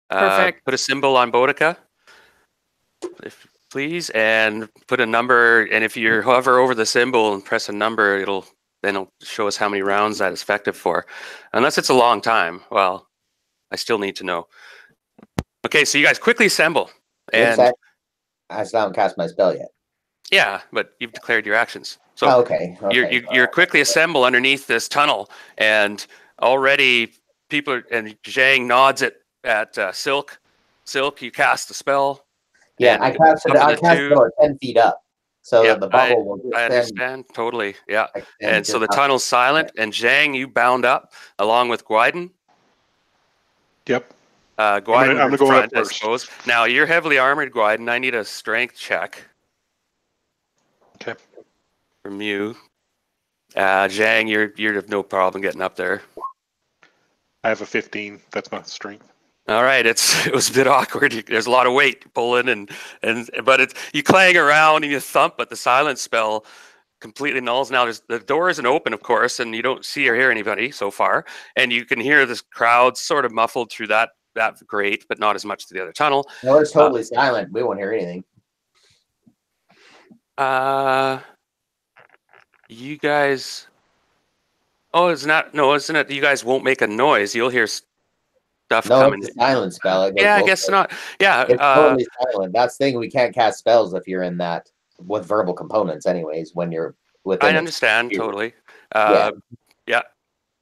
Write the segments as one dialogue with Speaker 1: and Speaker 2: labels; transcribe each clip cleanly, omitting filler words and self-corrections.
Speaker 1: Perfect.
Speaker 2: Put a symbol on Boudica, if please, and put a number. And if you hover over the symbol and press a number, it'll show us how many rounds that is effective for. Unless it's a long time. Well, I still need to know. Okay, so you guys quickly assemble. And
Speaker 3: I still haven't cast my spell yet.
Speaker 2: Yeah, but you've declared your actions. So
Speaker 3: okay.
Speaker 2: You're quickly assemble underneath this tunnel, and already people and Zhang nods at Silk. Silk, you cast the spell.
Speaker 3: Yeah, I cast it 10 feet up, so that the bubble will
Speaker 2: I understand totally. Yeah, and so the tunnel's silent, and Zhang, you bound up along with Guiden.
Speaker 4: Yep.
Speaker 2: Guiden,
Speaker 4: I'm gonna go
Speaker 2: front,
Speaker 4: up first.
Speaker 2: I suppose. Now you're heavily armored, Guiden. I need a strength check.
Speaker 4: Okay.
Speaker 2: From you, Zhang, you're have no problem getting up there.
Speaker 4: I have a 15. That's my strength.
Speaker 2: All right, it was a bit awkward. There's a lot of weight pulling, but you clang around and you thump, but the silence spell completely nulls. Now the door isn't open, of course, and you don't see or hear anybody so far, and you can hear this crowd sort of muffled through that grate, but not as much to the other tunnel.
Speaker 3: No, it's totally silent. We won't hear anything.
Speaker 2: You guys. Oh, it's not. No, isn't it? You guys won't make a noise. You'll hear stuff coming.
Speaker 3: It's a silent spell.
Speaker 2: Yeah, I guess not. Yeah,
Speaker 3: it's totally silent. That's the thing. We can't cast spells if you're in that with verbal components, anyways. When you're within.
Speaker 2: I understand totally.
Speaker 3: Yeah.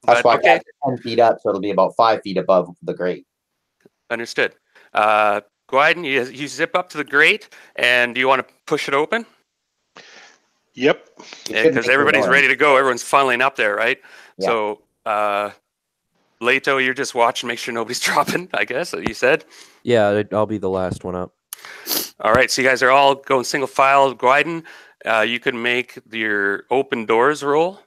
Speaker 3: That's why I cast 10 feet up, so it'll be about 5 feet above the grate.
Speaker 2: Understood. Guiden, you zip up to the grate, and do you want to push it open?
Speaker 4: Yep.
Speaker 2: Yeah, because everybody's ready to go. Everyone's funneling up there, right?
Speaker 3: Yeah.
Speaker 2: So, Leto, you're just watching, make sure nobody's dropping, I guess, you said?
Speaker 5: Yeah, I'll be the last one up.
Speaker 2: All right, so you guys are all going single file. Guiden, you can make your open doors roll.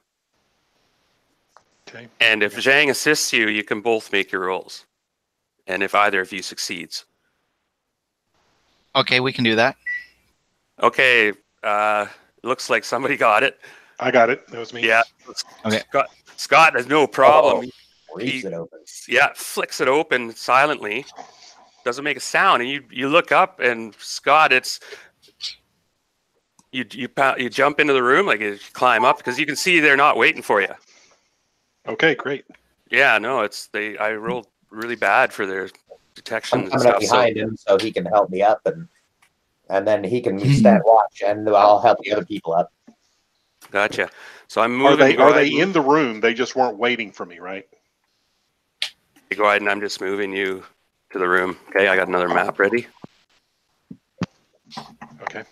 Speaker 4: Okay.
Speaker 2: And if Zhang assists you, you can both make your rolls. And if either of you succeeds.
Speaker 6: Okay, we can do that.
Speaker 2: Okay, looks like somebody got it.
Speaker 4: I got it. That was me.
Speaker 2: Yeah.
Speaker 6: Okay.
Speaker 2: Scott has no problem.
Speaker 3: He it open.
Speaker 2: Yeah, flicks it open silently. Doesn't make a sound, and you look up, and Scott, it's you jump into the room, like you climb up, because you can see they're not waiting for you.
Speaker 4: Okay, great.
Speaker 2: Yeah, no, I rolled really bad for their detection.
Speaker 3: I'm coming up behind him so he can help me up, and then he can stand watch, and I'll help the other people up.
Speaker 2: Gotcha. So I'm moving.
Speaker 4: Are they in the room? They just weren't waiting for me, right?
Speaker 2: Go ahead, and I'm just moving you to the room. Okay, I got another map ready.
Speaker 4: Okay.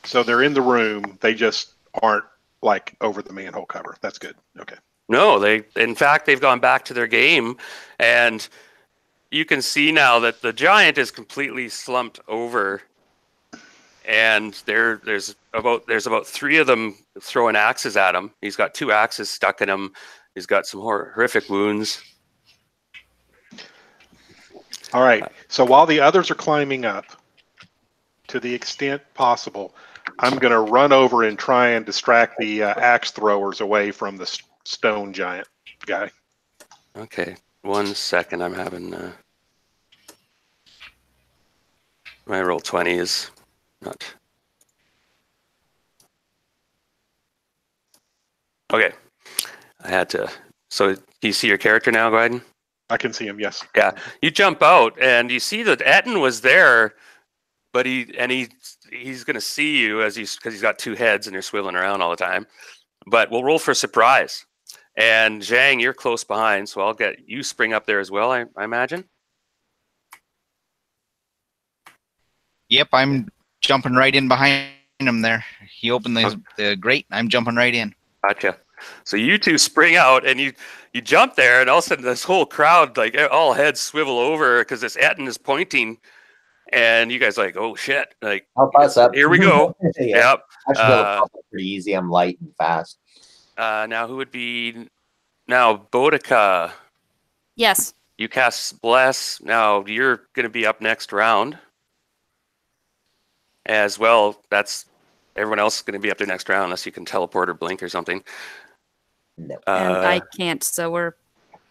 Speaker 4: So they're in the room. They just aren't like over the manhole cover. That's good. Okay.
Speaker 2: No, in fact, they've gone back to their game, and you can see now that the giant is completely slumped over, and there's about 3 of them throwing axes at him. He's got 2 axes stuck in him. He's got some horrific wounds.
Speaker 4: All right. So while the others are climbing up, to the extent possible, I'm going to run over and try and distract the axe throwers away from the stone giant guy.
Speaker 2: Okay. 1 second. I'm having... my roll 20 is not... Okay. I had to... So, do you see your character now, Guiden?
Speaker 4: I can see him, yes.
Speaker 2: Yeah. You jump out, and you see that Etten was there, but he's going to see you because he's got 2 heads, and they're swiveling around all the time. But we'll roll for surprise. And, Zhang, you're close behind, so I'll get you spring up there as well, I imagine.
Speaker 6: Yep, I'm jumping right in behind him there. He opened the grate, and I'm jumping right in.
Speaker 2: Gotcha. So you 2 spring out, and you jump there, and all of a sudden this whole crowd, like all heads swivel over because this Etten is pointing, and you guys like, oh shit, like
Speaker 3: help us up.
Speaker 2: Here we go.
Speaker 3: Yeah.
Speaker 2: Yep.
Speaker 3: I should be able to pretty easy. I'm light and fast.
Speaker 2: Now who would be now Boudica?
Speaker 1: Yes.
Speaker 2: You cast Bless. Now you're going to be up next round as well. That's everyone else is going to be up there next round unless you can teleport or blink or something.
Speaker 3: No.
Speaker 1: And I can't, so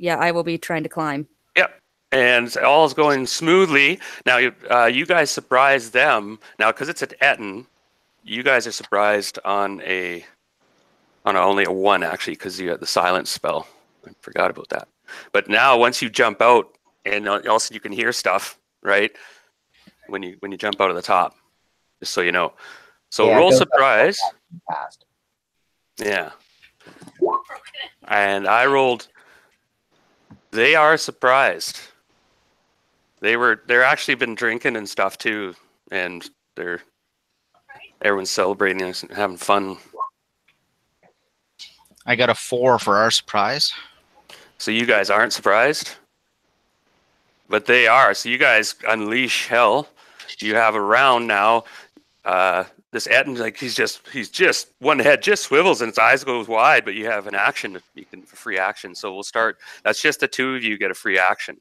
Speaker 1: I will be trying to climb.
Speaker 2: Yep. and all is going smoothly. Now, you guys surprised them. Now, because it's at Etten, you guys are surprised on only a 1, actually, because you had the silence spell. I forgot about that. But now, once you jump out, and also you can hear stuff, right? When you jump out of the top, just so you know. So
Speaker 3: Yeah, it
Speaker 2: roll
Speaker 3: goes up
Speaker 2: surprise.
Speaker 3: fast.
Speaker 2: Yeah. And I rolled. They are surprised. They're actually been drinking and stuff too, and everyone's celebrating and having fun.
Speaker 6: I got a 4 for our surprise.
Speaker 2: So you guys aren't surprised, but they are. So you guys unleash hell. You have a round now. This Etten, like he's just one head just swivels and his eyes goes wide, but you have an action. You can free action. So we'll start. That's just the 2 of you get a free action.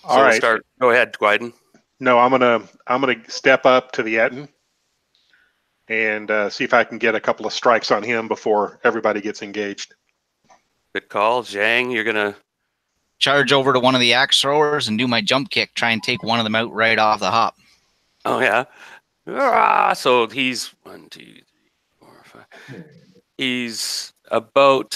Speaker 4: All
Speaker 2: So
Speaker 4: right.
Speaker 2: we'll start. Go ahead, Gwyden.
Speaker 4: No, I'm gonna step up to the Etten and see if I can get a couple of strikes on him before everybody gets engaged.
Speaker 2: Good call, Zhang. You're gonna
Speaker 6: Charge over to one of the axe throwers and do my jump kick. Try and take one of them out right off the hop.
Speaker 2: Oh yeah. Ah, so he's 1, 2, 3, 4, 5. He's about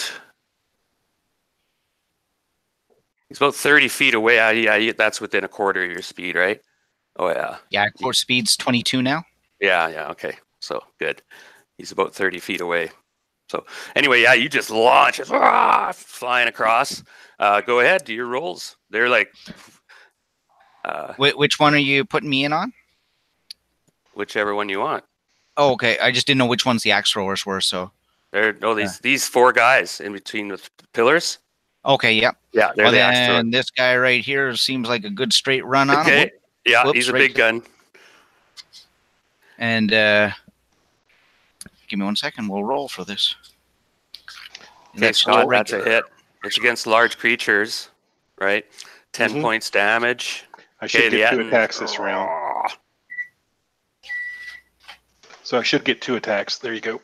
Speaker 2: 30 feet away. Yeah, that's within a quarter of your speed, right? Oh yeah.
Speaker 6: Yeah, course speed's 22 now.
Speaker 2: Yeah. Okay. So good. He's about 30 feet away. So anyway, yeah, you just launch it, flying across. Go ahead, do your rolls. They're like
Speaker 6: Which one are you putting me in on?
Speaker 2: whichever one you want.
Speaker 6: Oh, okay. I just didn't know which ones the axe throwers were. So
Speaker 2: These 4 guys in between the pillars.
Speaker 6: okay, yeah.
Speaker 2: Yeah, they're the axe throwers.
Speaker 6: And this guy right here seems like a good straight run on him.
Speaker 2: Okay. Yeah,
Speaker 6: Whoops,
Speaker 2: he's a
Speaker 6: right
Speaker 2: big gun.
Speaker 6: And give me 1 second. We'll roll for this.
Speaker 2: Okay, Scott, that's a hit. It's against large creatures, right? 10 points damage.
Speaker 4: I should
Speaker 2: Okay,
Speaker 4: get
Speaker 2: the
Speaker 4: 2
Speaker 2: Etten-
Speaker 4: attacks this round. So I should get 2 attacks. There you go.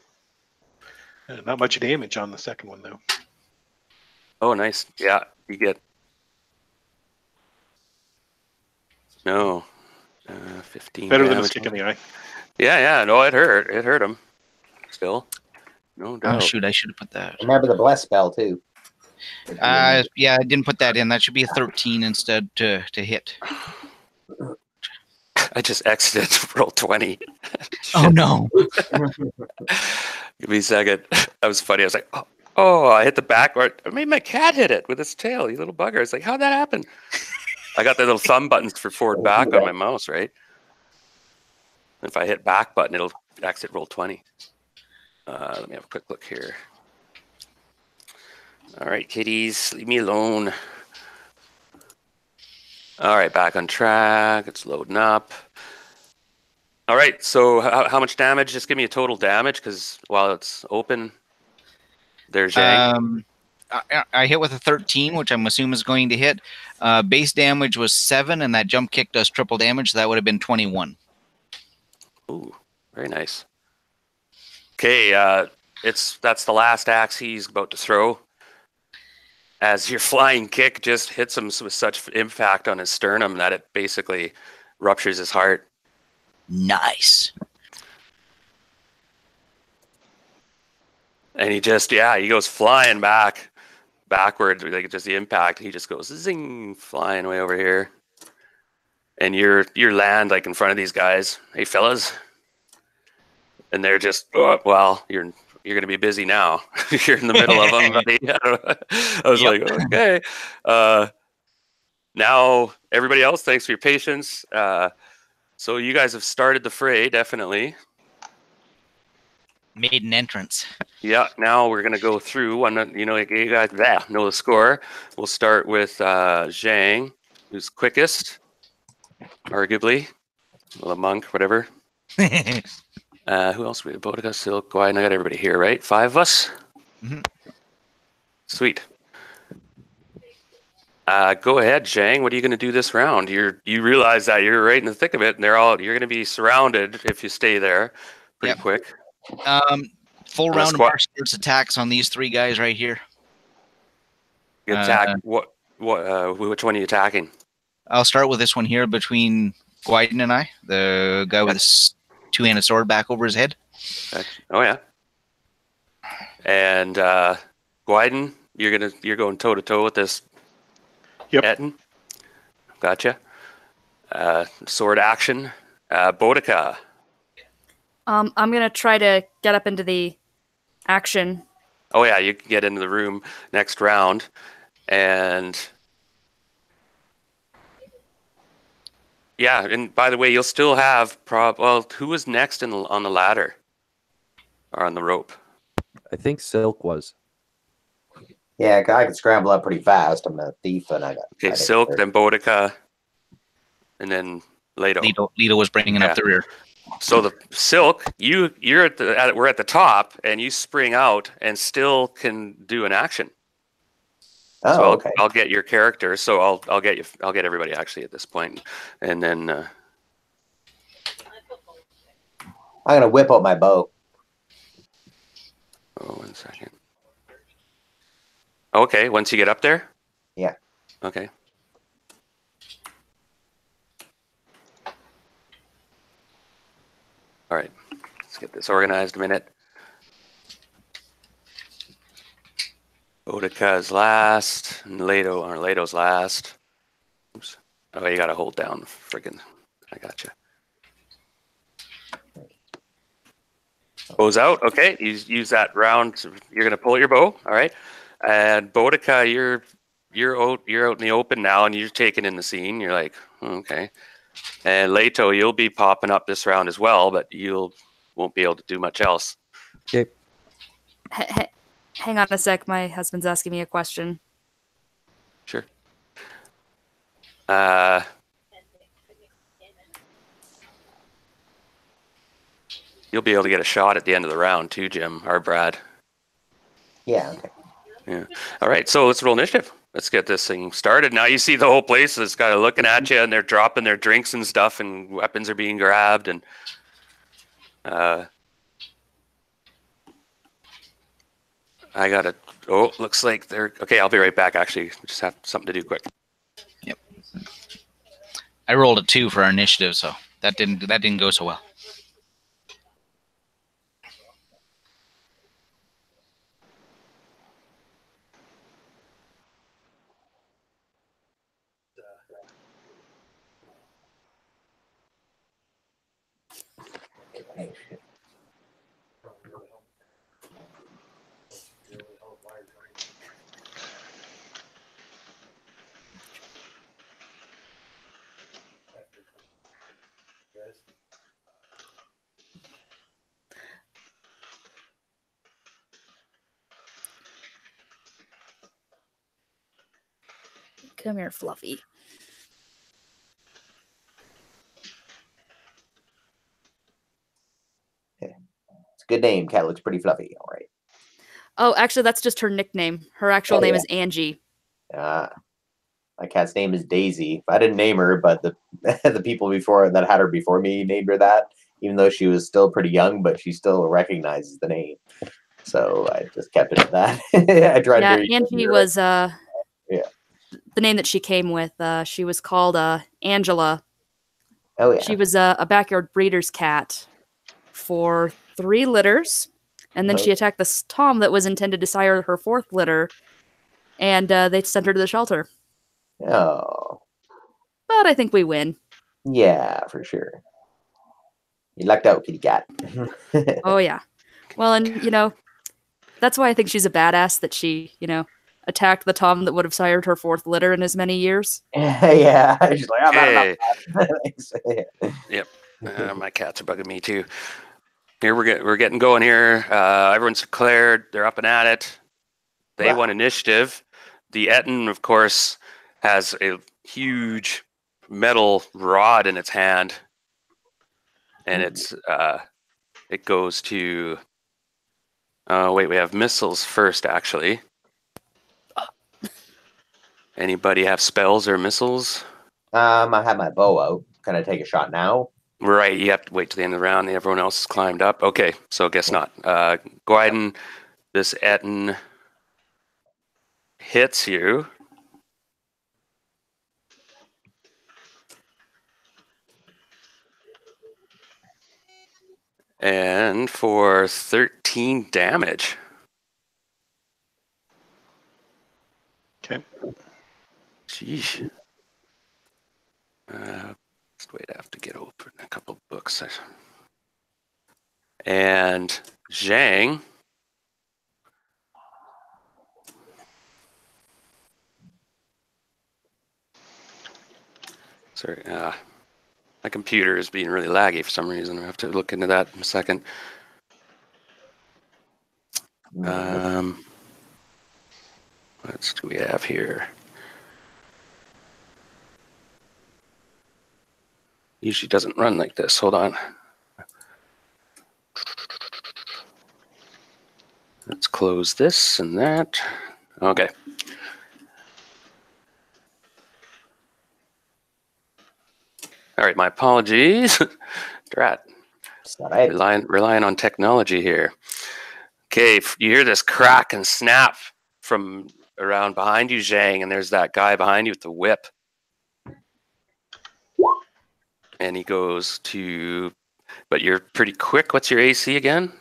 Speaker 4: Not much damage on the second one, though.
Speaker 2: Oh, nice. Yeah, you get. No. 15
Speaker 4: Better than a
Speaker 2: damage.
Speaker 4: stick in the eye.
Speaker 2: Yeah. No, it hurt. It hurt him. Still. No doubt.
Speaker 6: Oh shoot! I should have put that.
Speaker 3: Remember the bless spell too.
Speaker 6: Yeah, I didn't put that in. That should be a 13 instead to hit.
Speaker 2: I just exited roll 20.
Speaker 6: Oh no!
Speaker 2: Give me a second. That was funny. I was like, oh, I hit the back. Or I made my cat hit it with its tail. You little bugger. It's like, how'd that happen? I got the little thumb buttons for forward back on my mouse, right? If I hit back button, it'll exit roll 20. Let me have a quick look here. All right, kiddies, leave me alone. All right, back on track. It's loading up. All right, so how much damage? Just give me a total damage, because while it's open, there's Zhang.
Speaker 6: I hit with a 13, which I'm assuming is going to hit. Base damage was 7, and that jump kick does triple damage, so that would have been 21.
Speaker 2: Ooh, very nice. Okay, that's the last axe he's about to throw. As your flying kick just hits him with such impact on his sternum that it basically ruptures his heart.
Speaker 6: Nice.
Speaker 2: And he goes flying backwards, like just the impact. He just goes zing, flying way over here. And you're land like in front of these guys. Hey fellas. And they're just, oh, well, you're going to be busy now. You're in the middle of them, buddy. I was like, okay. Now, everybody else, thanks for your patience. So you guys have started the fray, definitely.
Speaker 6: Made an entrance.
Speaker 2: Yeah, now we're going to go through. You guys know the score. We'll start with Zhang, who's quickest, arguably. Well, a monk, whatever. Who else? We Bodica, Silk, Gwyden. I got everybody here, right? 5 of us?
Speaker 6: Mm-hmm.
Speaker 2: Sweet. Go ahead, Zhang. What are you going to do this round? You realize that you're right in the thick of it, and you're going to be surrounded if you stay there pretty quick.
Speaker 6: Full round of martial arts attacks on these 3 guys right here.
Speaker 2: You attack what? Which one are you attacking?
Speaker 6: I'll start with this one here between Gwyden and I, the guy with his two-handed sword back over his head.
Speaker 2: Oh yeah. And Gwyden, you're going toe to toe with this.
Speaker 4: Yep.
Speaker 2: Etten. Gotcha. Sword action. Boudica.
Speaker 1: I'm gonna try to get up into the action.
Speaker 2: Oh yeah, you can get into the room next round, and yeah. And by the way, you'll still have Well, who was next on the ladder or on the rope?
Speaker 5: I think Silk was.
Speaker 3: Yeah, I can scramble up pretty fast. I'm a thief, and I got.
Speaker 2: Okay, Silk, then Boudica, and then Leto.
Speaker 6: Leto was bringing up the rear.
Speaker 2: So the Silk, we're at the top, and you spring out and still can do an action.
Speaker 3: Oh,
Speaker 2: so
Speaker 3: okay.
Speaker 2: I'll get your character. So I'll get everybody actually at this point, and then
Speaker 3: I'm gonna whip out my bow.
Speaker 2: oh, 1 second. Okay, once you get up there.
Speaker 3: Yeah.
Speaker 2: Okay. All right, let's get this organized a minute. Boudica's last, and Leto's last. Oops. Oh, you gotta hold down. Friggin', I gotcha. Bow's out. Okay, use that round. You're gonna pull your bow. All right, and Boudica, you're out in the open now, and you're taking in the scene. You're like, okay. And Leto, you'll be popping up this round as well, but won't be able to do much else.
Speaker 5: Okay.
Speaker 1: Hang on a sec. My husband's asking me a question.
Speaker 2: Sure. You'll be able to get a shot at the end of the round too, Jim or Brad.
Speaker 3: Yeah. Okay.
Speaker 2: Yeah. All right. So let's roll initiative. Let's get this thing started. Now you see the whole place is kind of looking at you, and they're dropping their drinks and stuff, and weapons are being grabbed, and I gotta. Oh, looks like they're okay. I'll be right back. Actually, just have something to do quick.
Speaker 6: Yep. I rolled a 2 for our initiative, so that didn't go so well.
Speaker 1: Come here, Fluffy.
Speaker 3: It's a good name. Cat looks pretty fluffy. All right.
Speaker 1: Oh, actually, that's just her nickname. Her actual name is Angie.
Speaker 3: My cat's name is Daisy. I didn't name her, but the the people before that had her before me named her that, even though she was still pretty young, but she still recognizes the name. So I just kept it at that. I tried.
Speaker 1: Yeah,
Speaker 3: to
Speaker 1: Angie was the name that she came with. She was called Angela.
Speaker 3: Oh yeah.
Speaker 1: She was a backyard breeder's cat for 3 litters, and then she attacked this Tom that was intended to sire her 4th litter, and they sent her to the shelter.
Speaker 3: Oh.
Speaker 1: But I think we win.
Speaker 3: Yeah, for sure. You lucked out, kitty cat.
Speaker 1: Oh yeah. Well, and that's why I think she's a badass. That she, attacked the Tom that would have sired her 4th litter in as many years.
Speaker 3: Yeah, she's like, I'm
Speaker 2: Okay.
Speaker 3: not enough.
Speaker 2: Yep. My cats are bugging me too. Here we're getting going here. Everyone's declared. They're up and at it. They won initiative. The Etten, of course, has a huge metal rod in its hand, and it goes to. Wait, we have missiles first, actually. Anybody have spells or missiles?
Speaker 3: I have my bow out. Can I take a shot now?
Speaker 2: Right, you have to wait till the end of the round. Everyone else has climbed up. Okay, so I guess not. Gwyden, this Etten hits you. And for 13 damage.
Speaker 4: Okay.
Speaker 2: Jeez. Just wait, I have to get open a couple books. And Zhang. Sorry, my computer is being really laggy for some reason. I have to look into that in a second. What do we have here? Usually doesn't run like this. Hold on. Let's close this and that. Okay. All right, my apologies. Drat.
Speaker 3: Right.
Speaker 2: Relying on technology here. Okay, you hear this crack and snap from around behind you, Zhang, and there's that guy behind you with the whip. And he goes to, but you're pretty quick. What's your AC again?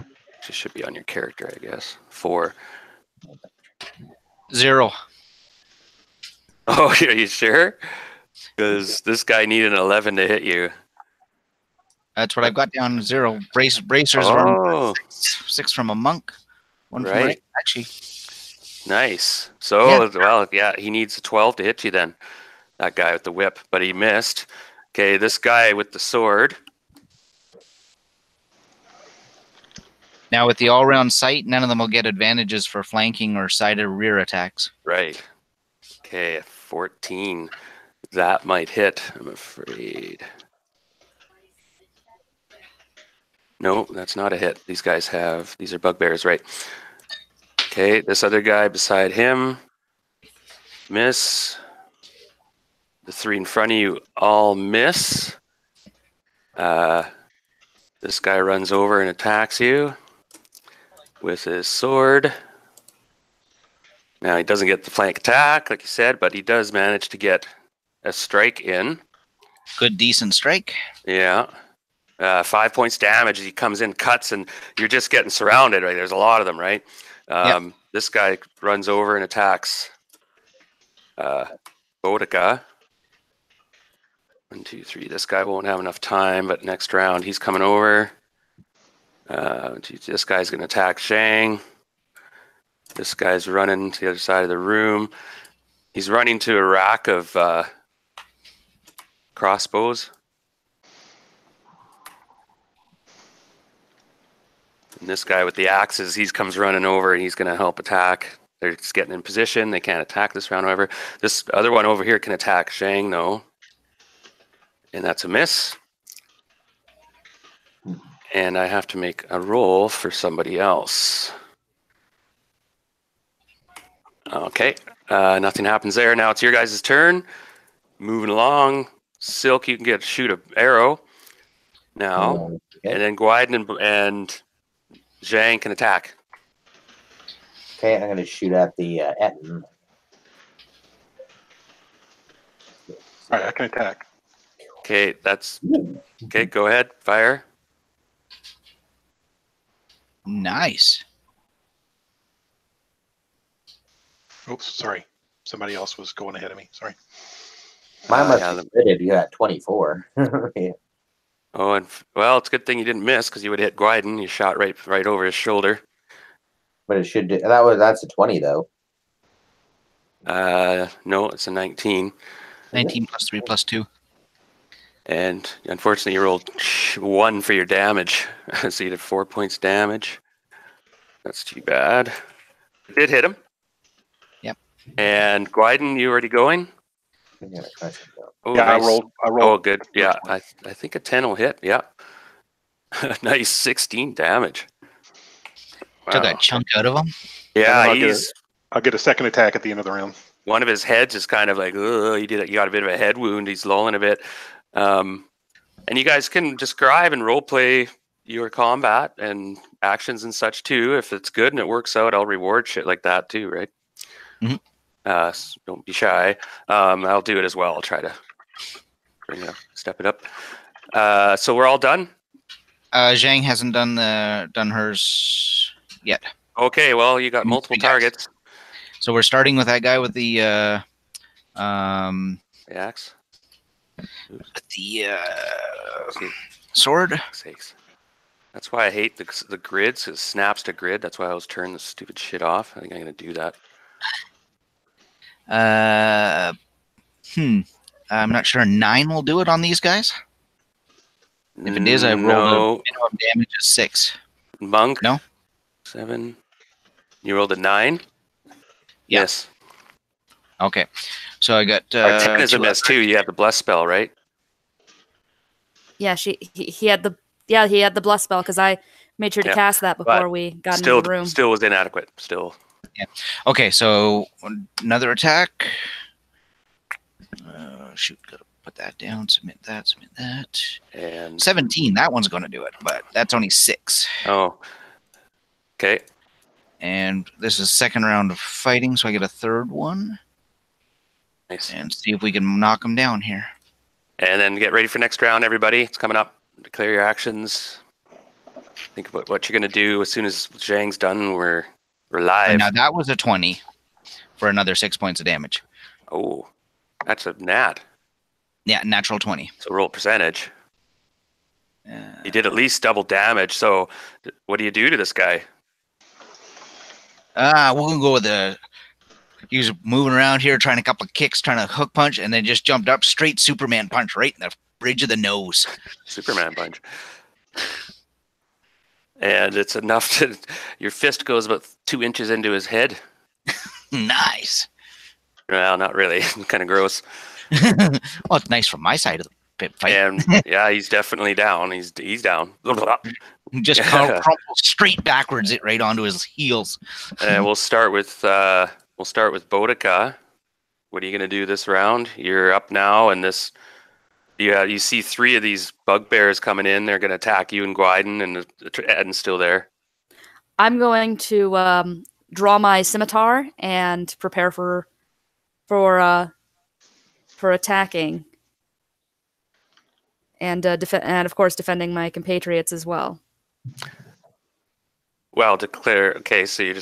Speaker 2: It should be on your character, I guess. 4.
Speaker 6: 0.
Speaker 2: Oh, are you sure? Because this guy needed an 11 to hit you.
Speaker 6: That's what I've got down. 0. Bracers
Speaker 2: Oh,
Speaker 6: 6 from a monk. 1 from
Speaker 2: right.
Speaker 6: actually.
Speaker 2: Nice. So, well, yeah, he needs a 12 to hit you then. That guy with the whip, but he missed. Okay, this guy with the sword.
Speaker 6: Now with the all-round sight, none of them will get advantages for flanking or side or rear attacks.
Speaker 2: Right. Okay, 14. That might hit, I'm afraid. No, that's not a hit. These are bugbears, right? Okay, this other guy beside him. Miss. The 3 in front of you all miss. This guy runs over and attacks you with his sword. Now, he doesn't get the flank attack, like you said, but he does manage to get a strike in.
Speaker 6: Good, decent strike.
Speaker 2: Yeah. 5 points damage as he comes in, cuts, and you're just getting surrounded, right? There's a lot of them, right? This guy runs over and attacks Boudica. 1, 2, 3. This guy won't have enough time, but next round he's coming over. This guy's going to attack Zhang. This guy's running to the other side of the room. He's running to a rack of crossbows. And this guy with the axes, he comes running over and he's going to help attack. They're just getting in position. They can't attack this round, however. This other one over here can attack Zhang, though. And that's a miss. And I have to make a roll for somebody else. Okay, nothing happens there. Now it's your guys' turn. Moving along. Silk, you can shoot an arrow now.
Speaker 3: Okay.
Speaker 2: And then Gwyden and Zhang can attack.
Speaker 3: Okay, I'm going to shoot at the Etten.
Speaker 4: All right, I can attack.
Speaker 2: Okay, okay. Go ahead, fire.
Speaker 6: Nice.
Speaker 4: Oops, sorry. Somebody else was going ahead of me. Sorry.
Speaker 3: Mine must have fitted. You got 24. Yeah.
Speaker 2: Oh, and well, it's a good thing you didn't miss because you would hit Gwyden. You shot right over his shoulder.
Speaker 3: But it should do. That's a 20 though.
Speaker 2: No, it's a 19.
Speaker 6: 19 plus 3 plus 2.
Speaker 2: And unfortunately, you rolled 1 for your damage. So you did 4 points damage. That's too bad. It did hit him.
Speaker 6: Yep.
Speaker 2: And Gwyden, you already going? Oh,
Speaker 4: Yeah,
Speaker 2: nice.
Speaker 4: I rolled.
Speaker 2: Oh, good. Yeah, I think a 10 will hit. Yeah. Nice 16 damage. Wow.
Speaker 6: Took a chunk out of him.
Speaker 2: Yeah,
Speaker 4: I'll get a second attack at the end of the round.
Speaker 2: One of his heads is kind of like, you got a bit of a head wound. He's lolling a bit. And you guys can describe and role play your combat and actions and such too. If it's good and it works out, I'll reward shit like that too, right?
Speaker 6: Mm-hmm.
Speaker 2: So don't be shy. I'll do it as well. I'll try to step it up. So we're all done.
Speaker 6: Zhang hasn't done hers yet.
Speaker 2: Okay, well, you got multiple
Speaker 6: Three guys.
Speaker 2: targets.
Speaker 6: So we're starting with that guy with the
Speaker 2: The axe.
Speaker 6: sword.
Speaker 2: Sakes. That's why I hate the grids. It snaps to grid. That's why I always turn the stupid shit off. I think I'm gonna do that.
Speaker 6: I'm not sure 9 will do it on these guys. If it is, I rolled a minimum damage of 6.
Speaker 2: Monk.
Speaker 6: No.
Speaker 2: 7. You rolled a 9.
Speaker 6: Yeah.
Speaker 2: Yes.
Speaker 6: Okay, so I got
Speaker 2: 10 is a
Speaker 6: 2
Speaker 2: miss too. You have the bless spell, right?
Speaker 1: Yeah, he had the bless spell because I made sure to
Speaker 2: Yeah,
Speaker 1: cast that before
Speaker 2: but
Speaker 1: we got
Speaker 2: Still,
Speaker 1: into the room.
Speaker 2: still was inadequate. Still.
Speaker 6: Okay, so another attack. Shoot, gotta put that down. Submit that.
Speaker 2: And
Speaker 6: 17. That one's going to do it, but that's only 6.
Speaker 2: oh, okay.
Speaker 6: And this is second round of fighting, so I get a third one.
Speaker 2: Nice.
Speaker 6: And see if we can knock him down here.
Speaker 2: And then get ready for next round, everybody. It's coming up. Declare your actions. Think about what you're gonna do as soon as Zhang's done. We're live.
Speaker 6: Now that was a 20 for another 6 points of damage.
Speaker 2: Oh, that's a nat.
Speaker 6: Yeah, natural 20.
Speaker 2: So roll percentage. You did at least double damage. So what do you do to this guy?
Speaker 6: We'll go with he was moving around here, trying a couple of kicks, trying to hook punch, and then just jumped up straight Superman punch right in the bridge of the nose.
Speaker 2: Superman punch. And it's enough to your fist goes about 2 inches into his head.
Speaker 6: Nice.
Speaker 2: Well, not really. Kind of gross.
Speaker 6: Well, it's nice from my side of the pit fight.
Speaker 2: And yeah, he's definitely down. He's down.
Speaker 6: Just crumpled straight backwards, it right onto his heels.
Speaker 2: And we'll start with Boudica. What are you gonna do this round? You're up now, and this you see 3 of these bugbears coming in. They're gonna attack you and Gwyden, and Ed's still there.
Speaker 1: I'm going to draw my scimitar and prepare for attacking, and of course defending my compatriots as well.
Speaker 2: Well, declare. Okay, so you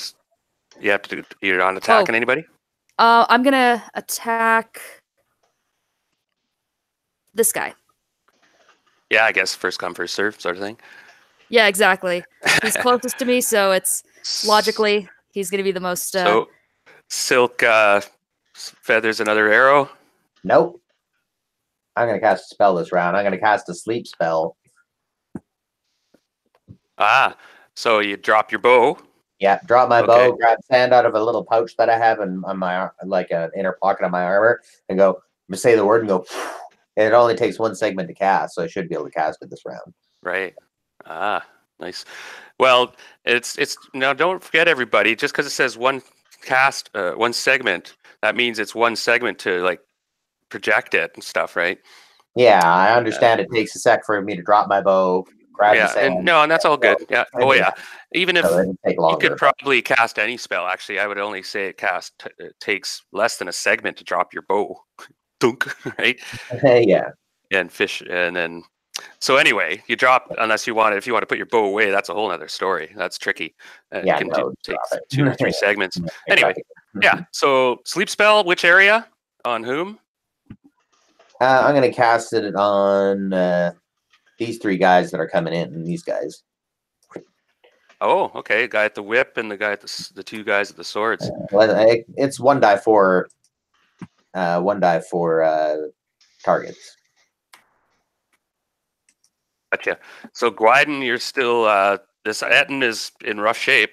Speaker 2: have to do. You're not attacking anybody.
Speaker 1: I'm gonna attack this guy.
Speaker 2: Yeah, I guess first come first serve sort of thing.
Speaker 1: Yeah, exactly. He's closest to me, so it's logically he's gonna be the most.
Speaker 2: So, Silk feathers another arrow.
Speaker 3: Nope. I'm going to cast a spell this round. I'm going to cast a sleep spell.
Speaker 2: So you drop your bow.
Speaker 3: Yeah, drop my bow, grab sand out of a little pouch that I have on my like an inner pocket of my armor, and go say the word and go. And it only takes 1 segment to cast, so I should be able to cast it this round.
Speaker 2: Right. Nice. Well, it's now. Don't forget, everybody. Just because it says 1 cast, 1 segment, that means it's 1 segment to like project it and stuff, right?
Speaker 3: Yeah, I understand. It takes a sec for me to drop my bow.
Speaker 2: And that's all good. Yeah. Oh yeah. Even if you could probably cast any spell, actually, I would only say it takes less than a segment to drop your bow. Dunk, right?
Speaker 3: Yeah.
Speaker 2: And fish, and then so anyway, you drop unless you want it. If you want to put your bow away, that's a whole other story. That's tricky.
Speaker 3: Yeah,
Speaker 2: it can take 2 or 3 segments. Anyway, yeah. So sleep spell, which area? On whom?
Speaker 3: I'm gonna cast it on these 3 guys that are coming in, and these guys.
Speaker 2: Oh, okay. Guy at the whip and the guy at the 2 guys at the swords.
Speaker 3: It's 1 die for 1 die for targets.
Speaker 2: Gotcha. So Gwyden, you're still this Etten is in rough shape.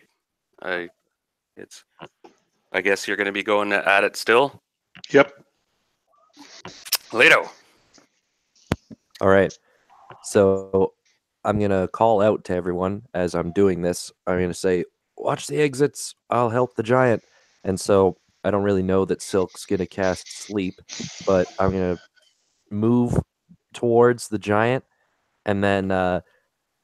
Speaker 2: I guess you're going to be going at it still.
Speaker 4: Yep.
Speaker 2: Leto.
Speaker 5: All right. So I'm going to call out to everyone as I'm doing this. I'm going to say, watch the exits. I'll help the giant. And so I don't really know that Silk's going to cast sleep, but I'm going to move towards the giant. And then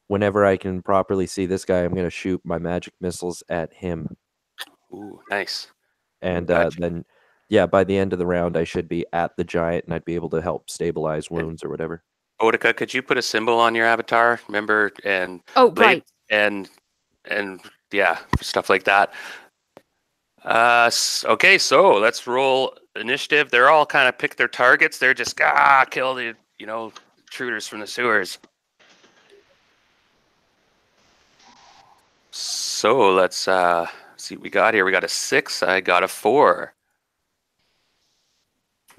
Speaker 5: whenever I can properly see this guy, I'm going to shoot my magic missiles at him.
Speaker 2: Ooh, nice.
Speaker 5: And then, yeah, by the end of the round, I should be at the giant and I'd be able to help stabilize wounds or whatever.
Speaker 2: Boudica, could you put a symbol on your avatar? Remember, and
Speaker 1: Oh, right.
Speaker 2: and yeah, stuff like that. Okay, so let's roll initiative. They're all kind of pick their targets. They're just kill the intruders from the sewers. So let's see what we got here. We got a 6. I got a 4.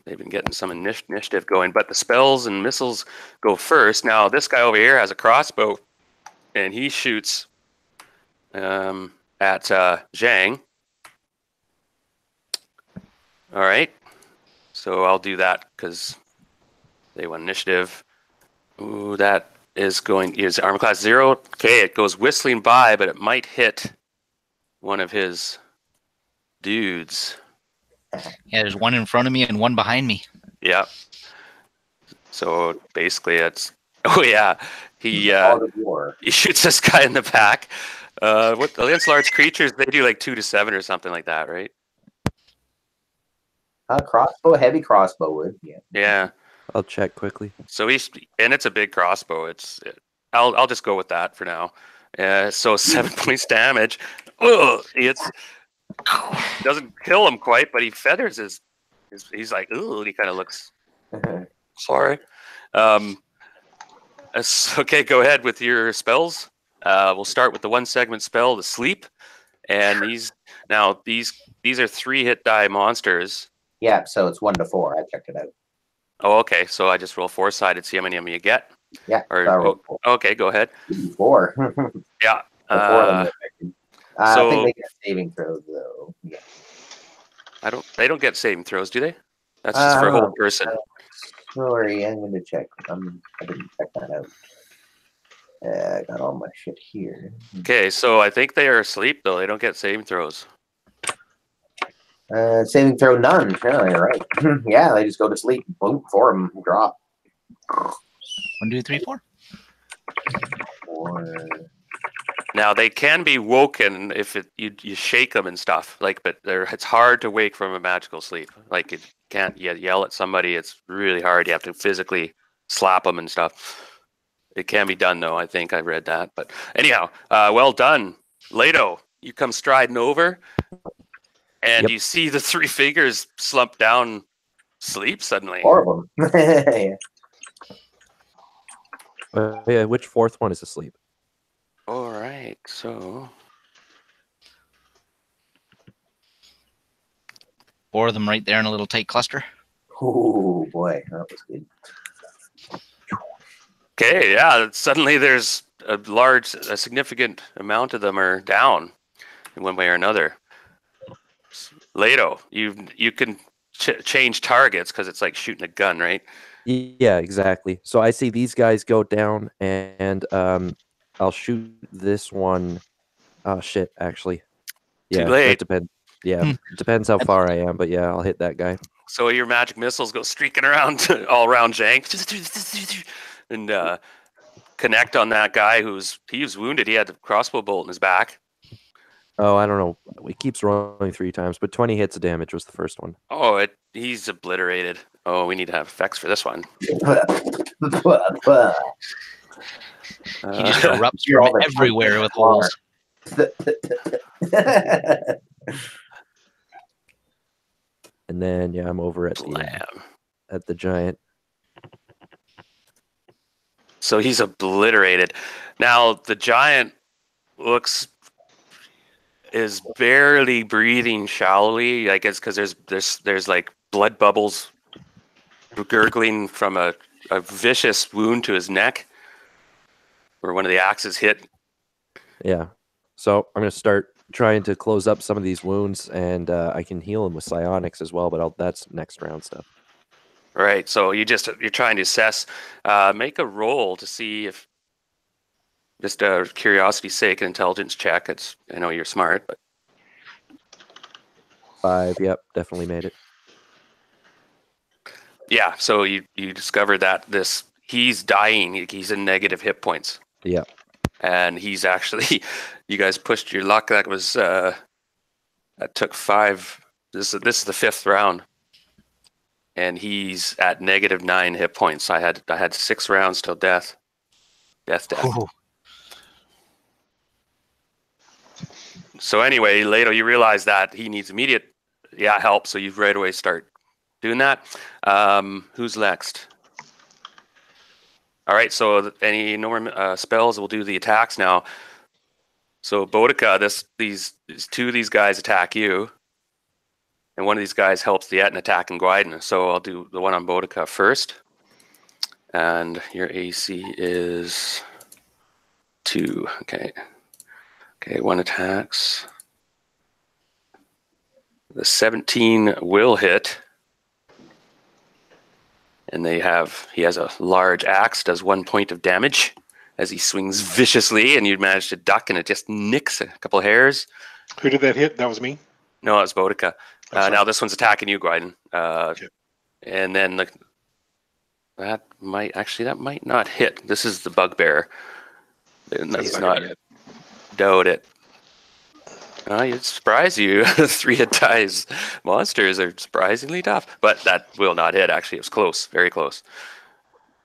Speaker 2: They've been getting some initiative going, but the spells and missiles go first. Now this guy over here has a crossbow, and he shoots at Zhang. All right, so I'll do that because they won initiative. Ooh, that is armor class 0. Okay, it goes whistling by, but it might hit one of his dudes.
Speaker 6: Yeah, there's one in front of me and one behind me.
Speaker 2: Yeah. So basically, it's he shoots this guy in the back. What against large creatures, they do like 2 to 7 or something like that, right?
Speaker 3: Crossbow, heavy crossbow would.
Speaker 2: Yeah.
Speaker 5: I'll check quickly.
Speaker 2: So it's a big crossbow. I'll just go with that for now. So 7 points damage. Ugh, it doesn't kill him quite, but he feathers his. He's like, ooh, he kind of looks sorry. Okay, go ahead with your spells. We'll start with the 1 segment spell, the sleep, and these are 3 hit die monsters.
Speaker 3: Yeah, so it's 1 to 4. I checked it out.
Speaker 2: Oh, okay. So I just roll 4-sided, see how many of them you get.
Speaker 3: Yeah.
Speaker 2: Okay, go ahead.
Speaker 3: 4.
Speaker 2: Yeah.
Speaker 3: I think they get saving throws though. Yeah.
Speaker 2: They don't get saving throws, do they? That's just for a whole person.
Speaker 3: Sorry, I'm going to check. I didn't check that out. I got all my shit here.
Speaker 2: Okay, so I think they are asleep though. They don't get saving throws.
Speaker 3: Saving throw none. Yeah, you're right. Yeah, they just go to sleep. Boom, 4 of them drop.
Speaker 6: 1, 2, 3, 4.
Speaker 3: 4.
Speaker 2: Now they can be woken if you shake them and stuff. But it's hard to wake from a magical sleep. Like it can't yell at somebody. It's really hard. You have to physically slap them and stuff. It can be done though. I think I read that. But anyhow, well done, Leto. You come striding over. And you see the 3 figures slump down, sleep suddenly.
Speaker 3: 4 of them.
Speaker 5: Yeah, which 4th one is asleep?
Speaker 2: All right, so
Speaker 6: 4 of them right there in a little tight cluster.
Speaker 3: Oh boy, that was good.
Speaker 2: Okay, yeah. Suddenly, there's a significant amount of them are down in one way or another. Leto, you can change targets because it's like shooting a gun, right?
Speaker 5: Yeah, exactly. So I see these guys go down, and I'll shoot this one. Oh shit! Actually, yeah,
Speaker 2: Too late.
Speaker 5: it depends. Yeah, it depends how far I am, but yeah, I'll hit that guy.
Speaker 2: So your magic missiles go streaking around all around Jank, and connect on that guy he was wounded. He had a crossbow bolt in his back.
Speaker 5: Oh, I don't know. It keeps rolling 3 times, but 20 hits of damage was the first one.
Speaker 2: Oh, he's obliterated. Oh, we need to have effects for this one.
Speaker 6: He just erupts from everywhere with holes.
Speaker 5: And then I'm over at the giant.
Speaker 2: So he's obliterated. Now the giant is barely breathing shallowly. I guess because there's like blood bubbles gurgling from a vicious wound to his neck where one of the axes hit.
Speaker 5: Yeah. So I'm going to start trying to close up some of these wounds, and I can heal him with psionics as well, but that's next round stuff.
Speaker 2: All right. So you're trying to assess, make a roll to see if, just curiosity's sake, an intelligence check. I know you're smart, but
Speaker 5: 5. Yep, definitely made it.
Speaker 2: Yeah. So you discover that he's dying. He's in negative hit points.
Speaker 5: Yeah.
Speaker 2: And he's actually, you guys pushed your luck. That was that took 5. This is the 5th round. and he's at -9 hit points. I had 6 rounds till death. Death.
Speaker 6: Ooh.
Speaker 2: So anyway, Leto, you realize that he needs immediate help, so you right away start doing that. Who's next? All right, so no more spells. We'll do the attacks now. So Boudica, these two of these guys attack you, and one of these guys helps the Etna attack and Gwyden. So I'll do the one on Boudica first, and your AC is 2. Okay, one attacks. The 17 will hit. And he has a large axe, does 1 point of damage as he swings viciously, and you manage to duck, and it just nicks a couple of hairs.
Speaker 4: Who did that hit? That was me?
Speaker 2: No, it was Boudica.
Speaker 4: Now
Speaker 2: this one's attacking you, Gwyden.
Speaker 4: Okay.
Speaker 2: And then that might not hit. This is the bugbear. He's not. Doubt it. You'd surprise you. 3-hit dice monsters are surprisingly tough, but that will not hit. Actually, it was close, very close.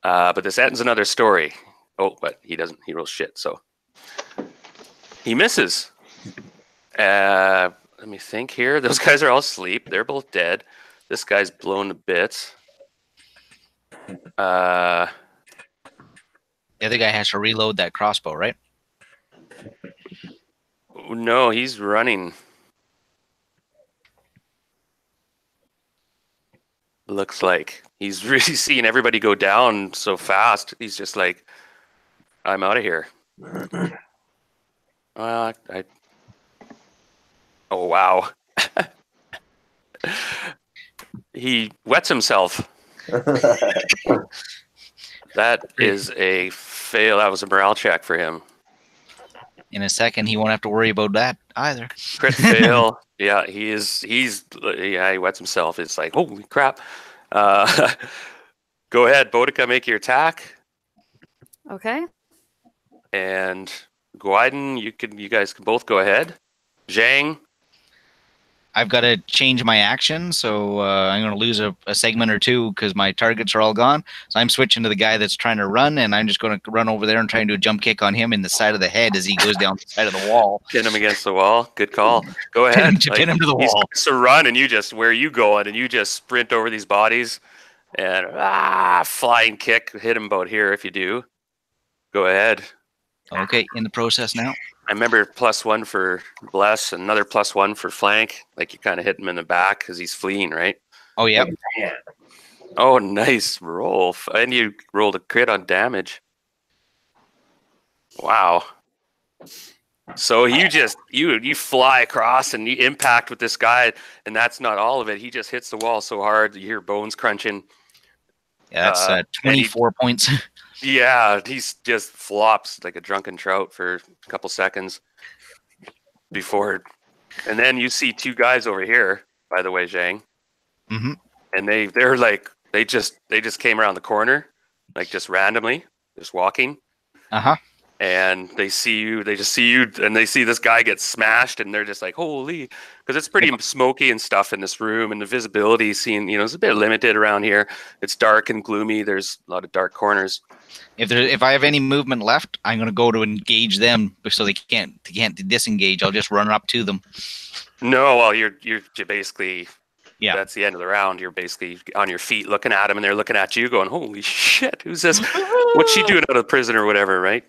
Speaker 2: But this ends another story. Oh, but he doesn't. He rolls shit, so he misses. Let me think here. Those guys are all asleep. They're both dead. This guy's blown to bits.
Speaker 6: The other guy has to reload that crossbow, right?
Speaker 2: No, he's running. Looks like he's really seeing everybody go down so fast. He's just like, I'm out of here. Oh, wow. He wets himself. That is a fail. That was a morale check for him.
Speaker 6: In a second, he won't have to worry about that either.
Speaker 2: Crit fail. Yeah, he wets himself. It's like, holy crap. Go ahead, Boudica, make your attack.
Speaker 1: Okay.
Speaker 2: And Gwyden, you guys can both go ahead. Zhang.
Speaker 6: I've got to change my action, so I'm going to lose a segment or two because my targets are all gone. So I'm switching to the guy that's trying to run, and I'm just going to run over there and try and do a jump kick on him in the side of the head as he goes down the side of the wall.
Speaker 2: Pin him against the wall. Good call. Go ahead.
Speaker 6: Pin him to the wall.
Speaker 2: He starts to run, and where are you going? And you just sprint over these bodies, and flying kick. Hit him about here if you do. Go ahead.
Speaker 6: Okay, in the process now.
Speaker 2: I remember +1 for bless, another +1 for flank. Like you kind of hit him in the back because he's fleeing, right?
Speaker 6: Oh, yeah.
Speaker 2: Oh, nice roll. And you rolled a crit on damage. Wow. So you fly across and you impact with this guy, and that's not all of it. He just hits the wall so hard, you hear bones crunching.
Speaker 6: Yeah, that's 24 points.
Speaker 2: Yeah, he's just flops like a drunken trout for a couple seconds before, and then you see two guys over here. By the way, Zhang, and they're like they just came around the corner, like just randomly, just walking. And they see you. They just see you, and they see this guy get smashed, and they're just like, "Holy!" Because it's pretty smoky and stuff in this room, and the visibility is a bit limited around here. It's dark and gloomy. There's a lot of dark corners.
Speaker 6: If I have any movement left, I'm going to go to engage them, so they can't disengage. I'll just run up to them.
Speaker 2: No, well, you're basically.
Speaker 6: Yeah,
Speaker 2: that's the end of the round. You're basically on your feet looking at them, and they're looking at you going, holy shit, who's this? What's she doing out of prison or whatever, right?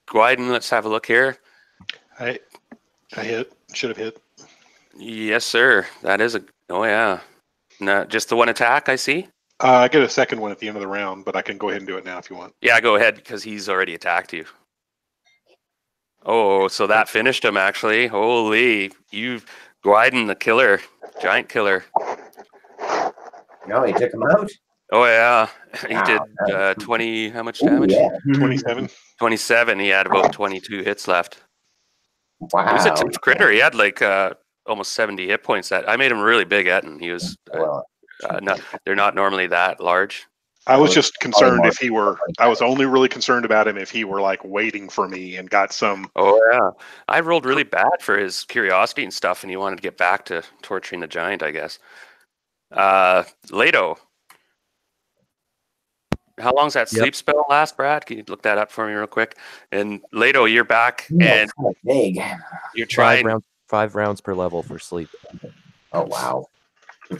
Speaker 2: Gwyden, let's have a look here.
Speaker 4: I hit. Should have hit.
Speaker 2: Yes, sir. That is oh, yeah. Not just the one attack, I see.
Speaker 4: I get a second one at the end of the round, but I can go ahead and do it now if you want.
Speaker 2: Yeah, go ahead, because he's already attacked you. Oh, so that finished him, actually. Holy, Gwyden, the killer, giant killer.
Speaker 3: No, he took him out.
Speaker 2: Oh yeah, he did 20. How much damage?
Speaker 3: Yeah.
Speaker 4: 27.
Speaker 2: 27. He had about 22 hits left.
Speaker 3: Wow.
Speaker 2: He was a tough critter. He had like almost 70 hit points. That I made him really big at, and he was. They're not normally that large.
Speaker 4: I was just concerned if he were. I was only really concerned about him if he were like waiting for me and got some.
Speaker 2: Oh yeah, I rolled really bad for his curiosity and stuff, and he wanted to get back to torturing the giant, I guess. Leto. How long's that sleep spell last, Brad? Can you look that up for me real quick? And Leto, you're back, and
Speaker 3: big.
Speaker 2: you're trying
Speaker 5: 5 rounds per level for sleep.
Speaker 3: Oh wow. So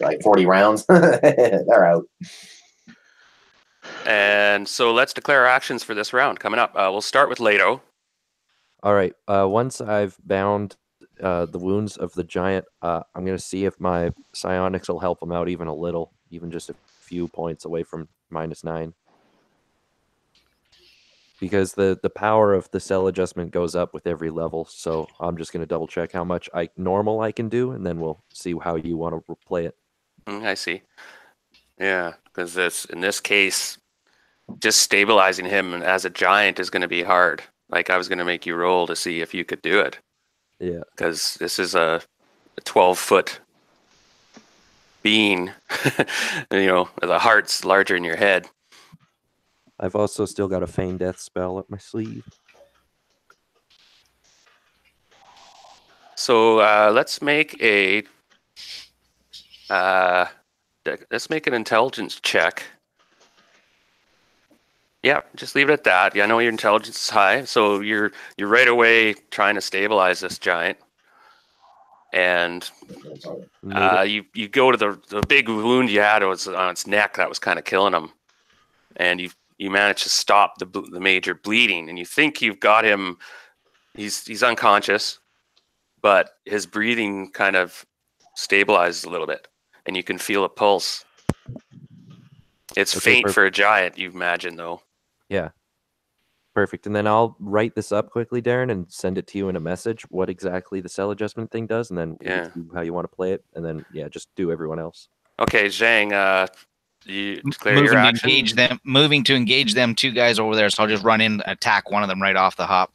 Speaker 3: like 40 rounds. They're out.
Speaker 2: And so let's declare our actions for this round coming up. We'll start with Leto.
Speaker 5: All right. Once I've bound the wounds of the giant, I'm going to see if my psionics will help him out even a little, even just a few points away from -9. Because the power of the cell adjustment goes up with every level, so I'm just going to double check how much normal I can do, and then we'll see how you want to play it.
Speaker 2: I see. Yeah, because in this case, just stabilizing him as a giant is going to be hard. Like, I was going to make you roll to see if you could do it.
Speaker 5: Yeah.
Speaker 2: Because this is a 12-foot being. The heart's larger in your head.
Speaker 5: I've also still got a feign death spell up my sleeve.
Speaker 2: So let's make an intelligence check. Yeah, just leave it at that. Yeah, I know your intelligence is high, so you're right away trying to stabilize this giant, and you go to the big wound you had was on its neck that was kind of killing him, and you manage to stop the major bleeding, and you think you've got him. He's unconscious, but his breathing kind of stabilizes a little bit, and you can feel a pulse. It's faint for a giant, you imagine, though.
Speaker 5: Yeah. Perfect. And then I'll write this up quickly, Darren, and send it to you in a message, what exactly the cell adjustment thing does, and then how you want to play it, and then, just do everyone else.
Speaker 2: Okay, Zhang, you declare your action?
Speaker 6: Moving to engage them 2 guys over there, so I'll just run in, attack one of them right off the hop.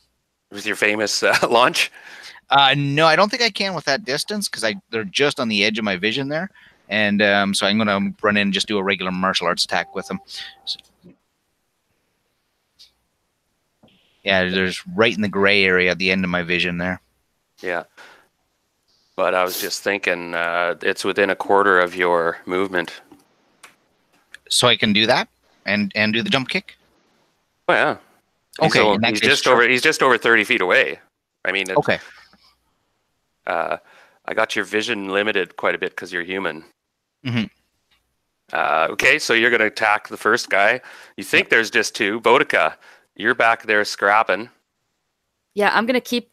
Speaker 2: With your famous launch?
Speaker 6: No, I don't think I can with that distance, because they're just on the edge of my vision there. And so I'm going to run in and just do a regular martial arts attack with them. So, yeah, there's right in the gray area at the end of my vision there.
Speaker 2: Yeah. But I was just thinking it's within a quarter of your movement.
Speaker 6: So I can do that and do the jump kick?
Speaker 2: Oh, yeah.
Speaker 6: Okay.
Speaker 2: He's just over 30 feet away. I mean,
Speaker 6: okay.
Speaker 2: I got your vision limited quite a bit because you're human.
Speaker 6: Mm-hmm.
Speaker 2: Okay, so you're going to attack the first guy. You think there's just 2. Boudica, you're back there scrapping.
Speaker 1: Yeah, I'm gonna keep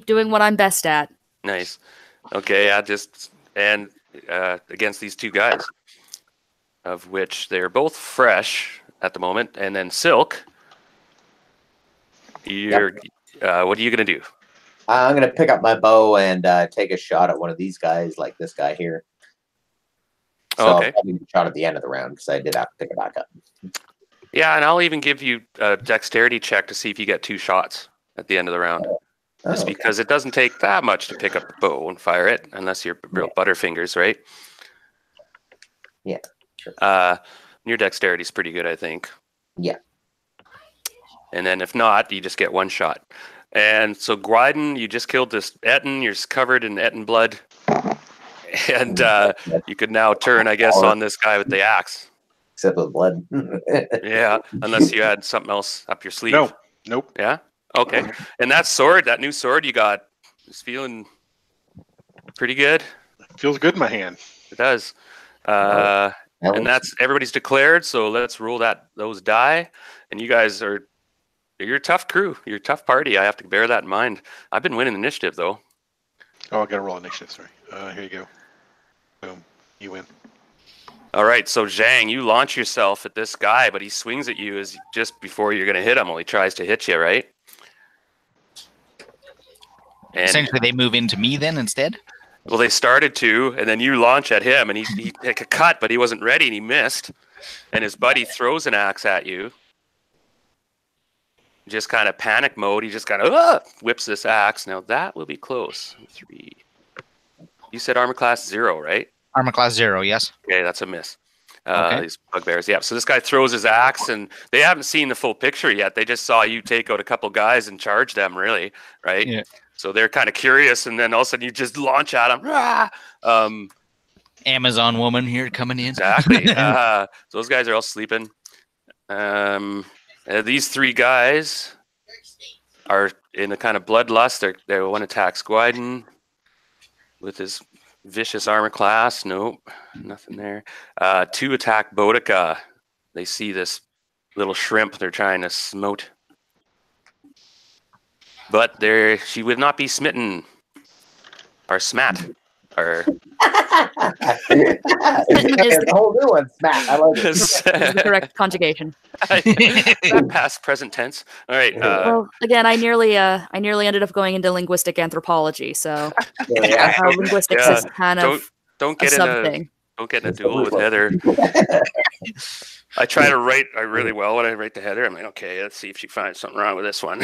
Speaker 1: doing what I'm best at.
Speaker 2: Nice. Okay, against these 2 guys, of which they're both fresh at the moment, and then Silk. What are you gonna do?
Speaker 3: I'm gonna pick up my bow and take a shot at one of these guys, like this guy here. So
Speaker 2: okay.
Speaker 3: I'll probably shot at the end of the round because I did have to pick it back up.
Speaker 2: Yeah, and I'll even give you a dexterity check to see if you get 2 shots at the end of the round. Just because it doesn't take that much to pick up the bow and fire it, unless you're real butterfingers, right?
Speaker 3: Yeah. Sure.
Speaker 2: Your dexterity's pretty good, I think.
Speaker 3: Yeah.
Speaker 2: And then if not, you just get 1 shot. And so Gwyden, you just killed this Etten. You're covered in Etten blood. And you could now turn, I guess, on this guy with the axe.
Speaker 3: Except with blood.
Speaker 2: Yeah, unless you had something else up your sleeve.
Speaker 4: No. Nope.
Speaker 2: Yeah? Okay. And that new sword you got, is feeling pretty good?
Speaker 4: Feels good in my hand.
Speaker 2: It does. And that's everybody's declared, so let's roll those die. And you guys you're a tough crew. You're a tough party. I have to bear that in mind. I've been winning initiative, though.
Speaker 4: Oh, I got to roll initiative. Sorry. Here you go. Boom. You win.
Speaker 2: All right, so Zhang, you launch yourself at this guy, but he swings at you as just before you're going to hit him. Well, he tries to hit you, right? And
Speaker 6: essentially, they move into me then instead?
Speaker 2: Well, they started to, and then you launch at him, and he took a cut, but he wasn't ready, and he missed. And his buddy throws an axe at you. Just kind of panic mode. He just kind of whips this axe. Now, that will be close. 3. You said armor class 0, right?
Speaker 6: Armor class 0, yes.
Speaker 2: Okay, that's a miss. These bugbears. Yeah, so this guy throws his axe, and they haven't seen the full picture yet. They just saw you take out a couple guys and charge them, really, right?
Speaker 6: Yeah.
Speaker 2: So they're kind of curious, and then all of a sudden you just launch at them.
Speaker 6: Amazon woman here coming in.
Speaker 2: Exactly. So those guys are all sleeping. These three guys are in a kind of bloodlust. They one attacks Gwyden with his vicious armor class. Nope, nothing there. Two attack Boudica. They see this little shrimp they're trying to smote. But she would not be smitten. Or smat. Or
Speaker 3: It's a whole new one, smack. I like it.
Speaker 1: Is the correct conjugation.
Speaker 2: past present tense. All right.
Speaker 1: Well, again, I nearly ended up going into linguistic anthropology, so linguistics is kind of
Speaker 2: don't
Speaker 1: a
Speaker 2: get
Speaker 1: sub
Speaker 2: in a
Speaker 1: thing.
Speaker 2: don't get in a duel with Heather. I try to write really well when I write to Heather. I'm like, okay, let's see if she finds something wrong with this one.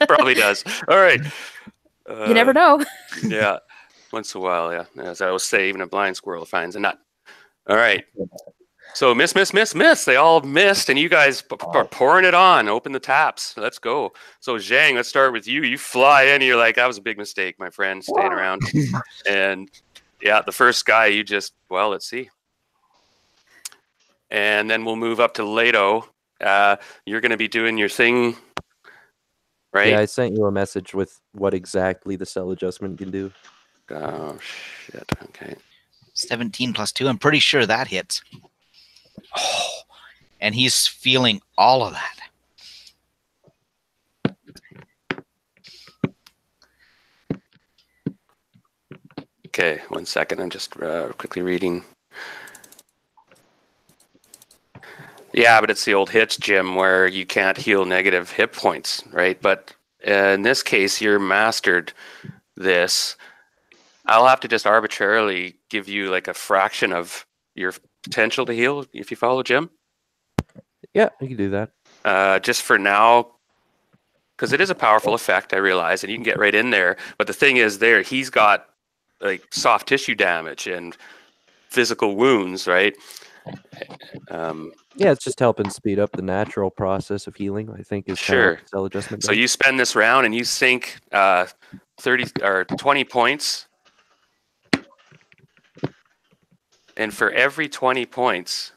Speaker 2: Probably does. All right.
Speaker 1: You never know.
Speaker 2: Yeah. Once in a while, yeah. As I always say, even a blind squirrel finds a nut. All right. So miss. They all missed, and you guys are pouring it on. Open the taps. Let's go. So Zhang, let's start with you. You fly in. You're like, that was a big mistake, my friend, staying around. And yeah, the first guy, you just, well, let's see. And then we'll move up to Leto. You're going to be doing your thing, right?
Speaker 5: Yeah, I sent you a message with what exactly the cell adjustment can do.
Speaker 2: Oh, shit. Okay.
Speaker 6: 17 plus 2. I'm pretty sure that hits. Oh, and he's feeling all of that.
Speaker 2: Okay, 1 second. I'm just quickly reading. Yeah, but it's the old hits, Jim, where you can't heal negative hit points, right? But in this case, you're mastered this. I'll have to just arbitrarily give you like a fraction of your potential to heal if you follow Jim.
Speaker 5: Yeah, you can do that.
Speaker 2: Just for now, because it is a powerful effect, I realize, and you can get right in there. But the thing is, he's got like soft tissue damage and physical wounds, right?
Speaker 5: Yeah, it's just helping speed up the natural process of healing, I think, is
Speaker 2: sure.
Speaker 5: kind of cell adjustment.
Speaker 2: So you spend this round and you sink 30 or 20 points. And for every 20 points,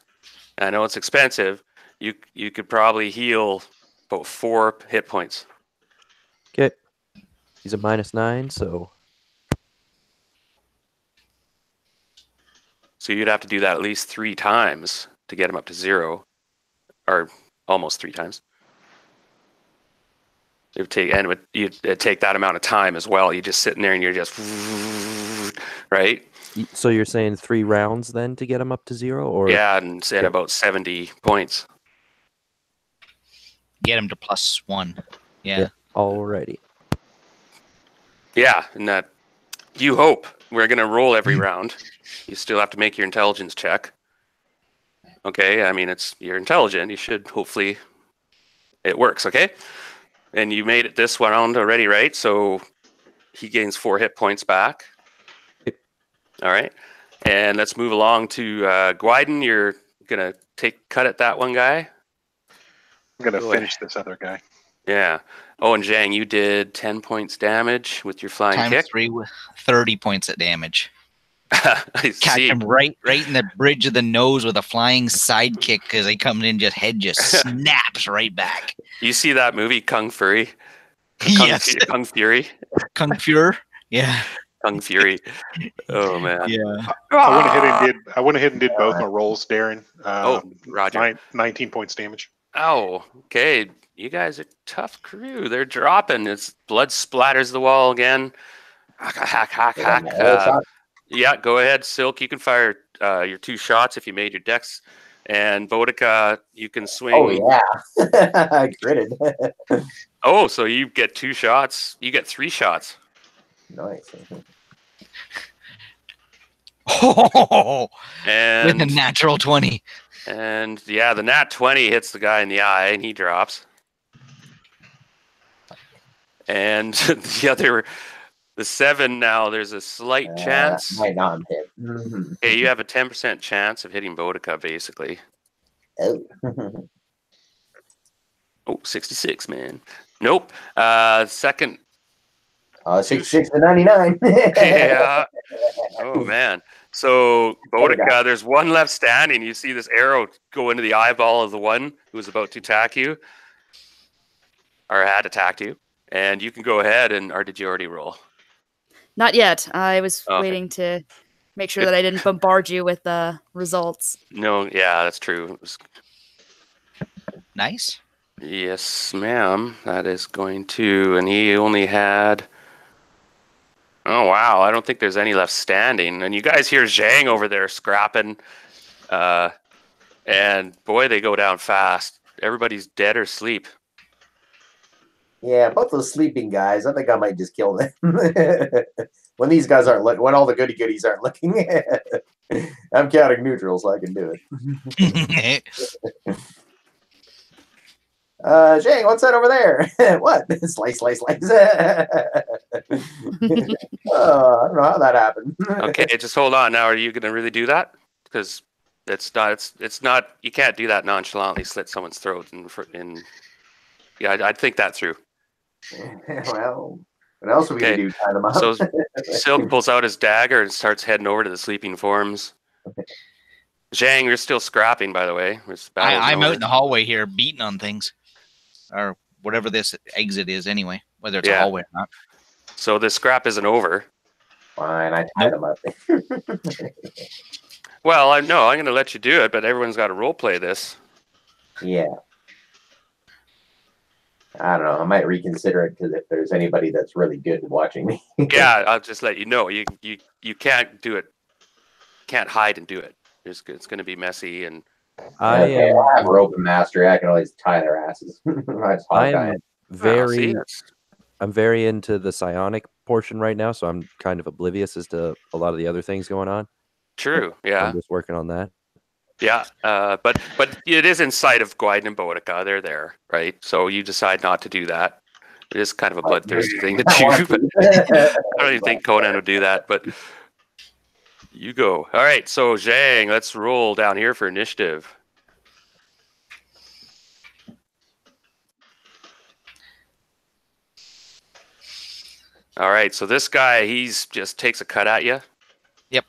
Speaker 2: I know it's expensive, you could probably heal about 4 hit points.
Speaker 5: Okay. He's a -9, so
Speaker 2: you'd have to do that at least 3 times to get him up to 0, or almost 3 times. It'd take that amount of time as well. You're just sitting there and you're just right.
Speaker 5: So you're saying 3 rounds then to get him up to 0, or
Speaker 2: yeah, and at about 70 points.
Speaker 6: Get him to +1. Yeah.
Speaker 5: Alrighty.
Speaker 2: Yeah, and that you hope we're gonna roll every round. You still have to make your intelligence check. Okay, I mean you're intelligent. You should hopefully it works. Okay, and you made it this round already, right? So he gains 4 hit points back. All right, and let's move along to Gwyden. You're gonna cut at that one guy.
Speaker 4: I'm gonna finish this other guy.
Speaker 2: Yeah. Oh, and Zhang, you did 10 points damage with your flying
Speaker 6: Times
Speaker 2: kick.
Speaker 6: 3 with 30 points of damage.
Speaker 2: I
Speaker 6: Catch
Speaker 2: see.
Speaker 6: him right in the bridge of the nose with a flying side kick because they come in, head just snaps right back.
Speaker 2: You see that movie Kung Fury?
Speaker 6: Yes.
Speaker 2: Kung Fury.
Speaker 6: Kung Fury. Yeah.
Speaker 2: Kung Fury. Oh man.
Speaker 6: Yeah.
Speaker 4: I went ahead and did both my rolls, Darren.
Speaker 2: Roger.
Speaker 4: 19 points damage.
Speaker 2: Oh, okay. You guys are tough crew. They're dropping. It's blood splatters the wall again. Hack. Yeah, go ahead, Silk. You can fire your 2 shots if you made your dex. And Boudica, you can swing.
Speaker 3: Oh yeah, I critted.
Speaker 2: Oh, so you get 2 shots. You get 3 shots.
Speaker 3: Nice.
Speaker 6: Oh,
Speaker 2: And
Speaker 6: with a natural 20.
Speaker 2: And yeah, the nat 20 hits the guy in the eye, and he drops. And the 7 now, there's a slight chance.
Speaker 3: Might not hit. Mm-hmm.
Speaker 2: Okay, you have a 10% chance of hitting Boudica, basically.
Speaker 3: Oh.
Speaker 2: Oh, 66, man. Nope. Second
Speaker 3: $66 to 99.
Speaker 2: Yeah. Oh man. So Boudica, there's one left standing. You see this arrow go into the eyeball of the one who was about to attack you, or had attacked you, and you can go ahead or did you already roll?
Speaker 1: Not yet. I was
Speaker 2: Okay.
Speaker 1: waiting to make sure that I didn't bombard you with the results.
Speaker 2: No, yeah, that's true.
Speaker 6: Nice.
Speaker 2: Yes, ma'am. That is going to, and he only had. Oh wow! I don't think there's any left standing. And you guys hear Zhang over there scrapping, and boy, they go down fast. Everybody's dead or asleep.
Speaker 3: Yeah, both those sleeping guys. I think I might just kill them when these guys aren't looking. When all the goody goodies aren't looking. I'm counting neutral, so I can do it. Jay, what's that over there? What? Slice, slice, slice. I don't know how that happened.
Speaker 2: Okay, just hold on. Now, are you going to really do that? Because it's not. You can't do that nonchalantly. Slit someone's throat yeah, I'd think that through.
Speaker 3: Well, what else are we gonna do? Tie them up.
Speaker 2: So Silk pulls out his dagger and starts heading over to the sleeping forms. Zhang, you're still scrapping, by the way.
Speaker 6: I'm out in the hallway here, beating on things, or whatever this exit is, anyway. Whether it's a hallway or not.
Speaker 2: So the scrap isn't over.
Speaker 3: Fine, I tied them up.
Speaker 2: Well, I'm going to let you do it, but everyone's got to role play this.
Speaker 3: Yeah. I don't know. I might reconsider it because if there's anybody that's really good at watching me.
Speaker 2: Yeah, I'll just let you know. You can't do it. Can't hide and do it. It's going to be messy and.
Speaker 3: I have rope and mastery. I can always tie their asses.
Speaker 5: I'm very into the psionic portion right now, so I'm kind of oblivious as to a lot of the other things going on.
Speaker 2: True. Yeah.
Speaker 5: I'm just working on that.
Speaker 2: Yeah, but it is in sight of Gwyden and Boudica. They're there, right? So you decide not to do that. It is kind of a bloodthirsty thing to do. But I don't even think Conan would do that, but you go. All right, so Zhang, let's roll down here for initiative. All right, so this guy, he's just takes a cut at you.
Speaker 6: Yep.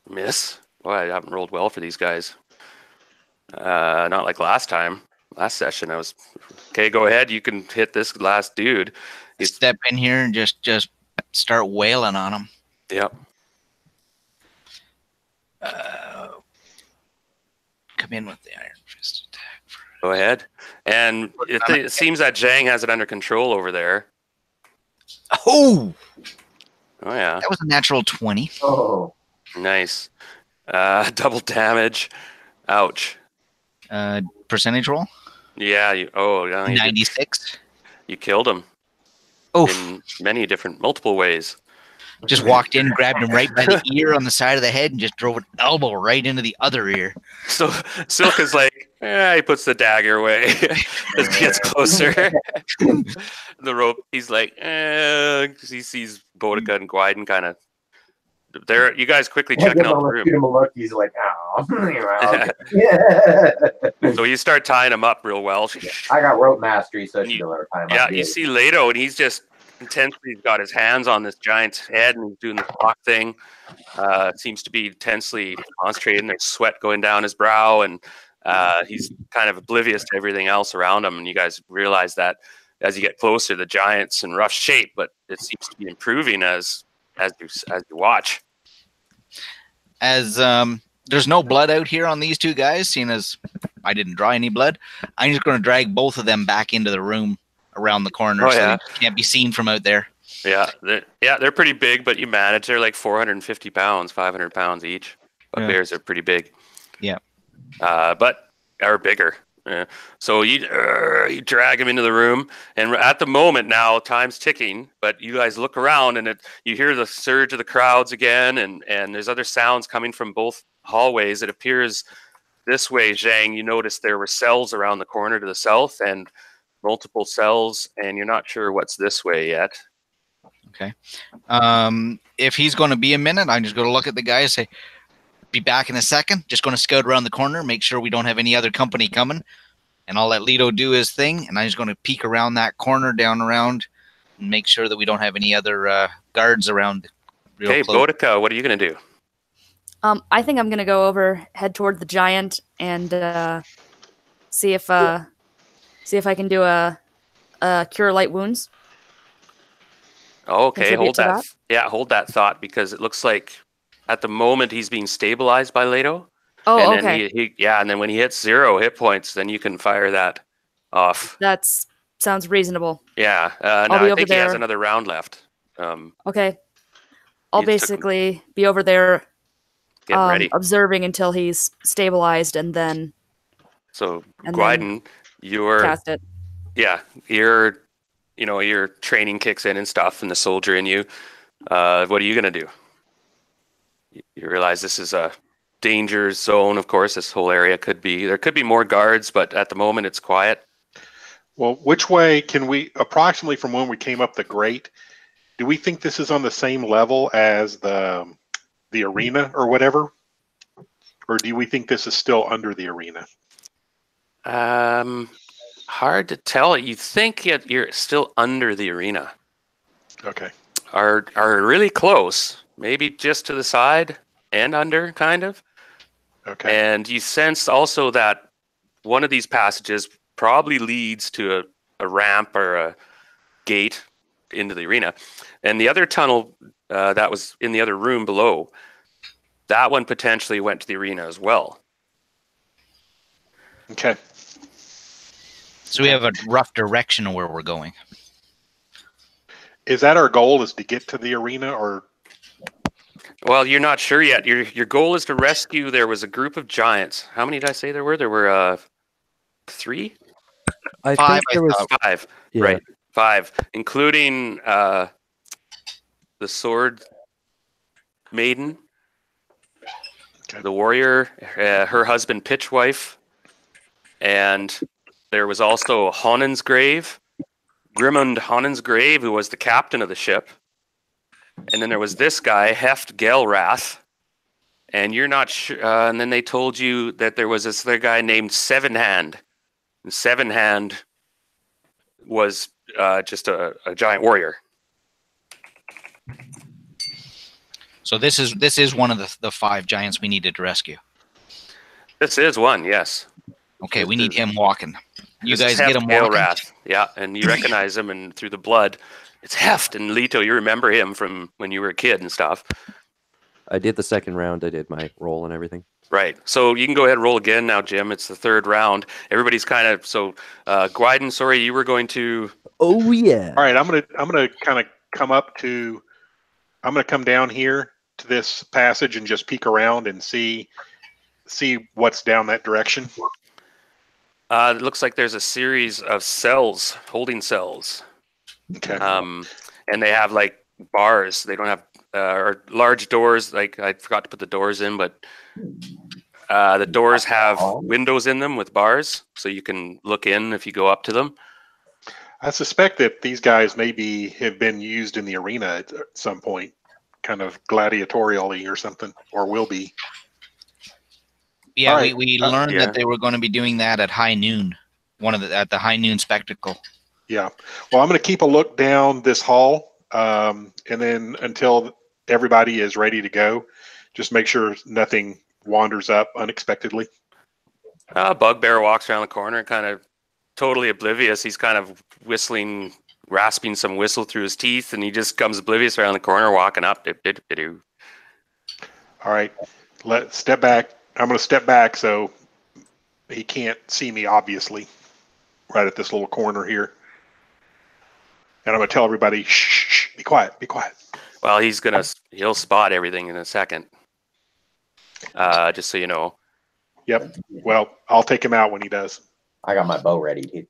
Speaker 2: Miss. Boy, I haven't rolled well for these guys. Not like last time. Last session, I was okay. Go ahead. You can hit this last dude.
Speaker 6: Step in here and just start wailing on him.
Speaker 2: Yep.
Speaker 6: Come in with the iron fist attack.
Speaker 2: Go ahead. And it seems that Zhang has it under control over there.
Speaker 6: Oh
Speaker 2: yeah.
Speaker 6: That was a natural 20.
Speaker 3: Oh.
Speaker 2: Nice. Double damage. Ouch.
Speaker 6: Percentage roll?
Speaker 2: Yeah.
Speaker 6: 96.
Speaker 2: You killed him. In many different, multiple ways.
Speaker 6: Just walked in, grabbed him right by the ear on the side of the head, and just drove an elbow right into the other ear.
Speaker 2: So Silk is like, he puts the dagger away as he gets closer. The rope, he's like, because he sees Boudica and Gwyden kind of there. You guys quickly checking out the room.
Speaker 3: Give him a look. He's like, oh.
Speaker 2: So you start tying him up real well.
Speaker 3: I got rope mastery, so she don't ever tie him up.
Speaker 2: Yeah, you see Leto, and he's just intensely got his hands on this giant's head, and he's doing the clock thing. Seems to be intensely concentrating. There's sweat going down his brow, and he's kind of oblivious to everything else around him. And you guys realize that as you get closer, the giant's in rough shape, but it seems to be improving as you watch.
Speaker 6: As there's no blood out here on these two guys, seeing as I didn't draw any blood, I'm just going to drag both of them back into the room around the corner so they can't be seen from out there.
Speaker 2: Yeah, they're pretty big, but you manage. They're like 450 pounds, 500 pounds each. But bears are pretty big.
Speaker 6: Yeah.
Speaker 2: But are bigger. So you drag him into the room, and at the moment now, time's ticking. But you guys look around, and you hear the surge of the crowds again, and there's other sounds coming from both hallways. It appears this way, Zhang. You notice there were cells around the corner to the south, and multiple cells, and you're not sure what's this way yet.
Speaker 6: Okay. If he's going to be a minute, I'm just going to look at the guy and say, be back in a second. Just going to scout around the corner, make sure we don't have any other company coming. and I'll let Lito do his thing, and I'm just going to peek around that corner, down around, and make sure that we don't have any other guards around.
Speaker 2: Okay, Boudica, what are you going to do?
Speaker 1: I think I'm gonna go over, head toward the giant, and see if I can do a cure light wounds.
Speaker 2: Okay,
Speaker 1: Contribute
Speaker 2: hold
Speaker 1: to
Speaker 2: that.
Speaker 1: that?
Speaker 2: Yeah, hold that thought, because it looks like at the moment he's being stabilized by Leto.
Speaker 1: Oh,
Speaker 2: And
Speaker 1: okay.
Speaker 2: then and then when he hits 0 hit points, then you can fire that off.
Speaker 1: That sounds reasonable.
Speaker 2: Yeah.
Speaker 1: I'll
Speaker 2: Now
Speaker 1: be
Speaker 2: I
Speaker 1: over
Speaker 2: think he has
Speaker 1: there.
Speaker 2: another round left.
Speaker 1: Okay. I'll
Speaker 2: He took-
Speaker 1: basically be over there
Speaker 2: Getting ready.
Speaker 1: observing until he's stabilized, and then
Speaker 2: So,
Speaker 1: and
Speaker 2: Gwyden, you're
Speaker 1: cast it.
Speaker 2: your training kicks in and stuff, and the soldier in you. What are you gonna do? You realize this is a danger zone. Of course, this whole area could be more guards, but at the moment it's quiet.
Speaker 4: Well, which way can we, approximately from when we came up the grate, do we think this is on the same level as the arena or whatever? Or do we think this is still under the arena?
Speaker 2: Hard to tell. You think you're still under the arena.
Speaker 4: Okay.
Speaker 2: Are really close, maybe just to the side and under, kind of.
Speaker 4: Okay.
Speaker 2: And you sense also that one of these passages probably leads to a ramp or a gate into the arena. And the other tunnel that was in the other room below, that one potentially went to the arena as well.
Speaker 4: Okay.
Speaker 6: So we have a rough direction of where we're going.
Speaker 4: Is that our goal, is to get to the arena, or?
Speaker 2: Well, you're not sure yet. Your goal is to rescue. There was a group of giants. How many did I say there were? There were 3?
Speaker 5: I
Speaker 6: 5,
Speaker 5: think there
Speaker 6: I
Speaker 5: was
Speaker 6: thought.
Speaker 2: 5.
Speaker 5: Yeah.
Speaker 2: Right. 5, including the sword maiden,
Speaker 4: Okay.
Speaker 2: the warrior, her husband Pitchwife, and there was also Honensgrave, Grimund Honensgrave, who was the captain of the ship. And then there was this guy, Heft Gelrath, and you're not sure. And then they told you that there was this other guy named Sevenhand. And Sevenhand was just a giant warrior.
Speaker 6: So this is one of the 5 giants we needed to rescue.
Speaker 2: This is one, yes.
Speaker 6: Okay, we need him walking. You
Speaker 2: This is
Speaker 6: guys get
Speaker 2: Heft
Speaker 6: him walking.
Speaker 2: Gelrath. Yeah, and you recognize him, and through the blood, it's Heft. And Leto, you remember him from when you were a kid and stuff.
Speaker 5: I did the second round. I did my roll and everything.
Speaker 2: Right. So you can go ahead and roll again now, Jim. It's the 3rd round. Everybody's kind of Gwyden, sorry, you were going to.
Speaker 5: Oh yeah.
Speaker 4: All right, I'm gonna kind of come down here to this passage and just peek around and see what's down that direction.
Speaker 2: It looks like there's a series of cells, holding cells.
Speaker 4: Okay.
Speaker 2: And they have like bars. They don't have or large doors. Like I forgot to put the doors in, but the doors have windows in them with bars, so you can look in if you go up to them.
Speaker 4: I suspect that these guys maybe have been used in the arena at some point, kind of gladiatorially or something, or will be.
Speaker 6: Yeah,
Speaker 4: All right.
Speaker 6: we learned
Speaker 2: Yeah.
Speaker 6: that they were going to be doing that at high noon. At the high noon spectacle.
Speaker 4: Yeah. Well, I'm going to keep a look down this hall, and then until everybody is ready to go, just make sure nothing wanders up unexpectedly.
Speaker 2: Bugbear walks around the corner, kind of totally oblivious. He's kind of whistling, rasping some whistle through his teeth, and he just comes oblivious around the corner, walking up.
Speaker 4: All right. Let's step back. I'm going to step back so he can't see me, obviously, right at this little corner here. And I'm going to tell everybody, shh, be quiet, be quiet.
Speaker 2: Well, he'll spot everything in a second. Just so you know.
Speaker 4: Yep. Well, I'll take him out when he does.
Speaker 3: I got my bow ready, dude.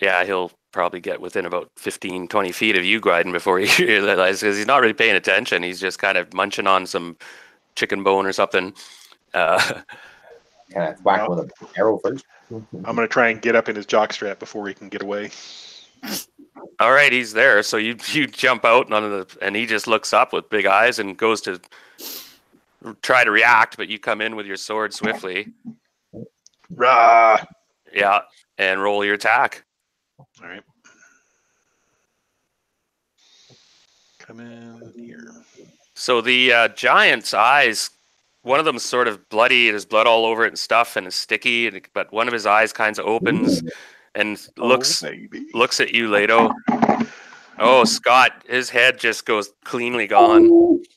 Speaker 2: Yeah, he'll probably get within about 15, 20 feet of you, Gwyden, before he realizes, because he's not really paying attention. He's just kind of munching on some chicken bone or something.
Speaker 3: Can I whack him with an arrow first?
Speaker 4: I'm going to try and get up in his jockstrap before he can get away.
Speaker 2: All right, he's there. So you jump out, and he just looks up with big eyes and goes to try to react, but you come in with your sword swiftly.
Speaker 4: Rah!
Speaker 2: Yeah, and roll your attack.
Speaker 4: All right. Come in here.
Speaker 2: So the giant's eyes, one of them's sort of bloody, there's blood all over it and stuff, and it's sticky, but one of his eyes kind of opens and looks
Speaker 4: baby.
Speaker 2: at you, Leto. Oh, Scott, his head just goes cleanly gone.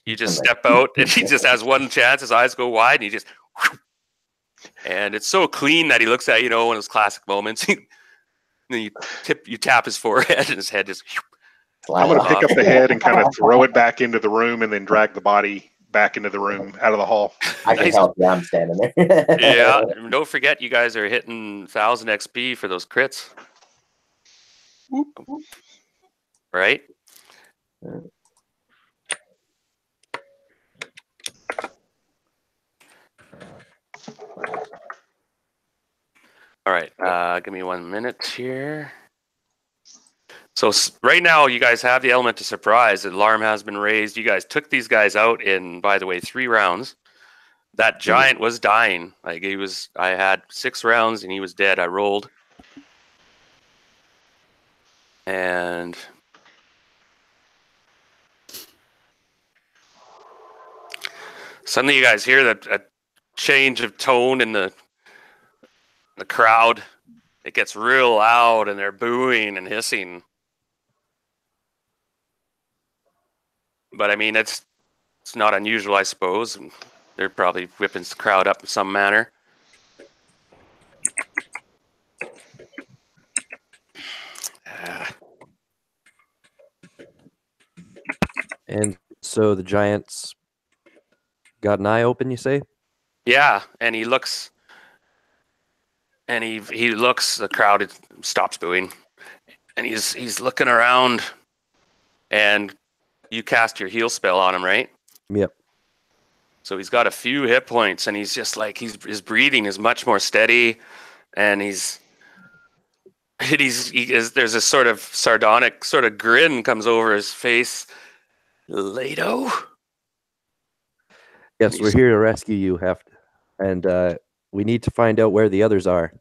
Speaker 2: You just step out, and he just has one chance. His eyes go wide, and he just... And it's so clean that he looks at, you know, in his classic moments. And then you tap his forehead, and his head just...
Speaker 4: I'm going to pick up the head and kind of throw it back into the room and then drag the body back into the room out of the hall.
Speaker 3: I can help you. I'm standing there.
Speaker 2: Yeah, don't forget you guys are hitting 1,000 XP for those crits.
Speaker 4: Whoop.
Speaker 2: Right? All right, give me 1 minute here. So right now, you guys have the element of surprise. The alarm has been raised. You guys took these guys out in, by the way, 3 rounds. That giant was dying. Like I had 6 rounds and he was dead. I rolled. And suddenly you guys hear a change of tone in the crowd. It gets real loud and they're booing and hissing. But I mean, it's not unusual, I suppose. They're probably whipping the crowd up in some manner.
Speaker 5: And so the giants got an eye open, you say?
Speaker 2: Yeah, and he looks, the crowd stops booing, and he's looking around, and you cast your heal spell on him, right?
Speaker 5: Yep.
Speaker 2: So he's got a few hit points, and he's just like, his breathing is much more steady, and there's a sort of sardonic sort of grin comes over his face. Leto?
Speaker 5: Yes, we're here to rescue you, Heft. And we need to find out where the others are.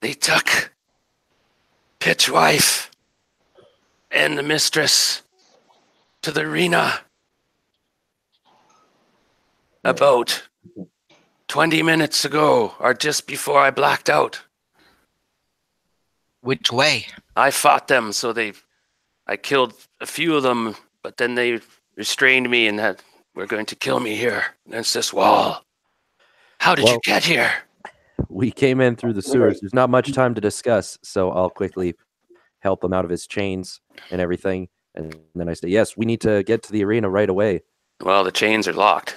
Speaker 2: They took Pitchwife and the mistress to the arena about 20 minutes ago, or just before I blacked out.
Speaker 6: Which way?
Speaker 2: I fought them, so I killed a few of them, but then they restrained me and were going to kill me here against this wall. How did you get here?
Speaker 5: We came in through the sewers. There's not much time to discuss, so I'll quickly help him out of his chains and everything. And then I say, yes, we need to get to the arena right away.
Speaker 2: Well, the chains are locked.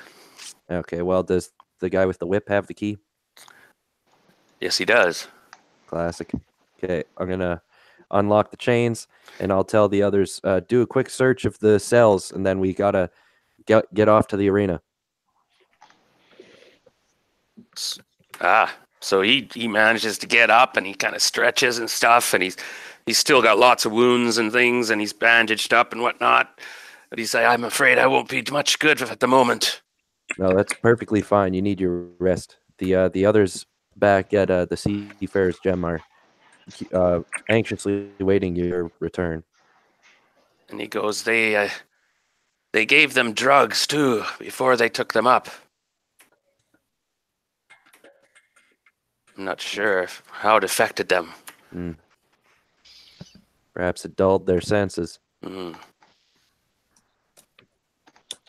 Speaker 5: Okay, well, does the guy with the whip have the key?
Speaker 2: Yes, he does.
Speaker 5: Classic. Okay, I'm going to unlock the chains, and I'll tell the others, do a quick search of the cells, and then we got to get off to the arena.
Speaker 2: So he manages to get up, and he kind of stretches and stuff, and he's still got lots of wounds and things, and he's bandaged up and whatnot. But he's like, I'm afraid I won't be much good at the moment.
Speaker 5: No, that's perfectly fine. You need your rest. The others back at the Seafarer's Gem are anxiously waiting your return.
Speaker 2: And he goes, they gave them drugs too before they took them up. I'm not sure how it affected them.
Speaker 5: Perhaps it dulled their senses.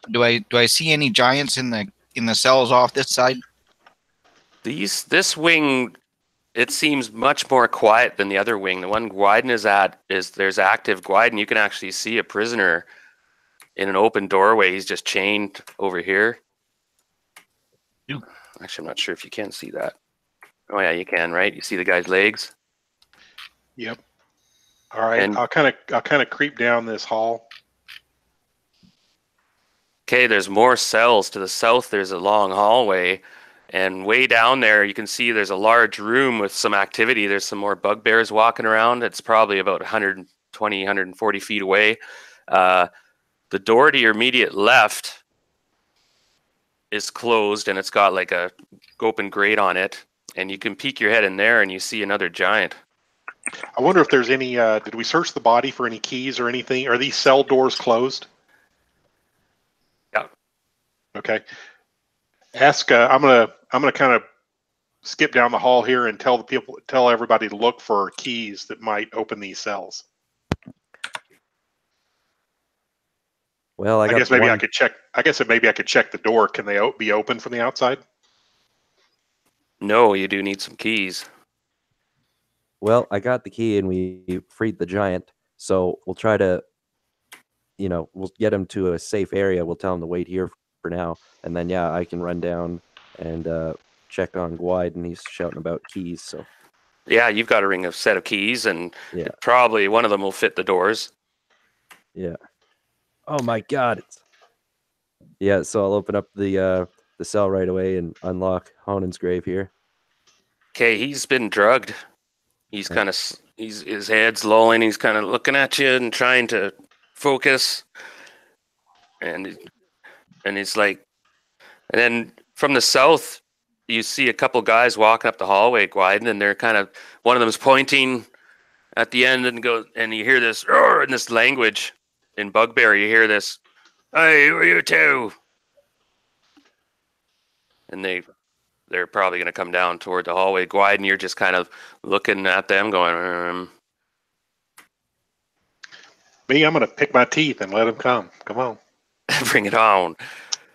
Speaker 6: Do I see any giants in the cells off this side?
Speaker 2: This wing, it seems much more quiet than the other wing. The one Gwyden is at there's active Gwyden. You can actually see a prisoner in an open doorway. He's just chained over here. Actually, I'm not sure if you can see that. Oh yeah, you can, right? You see the guy's legs?
Speaker 4: Yep. All right, I'll kind of creep down this hall.
Speaker 2: Okay, there's more cells to the south. There's a long hallway, and way down there you can see there's a large room with some activity. There's some more bugbears walking around. It's probably about 120, 140 feet away. The door to your immediate left is closed, and it's got like a open grate on it. and you can peek your head in there and you see another giant.
Speaker 4: I wonder if there's any. Did we search the body for any keys or anything? Are these cell doors closed?
Speaker 2: Yeah.
Speaker 4: Okay. Ask. I'm gonna kind of skip down the hall here and tell everybody to look for keys that might open these cells.
Speaker 5: Well,
Speaker 4: I guess maybe I could check. I guess maybe I could check the door. Can they be open from the outside?
Speaker 2: No, you do need some keys.
Speaker 5: Well, I got the key and we freed the giant. So we'll try to, we'll get him to a safe area. We'll tell him to wait here for now. And then, yeah, I can run down and check on Gwide, and he's shouting about keys. So
Speaker 2: yeah, you've got a set of keys, and
Speaker 5: yeah,
Speaker 2: probably one of them will fit the doors.
Speaker 5: Yeah. Oh my God! Yeah, so I'll open up the cell right away and unlock Honan's grave here.
Speaker 2: Okay, he's been drugged. He's kind of his head's lolling. He's kind of looking at you and trying to focus, and it's like, and then from the south, you see a couple guys walking up the hallway, Gwiden, and they're kind of, one of them's pointing at the end and you hear this roar in this language in Bugbear. You hear this, "Hey, who are you two?" And they're probably going to come down toward the hallway. Gwiden, you're just kind of looking at them, going,
Speaker 4: Me, I'm going to pick my teeth and let them come. Come on.
Speaker 2: Bring it on.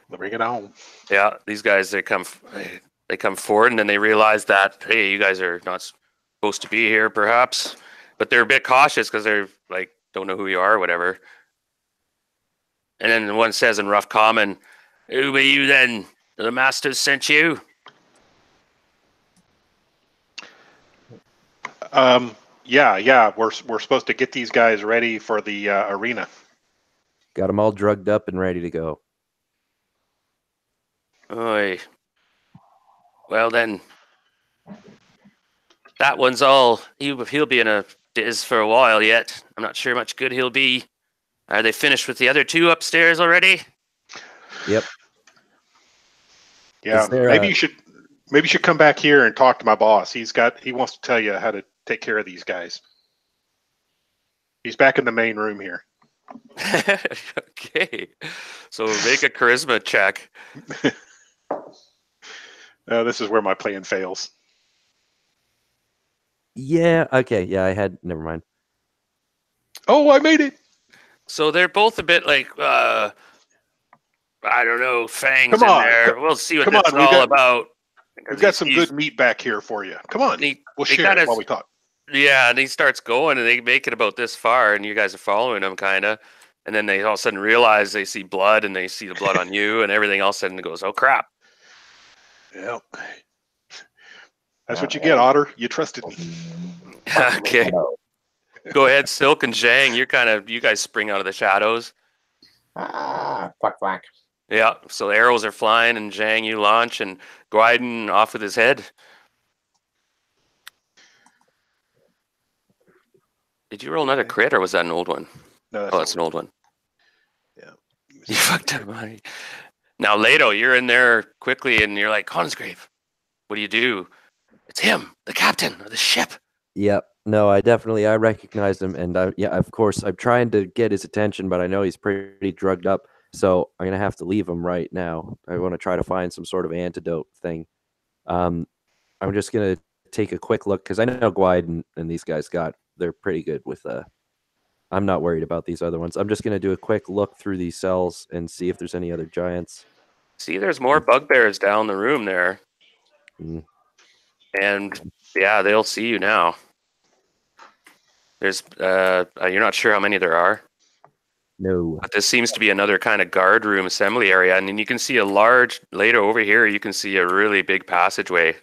Speaker 4: Bring it on.
Speaker 2: Yeah, these guys, they come forward, and then they realize that, hey, you guys are not supposed to be here, perhaps. But they're a bit cautious because they're like, don't know who you are or whatever. And then one says in rough common, "Who are you then? The masters sent you?"
Speaker 4: Yeah. We're supposed to get these guys ready for the arena.
Speaker 5: Got them all drugged up and ready to go.
Speaker 2: Oy. Well then, that one's all. He'll be in a diz for a while yet. I'm not sure much good he'll be. Are they finished with the other two upstairs already?
Speaker 5: Yep.
Speaker 4: Yeah. Maybe you should come back here and talk to my boss. He wants to tell you how to take care of these guys. He's back in the main room here.
Speaker 2: Okay. So make a charisma check.
Speaker 4: This is where my plan fails.
Speaker 5: Yeah. Okay. Yeah, never mind.
Speaker 4: Oh, I made it.
Speaker 2: So they're both a bit like, I don't know, fangs in there. We'll see what this is all about.
Speaker 4: We've got some good meat back here for you. Come on. We'll share it while we talk.
Speaker 2: Yeah, and he starts going, and they make it about this far, and you guys are following him, kind of. And then they all of a sudden realize they see blood, and they see the blood on you, and everything else suddenly goes, oh, crap.
Speaker 4: Yep. That's what you get, Otter. You trusted me.
Speaker 2: Okay. Go ahead, Silk and Zhang. You guys spring out of the shadows.
Speaker 3: Quack.
Speaker 2: Yeah, so the arrows are flying, and Zhang, you launch, and Gwiden off with his head. Did you roll another crit, or was that an old one?
Speaker 4: No,
Speaker 2: that's an old one.
Speaker 4: Yeah.
Speaker 2: You fucked up money. Now, Leto, you're in there quickly, and you're like, Consgrave, what do you do? It's him, the captain of the ship.
Speaker 5: Yep. No, I recognized him, and of course, I'm trying to get his attention, but I know he's pretty drugged up, so I'm gonna have to leave him right now. I want to try to find some sort of antidote thing. I'm just gonna take a quick look because I know Gwide and these guys they're pretty good with I'm not worried about these other ones. I'm just gonna do a quick look through these cells and see if there's any other giants.
Speaker 2: See, there's more bugbears down the room there.
Speaker 5: Mm.
Speaker 2: And yeah, they'll see you now. There's you're not sure how many there are.
Speaker 5: No.
Speaker 2: But this seems to be another kind of guard room assembly area, and then you can see a large, later over here, you can see a really big passageway,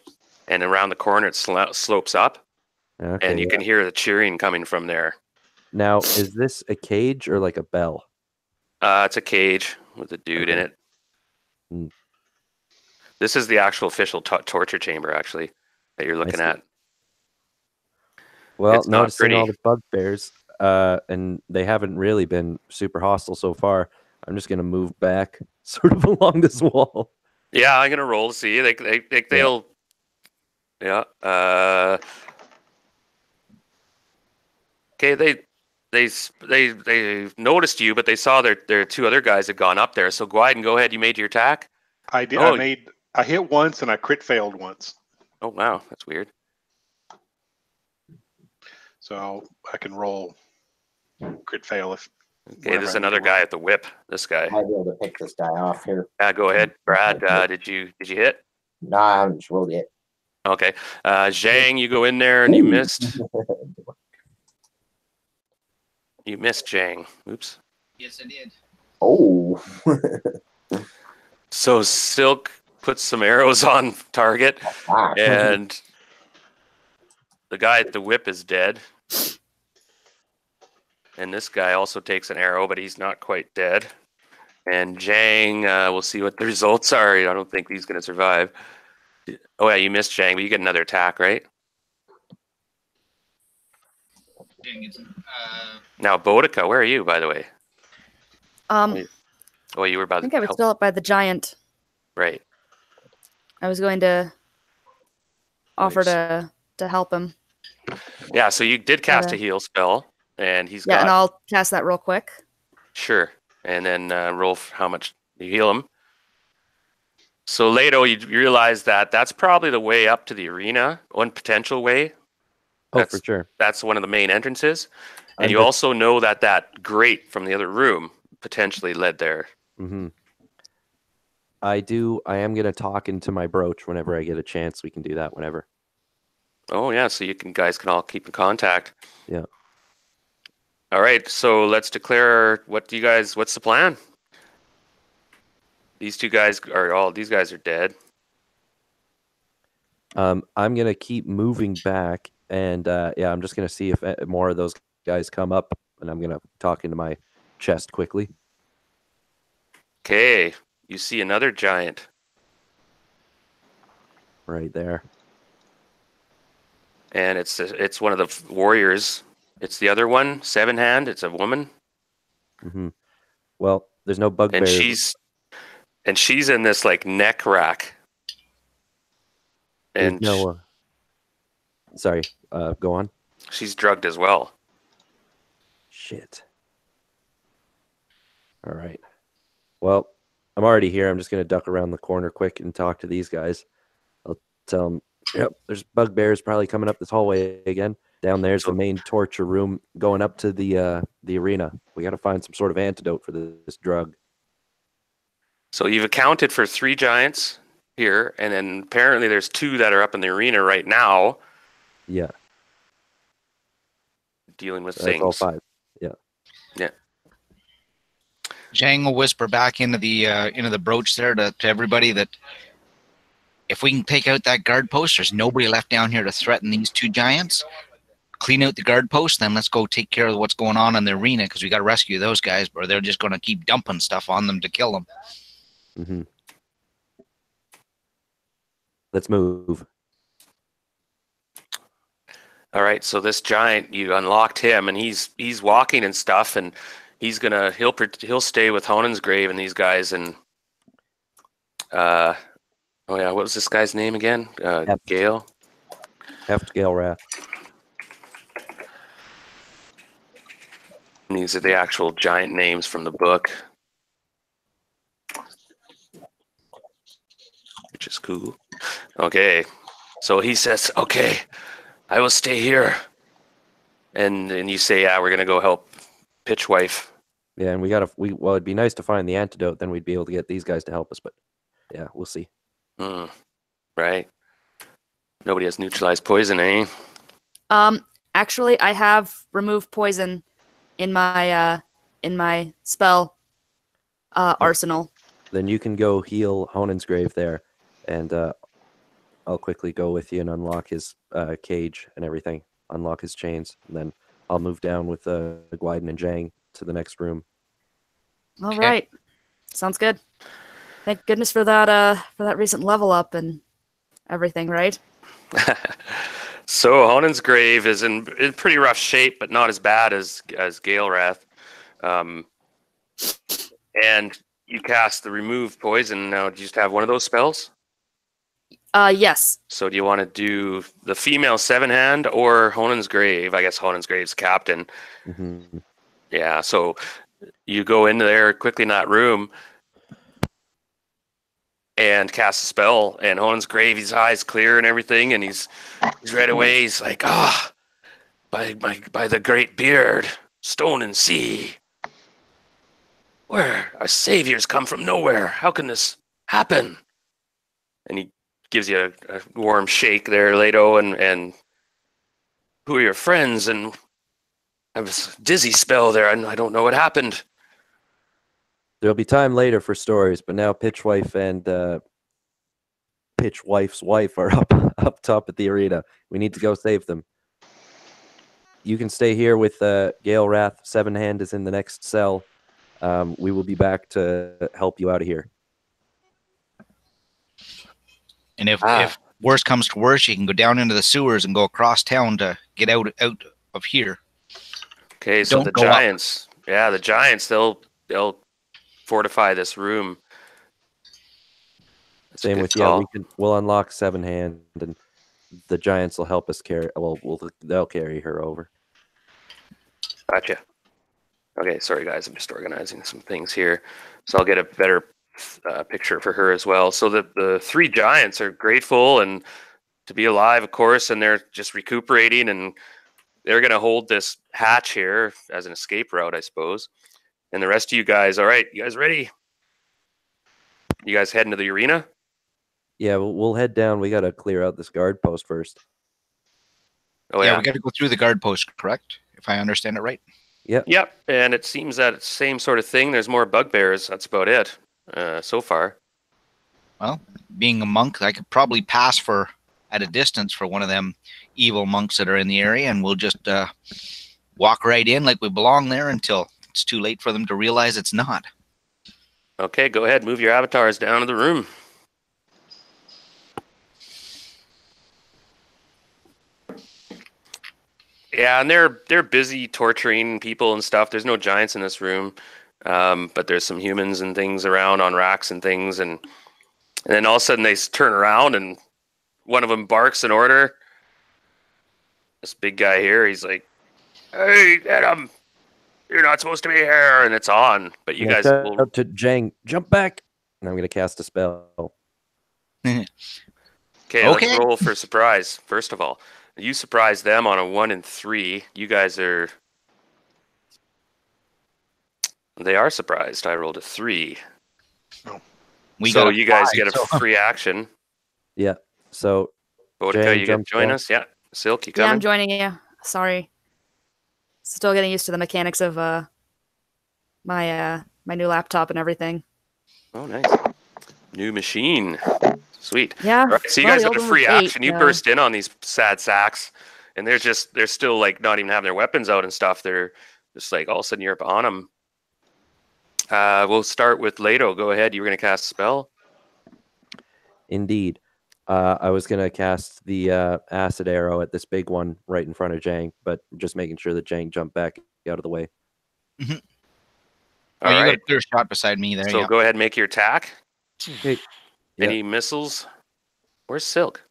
Speaker 2: and around the corner it slopes up,
Speaker 5: Okay,
Speaker 2: and you can hear the cheering coming from there.
Speaker 5: Now, is this a cage or like a bell?
Speaker 2: It's a cage with a dude in it.
Speaker 5: Hmm.
Speaker 2: This is the actual official torture chamber, actually, that you're looking at.
Speaker 5: Well,
Speaker 2: It's not
Speaker 5: noticing
Speaker 2: pretty.
Speaker 5: all the bugbears, and they haven't really been super hostile so far. I'm just gonna move back, sort of along this wall.
Speaker 2: Yeah, I'm gonna roll to see. Yeah. Okay. They noticed you, but they saw their two other guys had gone up there. So go ahead and go ahead. You made your attack.
Speaker 4: I did.
Speaker 2: Oh.
Speaker 4: I hit once and I crit failed once.
Speaker 2: Oh wow, that's weird.
Speaker 4: So I can roll crit fail if.
Speaker 2: Okay, there's another guy at the whip. This guy.
Speaker 3: I might be able to pick this guy off here.
Speaker 2: Yeah, go ahead, Brad. Did you hit?
Speaker 3: No, I haven't rolled yet.
Speaker 2: Okay. Zhang, you go in there and you missed. You missed, Zhang. Oops.
Speaker 6: Yes, I did.
Speaker 3: Oh.
Speaker 2: So Silk puts some arrows on target, and the guy at the whip is dead. And this guy also takes an arrow, but he's not quite dead. And Zhang, we'll see what the results are. I don't think he's going to survive. Oh, yeah, you missed Zhang, but you get another attack, right? Now, Boudica, where are you, by the way? Oh, you were about
Speaker 1: I think I was still up by the giant.
Speaker 2: Right.
Speaker 1: I was going to offer to help him.
Speaker 2: Yeah, so you did cast a heal spell, and he's got...
Speaker 1: Yeah, and I'll cast that real quick.
Speaker 2: Sure. And then roll for how much you heal him. So Leto, you realize that that's probably the way up to the arena, one potential way.
Speaker 5: For sure.
Speaker 2: That's one of the main entrances. And you also know that grate from the other room potentially led there.
Speaker 5: Mm-hmm. I am going to talk into my brooch whenever I get a chance. We can do that whenever.
Speaker 2: Oh, yeah. So guys can all keep in contact.
Speaker 5: Yeah.
Speaker 2: All right. So let's declare what's the plan? These guys are dead.
Speaker 5: I'm going to keep moving back. And I'm just going to see if more of those guys come up. And I'm going to talk into my chest quickly.
Speaker 2: Okay. You see another giant.
Speaker 5: Right there.
Speaker 2: And it's one of the warriors. It's the other one, 7-hand. It's a woman.
Speaker 5: Mm-hmm. Well, there's no bugbears.
Speaker 2: And she's in this like neck rack. And
Speaker 5: sorry, go on.
Speaker 2: She's drugged as well.
Speaker 5: Shit. All right. Well, I'm already here. I'm just going to duck around the corner quick and talk to these guys. I'll tell them, yep, there's bugbears probably coming up this hallway again. Down there's the main torture room going up to the arena. We got to find some sort of antidote for this drug.
Speaker 2: So you've accounted for 3 giants here, and then apparently there's 2 that are up in the arena right now.
Speaker 5: Yeah.
Speaker 2: Dealing with things.
Speaker 5: All 5. Yeah.
Speaker 2: Yeah.
Speaker 6: Zhang will whisper back into the brooch there to everybody that if we can take out that guard post, there's nobody left down here to threaten these 2 giants. Clean out the guard post, then let's go take care of what's going on in the arena because we got to rescue those guys, or they're just going to keep dumping stuff on them to kill them.
Speaker 5: Mm-hmm. Let's move.
Speaker 2: All right, so this giant, you unlocked him, and he's walking and stuff, and he'll stay with Honan's Grave and these guys, and what was this guy's name again? Gale.
Speaker 5: Heft Gale Wrath.
Speaker 2: These are the actual giant names from the book, which is cool. Okay, so he says, "Okay, I will stay here," and you say, "Yeah, we're gonna go help Pitchwife."
Speaker 5: Yeah, and well, it'd be nice to find the antidote. Then we'd be able to get these guys to help us. But yeah, we'll see.
Speaker 2: Right. Nobody has neutralized poison, eh?
Speaker 1: Actually, I have removed poison in my spell arsenal.
Speaker 5: Then you can go heal Honan's Grave there, and I'll quickly go with you and unlock his cage and everything. Unlock his chains, and then I'll move down with Gwyden and Zhang to the next room.
Speaker 1: All right, sounds good. Thank goodness for that recent level up and everything, right?
Speaker 2: So Honan's Grave is in pretty rough shape, but not as bad as Galerath. And you cast the remove poison. Now, do you just have one of those spells?
Speaker 1: Yes.
Speaker 2: So do you want to do the female 7-hand or Honan's Grave? I guess Honan's Grave's captain.
Speaker 5: Mhm.
Speaker 2: Yeah, so you go into there quickly in that room and cast a spell, and Honan's Grave, his eyes clear and everything, and he's right away, he's like, by the great beard, stone and sea, where our saviors come from nowhere. How can this happen? And he gives you a warm shake there, Leto, and who are your friends? And I was dizzy spell there, and I don't know what happened.
Speaker 5: There'll be time later for stories, but now Pitchwife and Pitchwife's wife are up top at the arena. We need to go save them. You can stay here with Gale Wrath. 7-hand is in the next cell. We will be back to help you out of here.
Speaker 6: And if worse comes to worse, you can go down into the sewers and go across town to get out of here.
Speaker 2: Okay, so
Speaker 6: Don't
Speaker 2: the
Speaker 6: go up.
Speaker 2: giants, the giants, they'll fortify this room. That's a
Speaker 5: Same
Speaker 2: good
Speaker 5: with
Speaker 2: call.
Speaker 5: we'll unlock 7-hand, and the giants will help us carry. Well, they'll carry her over.
Speaker 2: Gotcha. Okay, sorry guys, I'm just organizing some things here, so I'll get a better picture for her as well. So the 3 giants are grateful and to be alive, of course, and they're just recuperating, and they're going to hold this hatch here as an escape route, I suppose. And the rest of you guys, all right, you guys ready? You guys heading to the arena?
Speaker 5: Yeah, we'll head down. We got to clear out this guard post first.
Speaker 2: Oh
Speaker 6: Yeah, we got to go through the guard post, correct? If I understand it right.
Speaker 2: Yep, and it seems that it's the same sort of thing. There's more bugbears. That's about it so far.
Speaker 6: Well, being a monk, I could probably pass for at a distance for one of them evil monks that are in the area, and we'll just walk right in like we belong there until it's too late for them to realize it's not.
Speaker 2: Okay, go ahead. Move your avatars down to the room. Yeah, and they're busy torturing people and stuff. There's no giants in this room, but there's some humans and things around on racks and things, and then all of a sudden they turn around and one of them barks an order. This big guy here, he's like, "Hey, Adam, you're not supposed to be here," and it's on. But you guys will
Speaker 5: to Jang, jump back, and I'm gonna cast a spell.
Speaker 2: Okay, let's roll for surprise. First of all, you surprise them on a 1 and 3. You guys are. They are surprised. I rolled a 3. So you guys get a free action.
Speaker 5: Yeah. So
Speaker 2: Bodica, you can join us. Yeah. Silk, you coming?
Speaker 1: Yeah, I'm joining you. Sorry. Still getting used to the mechanics of my new laptop and everything.
Speaker 2: Oh, nice. New machine. Sweet.
Speaker 1: Yeah.
Speaker 2: All right, so you guys get a free action. You burst in on these sad sacks, and they're still like not even having their weapons out and stuff. They're just like all of a sudden you're up on them. We'll start with Leto. Go ahead. You were going to cast a spell.
Speaker 5: Indeed. I was going to cast the acid arrow at this big one right in front of Jang, but just making sure that Jang jumped back out of the way.
Speaker 6: Mm-hmm.
Speaker 2: All right.
Speaker 6: You got a clear shot beside me there.
Speaker 2: So go ahead and make your attack.
Speaker 5: Okay.
Speaker 2: Any missiles? Where's Silk?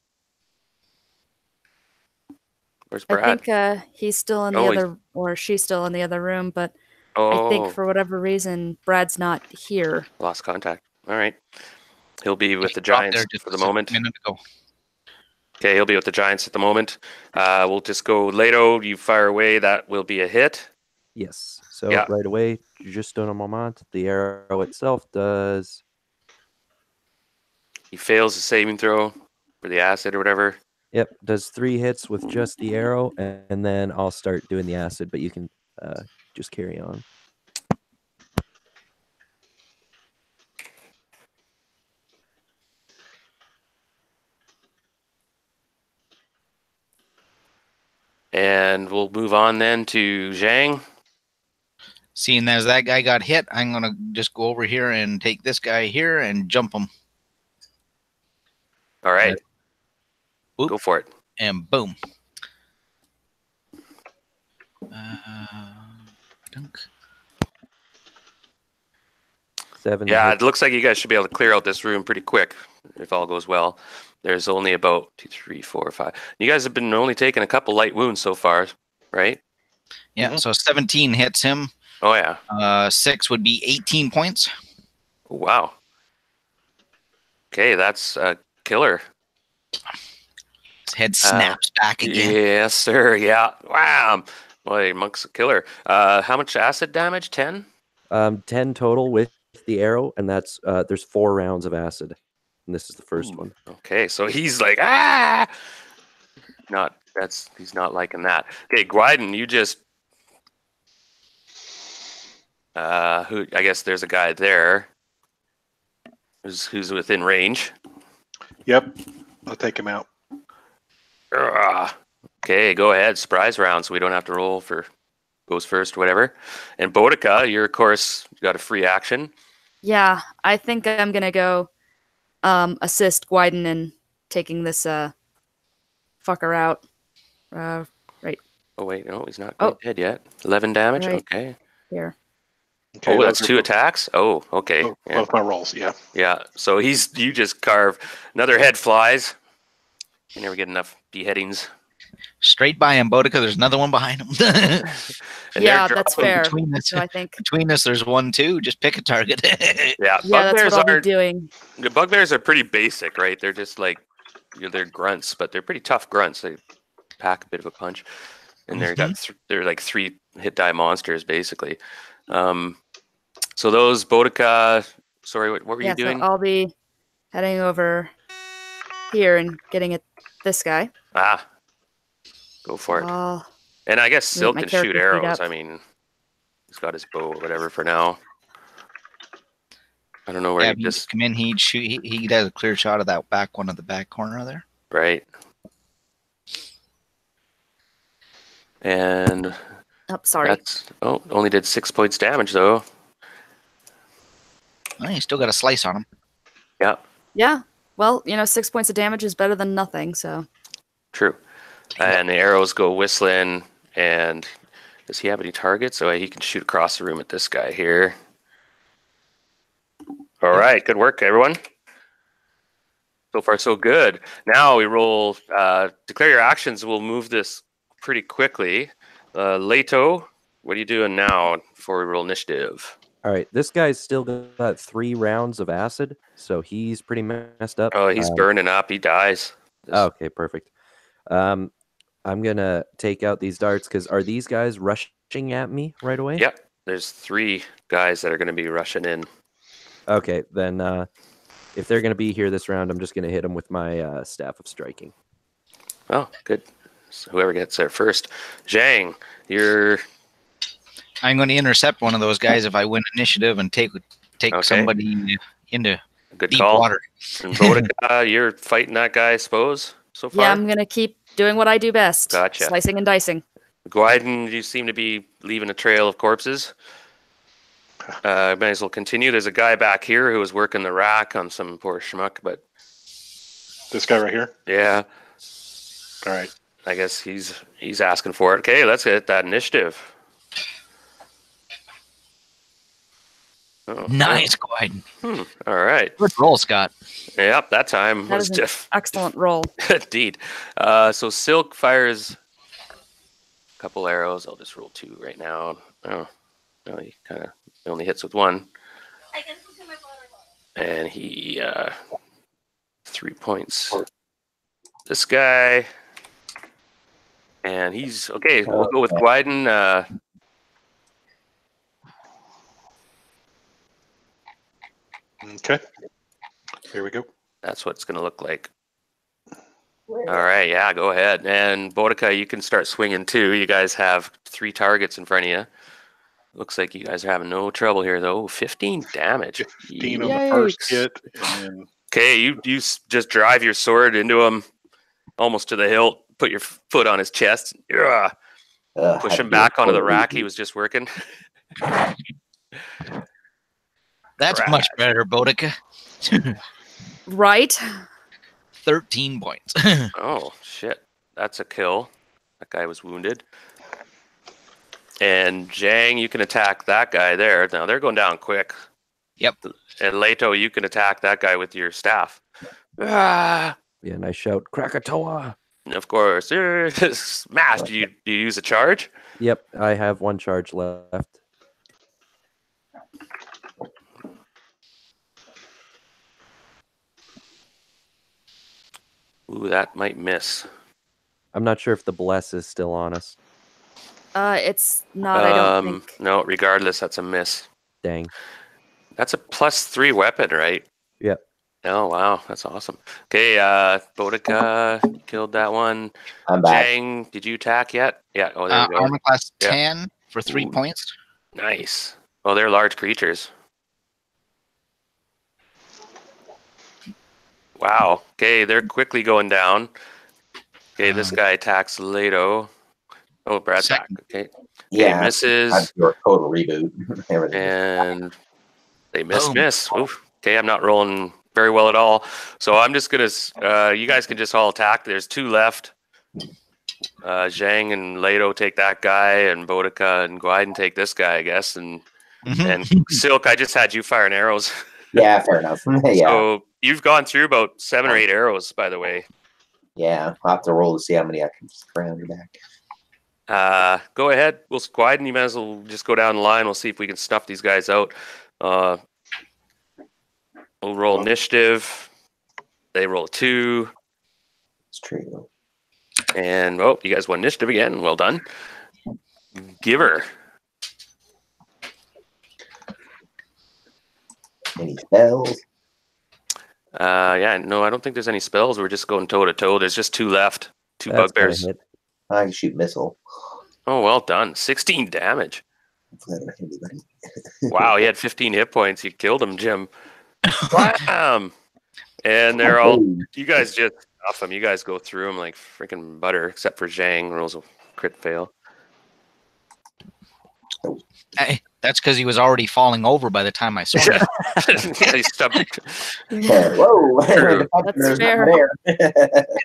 Speaker 2: Where's Brad?
Speaker 1: I think he's still in the other, or she's still in the other room, but I think for whatever reason, Brad's not here.
Speaker 2: Lost contact. All right. He'll be with the Giants for the moment. Okay, he'll be with the Giants at the moment. We'll just go Leto. You fire away. That will be a hit.
Speaker 5: Yes. So right away, just on a moment, the arrow itself does.
Speaker 2: He fails the saving throw for the acid or whatever.
Speaker 5: Yep, does 3 hits with just the arrow, and then I'll start doing the acid, but you can just carry on.
Speaker 2: And we'll move on then to Zhang.
Speaker 6: Seeing as that guy got hit, I'm going to just go over here and take this guy here and jump him.
Speaker 2: All right. Go for it.
Speaker 6: And boom. Dunk.
Speaker 5: 7.
Speaker 2: Yeah, it looks like you guys should be able to clear out this room pretty quick if all goes well. there's only about 2, 3, 4, 5. You guys have been only taking a couple light wounds so far, right?
Speaker 6: Yeah, so 17 hits him.
Speaker 2: Oh yeah.
Speaker 6: 6 would be 18 points.
Speaker 2: Wow. Okay, that's a killer.
Speaker 6: His head snaps back again.
Speaker 2: Yes, sir. Yeah. Wow. Boy, Monk's a killer. How much acid damage? 10?
Speaker 5: 10 total with the arrow, and that's there's 4 rounds of acid, and this is the first one.
Speaker 2: Okay, so he's like, he's not liking that. Okay, Gwyden, you just I guess there's a guy there who's within range.
Speaker 4: Yep. I'll take him out.
Speaker 2: Okay, go ahead. Surprise round, so we don't have to roll for goes first, whatever. And Boudica, you're of course got a free action.
Speaker 1: Yeah, I think I'm gonna go assist Gwyden in taking this fucker out. Right
Speaker 2: Oh wait, no, he's not quite dead yet. 11 damage.
Speaker 1: Right.
Speaker 2: Okay.
Speaker 1: here.
Speaker 4: Okay,
Speaker 2: Oh, that's
Speaker 4: those are
Speaker 2: 2 attacks. Oh, okay.
Speaker 4: both,
Speaker 2: Yeah.
Speaker 4: both my rolls. Yeah.
Speaker 2: Yeah. So you just carve another head flies. You never get enough beheadings.
Speaker 6: Straight by him, Boudica. There's another one behind him.
Speaker 2: And
Speaker 1: Yeah,
Speaker 2: they're
Speaker 1: that's
Speaker 2: dropping-
Speaker 1: fair.
Speaker 6: Between us,
Speaker 1: So I think
Speaker 6: between us, there's 1, 2. Just pick a target.
Speaker 2: Yeah,
Speaker 1: that's
Speaker 2: bugbears
Speaker 1: what I'll
Speaker 2: are
Speaker 1: be doing.
Speaker 2: the bugbears are pretty basic, right? They're just like they're grunts, but they're pretty tough grunts. They pack a bit of a punch, and they're like 3 hit die monsters basically. So those Boudica, sorry, what were you doing?
Speaker 1: So I'll be heading over here and getting at this guy.
Speaker 2: Go for it.
Speaker 1: Uh,
Speaker 2: And I guess
Speaker 1: Make
Speaker 2: Silk
Speaker 1: my
Speaker 2: can shoot
Speaker 1: character feed
Speaker 2: arrows.
Speaker 1: up.
Speaker 2: I mean, he's got his bow or whatever for now. I don't know where
Speaker 6: Yeah,
Speaker 2: he
Speaker 6: if you
Speaker 2: just
Speaker 6: just come in, he'd shoot. He does a clear shot of that back one of the back corner there.
Speaker 2: right. And
Speaker 1: oh, sorry.
Speaker 2: that's only did 6 points damage though.
Speaker 6: Oh, he still got a slice on him.
Speaker 2: Yeah,
Speaker 1: Yeah. Well, 6 points of damage is better than nothing. So
Speaker 2: true. And the arrows go whistling. And does he have any targets? So he can shoot across the room at this guy here. All right, good work, everyone. So far, so good. Now we roll. Declare your actions. We'll move this pretty quickly. Leto, what are you doing now before we roll initiative?
Speaker 5: All right, this guy's still got 3 rounds of acid, so he's pretty messed up.
Speaker 2: Oh, he's burning up. He dies.
Speaker 5: Okay, perfect. I'm gonna take out these darts because are these guys rushing at me right away?
Speaker 2: Yep. There's 3 guys that are going to be rushing in.
Speaker 5: Okay, then if they're gonna be here this round, I'm just gonna hit them with my staff of striking.
Speaker 2: Oh, good. So whoever gets there first. Zhang, you're
Speaker 6: I'm going to intercept one of those guys if I win initiative and take
Speaker 2: Okay.
Speaker 6: somebody into
Speaker 2: a good
Speaker 6: deep
Speaker 2: call.
Speaker 6: water.
Speaker 2: And Boudica, you're fighting that guy, I suppose, so far?
Speaker 1: yeah, I'm gonna keep doing what I do best.
Speaker 2: Gotcha.
Speaker 1: Slicing and dicing.
Speaker 2: Gwyden, you seem to be leaving a trail of corpses. Might as well continue. There's a guy back here who was working the rack on some poor schmuck, but
Speaker 4: This guy right here.
Speaker 2: yeah,
Speaker 4: All right.
Speaker 2: I guess he's asking for it. Okay, let's get that initiative. Oh,
Speaker 6: Nice, Gwyden.
Speaker 2: All right.
Speaker 6: Good roll, Scott.
Speaker 2: Yep, that time
Speaker 1: That
Speaker 2: was
Speaker 1: is an
Speaker 2: diff.
Speaker 1: excellent roll.
Speaker 2: Indeed. So Silk fires a couple arrows. I'll just roll 2 right now. Oh, no, he kind of only hits with 1. And he 3 points. This guy, and he's okay. We'll go with Gwyden.
Speaker 4: Okay. Here we go.
Speaker 2: That's what it's going to look like. All right, yeah, go ahead. And Boudica, you can start swinging too. You guys have 3 targets in front of you. Looks like you guys are having no trouble here, though. 15 damage.
Speaker 4: 15 on the first
Speaker 1: Yikes.
Speaker 4: hit. And then
Speaker 2: Okay, you just drive your sword into him, almost to the hilt. Put your foot on his chest. Yeah. Push him back onto the rack he was just working.
Speaker 6: That's
Speaker 2: Right.
Speaker 6: much better, Boudica.
Speaker 1: Right?
Speaker 6: 13 points.
Speaker 2: Oh, shit. That's a kill. That guy was wounded. And Zhang, you can attack that guy there. Now, they're going down quick.
Speaker 6: Yep.
Speaker 2: And Leto, you can attack that guy with your staff. Ah!
Speaker 5: Yeah, and I shout, Krakatoa!
Speaker 2: Of course. Smash. Do you use a charge?
Speaker 5: Yep, I have one charge left.
Speaker 2: Ooh, that might miss.
Speaker 5: I'm not sure if the bless is still on us.
Speaker 1: It's not. I don't think.
Speaker 2: No, regardless, that's a miss.
Speaker 5: Dang.
Speaker 2: That's a +3 weapon, right?
Speaker 5: Yep.
Speaker 2: Oh, wow. That's awesome. Okay, Boudica killed that one.
Speaker 3: I'm back.
Speaker 2: Jang, did you attack yet? Yeah. Oh, there you go.
Speaker 6: Armor class
Speaker 2: Yeah.
Speaker 6: 10 for 3
Speaker 2: Ooh.
Speaker 6: points.
Speaker 2: Nice. Oh, they're large creatures. Wow. Okay, they're quickly going down. Okay, this guy attacks Lato. Oh, Brad's back.
Speaker 6: Second.
Speaker 2: Okay.
Speaker 3: Yeah,
Speaker 2: Misses.
Speaker 3: I'd do a total reboot. Everything.
Speaker 2: And they
Speaker 6: Boom.
Speaker 2: miss. Oof. Okay, I'm not rolling very well at all. So I'm just going to, you guys can just all attack. There's 2 left. Zhang and Lato take that guy, and Boudica and Guiden take this guy, I guess. And Silk, I just had you firing arrows.
Speaker 3: Yeah, fair enough. Yeah,
Speaker 2: So you've gone through about 7 or 8 arrows, by the way.
Speaker 3: yeah. I'll have to roll to see how many I can round you back.
Speaker 2: Go ahead. We'll Guiden. You might as well just go down the line. We'll see if we can snuff these guys out. We'll roll initiative. They roll a 2.
Speaker 3: It's true.
Speaker 2: And, oh, you guys won initiative again. Well done. Giver.
Speaker 3: Any spells?
Speaker 2: Yeah, no, I don't think there's any spells. We're just going toe-to-toe. There's just 2 left. 2
Speaker 5: That's gonna
Speaker 2: bugbears.
Speaker 5: hit.
Speaker 3: I can shoot missile.
Speaker 2: Oh, well done. 16 damage.
Speaker 3: Hopefully I don't hit anybody.
Speaker 2: Wow, he had 15 hit points. You killed him, Jim. Wham! And they're all, you guys just off them. You guys go through them like freaking butter, except for Zhang. Rolls a crit fail.
Speaker 6: Hey, that's because he was already falling over by the time I saw him.
Speaker 2: Yeah, he stubbed.
Speaker 3: Yeah, whoa.
Speaker 2: True.
Speaker 1: That's fair.
Speaker 6: He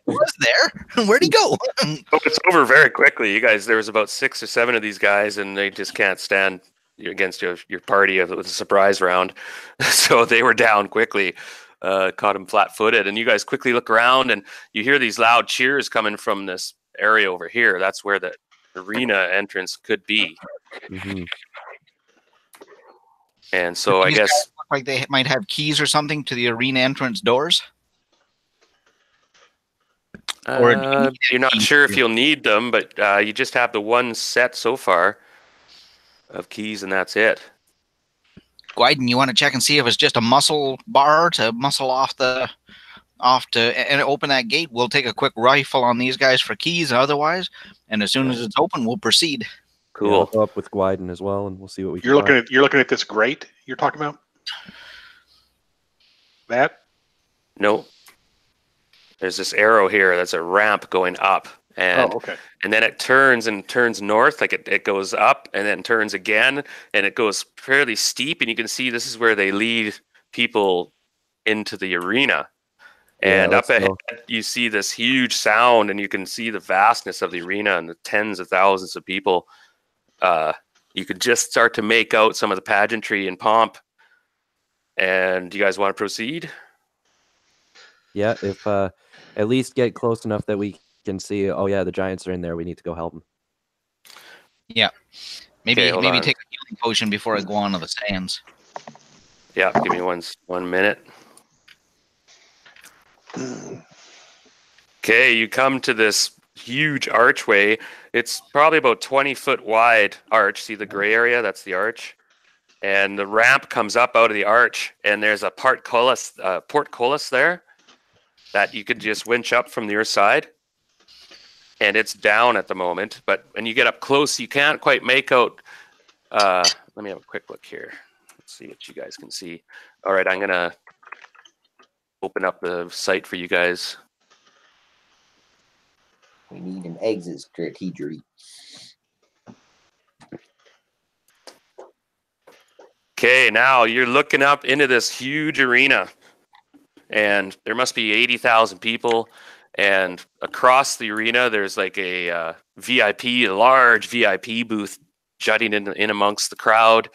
Speaker 6: was there. Where'd he go?
Speaker 2: Oh, it's over very quickly. You guys, there was about 6 or 7 of these guys, and they just can't stand against your party with a surprise round. So they were down quickly. Caught him flat-footed, and you guys quickly look around, and you hear these loud cheers coming from this area over here. That's where the arena entrance could be.
Speaker 5: Mhm.
Speaker 2: And so I
Speaker 6: These
Speaker 2: guess
Speaker 6: guys look like they might have keys or something to the arena entrance doors. Or do you need
Speaker 2: you're not
Speaker 6: key?
Speaker 2: sure if you'll need them, but you just have the one set so far of keys, and that's it.
Speaker 6: Guiden, you want to check and see if it's just a muscle bar to muscle off and open that gate. We'll take a quick rifle on these guys for keys and otherwise, and as soon as it's open, we'll proceed.
Speaker 5: Yeah, I'll
Speaker 2: Cool.
Speaker 5: go up with Guiden as well, and we'll see what we
Speaker 4: You're
Speaker 5: can
Speaker 4: looking at this grate you're talking about? That?
Speaker 2: No. There's this arrow here that's a ramp going up, and
Speaker 4: Oh, okay.
Speaker 2: and then it turns north, like it goes up and then turns again, and it goes fairly steep, and you can see this is where they lead people into the arena.
Speaker 5: Yeah,
Speaker 2: And up
Speaker 5: let's
Speaker 2: ahead,
Speaker 5: go.
Speaker 2: you see this huge sound, and you can see the vastness of the arena and the tens of thousands of people. You could just start to make out some of the pageantry and pomp. And do you guys want to proceed?
Speaker 5: Yeah, if at least get close enough that we can see, oh yeah, the giants are in there. We need to go help them.
Speaker 6: Maybe
Speaker 2: Okay, hold on.
Speaker 6: take a healing potion before I go on to the stands.
Speaker 2: Yeah, give me 1 minute. Okay, you come to this huge archway. It's probably about 20-foot wide arch. See the gray area? That's the arch. And the ramp comes up out of the arch, and there's a portcullis there that you could just winch up from your side. And it's down at the moment, but when you get up close, you can't quite make out. Let me have a quick look here. Let's see what you guys can see. All right, I'm going to open up the site for you guys.
Speaker 3: We need an exit strategy.
Speaker 2: Okay, now you're looking up into this huge arena, and there must be 80,000 people. And across the arena, there's like a large VIP booth jutting in amongst the crowd.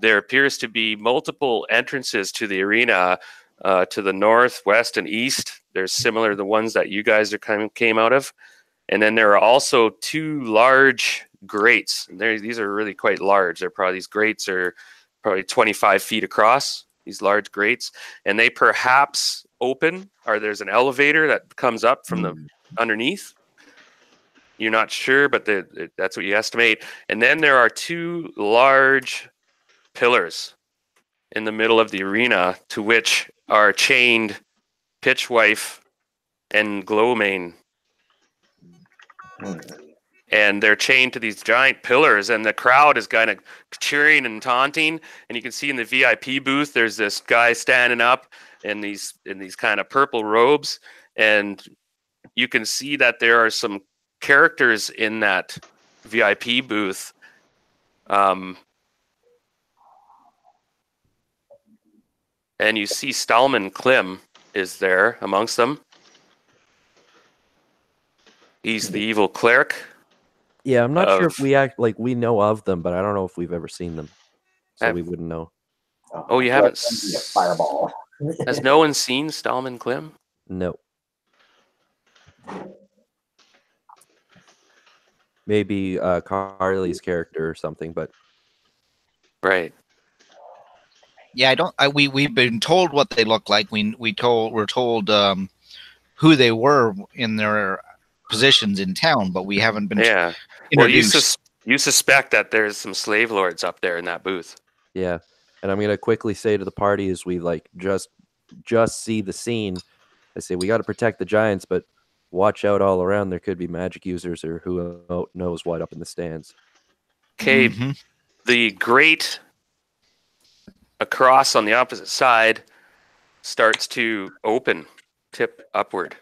Speaker 2: There appears to be multiple entrances to the arena. To the north, west, and east, they're similar to the ones that you guys came out of. And then there are also 2 large grates. These are really quite large. These grates are probably 25 feet across, these large grates. And they perhaps open, or there's an elevator that comes up from the underneath. You're not sure, but that's what you estimate. And then there are 2 large pillars in the middle of the arena to which are chained Pitchwife and Glowmane. And they're chained to these giant pillars, and the crowd is kind of cheering and taunting. And you can see in the VIP booth, there's this guy standing up in these kind of purple robes, and you can see that there are some characters in that VIP booth. And you see Stallman Klim is there amongst them. He's the evil cleric.
Speaker 5: Yeah, I'm not sure if we know of them, but I don't know if we've ever seen them, so we wouldn't know.
Speaker 2: Oh, you haven't?
Speaker 3: Fireball.
Speaker 2: Has no one seen Stallman Klim?
Speaker 5: No. Maybe Carly's character or something, but
Speaker 2: right.
Speaker 6: Yeah, we've been told what they look like. We're told who they were in their positions in town, but we haven't been introduced.
Speaker 2: Well, you suspect that there's some slave lords up there in that booth.
Speaker 5: Yeah, and I'm gonna quickly say to the party as we just see the scene, I say we got to protect the giants, but watch out all around. There could be magic users or who knows what up in the stands.
Speaker 2: Okay, the grate across on the opposite side starts to open, tip upward.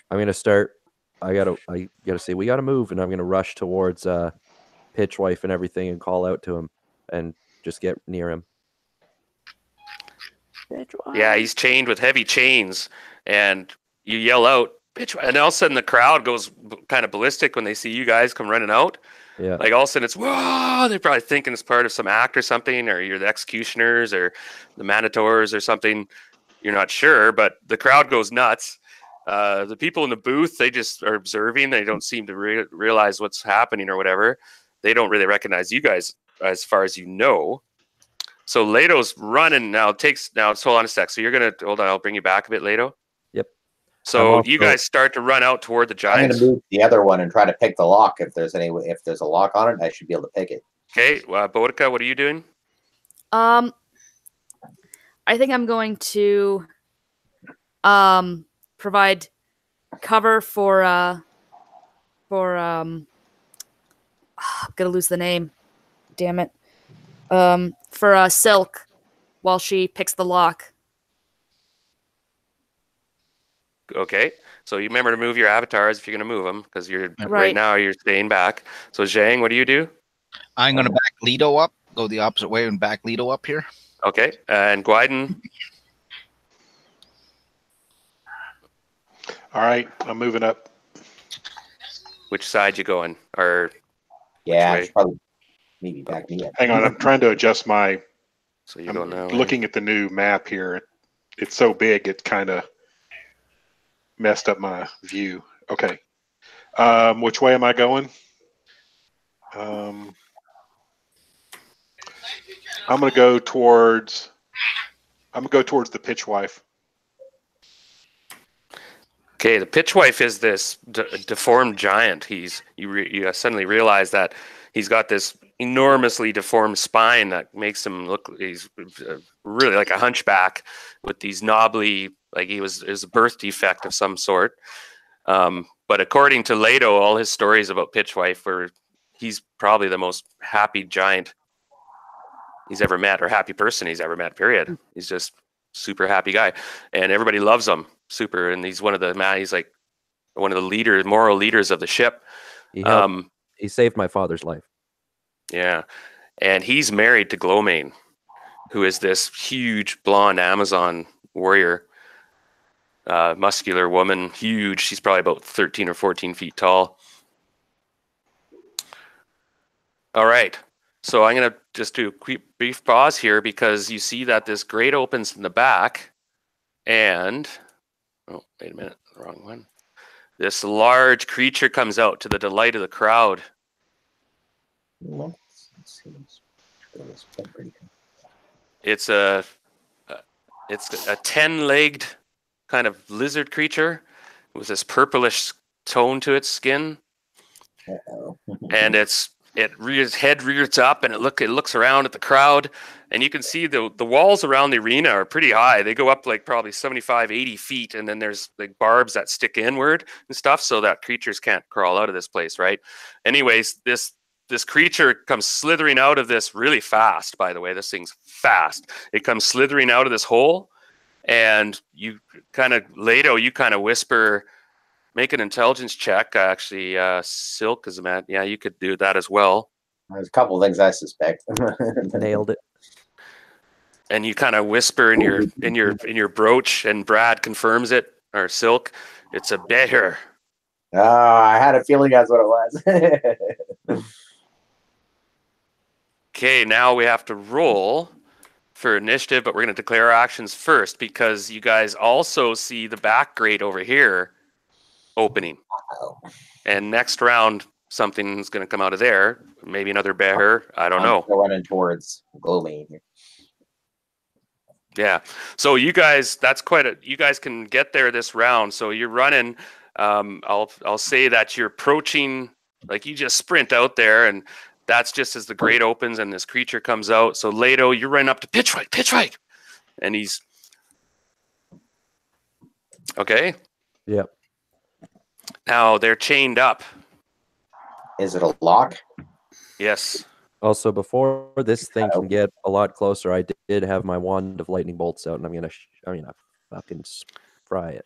Speaker 5: I'm gonna start. I gotta say we gotta move, and I'm gonna rush towards Pitchwife and everything, and call out to him, and just get near him.
Speaker 2: Yeah, he's chained with heavy chains, and you yell out, "Pitchwife!" And all of a sudden the crowd goes kind of ballistic when they see you guys come running out.
Speaker 5: Yeah,
Speaker 2: like all of a sudden it's whoa! They're probably thinking it's part of some act or something, or you're the executioners or the Manitors or something. You're not sure, but the crowd goes nuts. The people in the booth, they just are observing. They don't seem to realize what's happening or whatever. They don't really recognize you guys as far as you know. So Leto's running now. Hold on a sec. So you're going to, hold on, I'll bring you back a bit, Leto.
Speaker 5: Yep.
Speaker 2: So you guys start to run out toward the giants.
Speaker 3: I'm going to move the other one and try to pick the lock. If there's a lock on it, I should be able to pick it.
Speaker 2: Okay. Bodica, what are you doing?
Speaker 1: I think I'm going to provide cover for I'm gonna lose the name. Damn it. For Silk while she picks the lock.
Speaker 2: Okay. So you remember to move your avatars if you're going to move them, because you're
Speaker 1: Right.
Speaker 2: right now you're staying back. So Zhang, what do you do?
Speaker 6: I'm going to back Leto up, go the opposite way and back Leto up here.
Speaker 2: Okay. And Gwyden?
Speaker 4: All right, I'm moving up.
Speaker 2: Which side you going? Or
Speaker 3: Yeah,
Speaker 2: way?
Speaker 3: I should probably maybe back me up.
Speaker 4: Hang on, I'm trying to adjust my.
Speaker 2: So you go now.
Speaker 4: Looking at the new map here, it's so big it kind of messed up my view. Okay, which way am I going? I'm going to go towards. I'm going to go towards the Pitchwife.
Speaker 2: Okay, the Pitchwife is this deformed giant. You suddenly realize that he's got this enormously deformed spine that makes him look. He's really like a hunchback with these knobbly, like there's a birth defect of some sort. But according to Leto, all his stories about Pitchwife were he's probably the most happy giant he's ever met, or happy person he's ever met. Period. He's just super happy guy, and everybody loves him. Super, and he's he's like one of the moral leaders of the ship.
Speaker 5: He saved my father's life.
Speaker 2: Yeah, and he's married to Glowmane, who is this huge blonde Amazon warrior, muscular woman, huge. She's probably about 13 or 14 feet tall. All right, So I'm going to just do a quick brief pause here because you see that this grate opens in the back and, oh, wait a minute, the wrong one. This large creature comes out to the delight of the crowd.
Speaker 3: Let's see. It's pretty good.
Speaker 2: It's a 10-legged kind of lizard creature with this purplish tone to its skin.
Speaker 3: Uh-oh.
Speaker 2: And its head rears up and it looks around at the crowd, and you can see the walls around the arena are pretty high. They go up like probably 75, 80 feet, and then there's like barbs that stick inward and stuff so that creatures can't crawl out of this place, right? Anyways, this creature comes slithering out of this really fast, by the way. This thing's fast. It comes slithering out of this hole, and you kind of, Leto, you kind of whisper, make an intelligence check. Actually, Silk is a man. Yeah, you could do that as well.
Speaker 3: There's a couple of things I suspect.
Speaker 5: Nailed it.
Speaker 2: And you kind of whisper in your brooch, and Brad confirms it, or Silk. It's a bear.
Speaker 3: Oh, I had a feeling that's what it was.
Speaker 2: Okay, now we have to roll for initiative, but we're going to declare our actions first because you guys also see the back grate over here opening. And next round, something's going to come out of there. Maybe another bear. I don't know.
Speaker 3: Still running towards Glowmane here.
Speaker 2: Yeah. So you guys, you guys can get there this round. So you're running. I'll say that you're approaching, like you just sprint out there, and that's just as the grate opens and this creature comes out. So Leto, you're running up to Pitchwike. And he's okay.
Speaker 5: Yep.
Speaker 2: Now they're chained up.
Speaker 3: Is it a lock?
Speaker 2: Yes.
Speaker 5: Also, before this thing can get a lot closer, I did have my wand of lightning bolts out, and I'm gonna fucking fry it.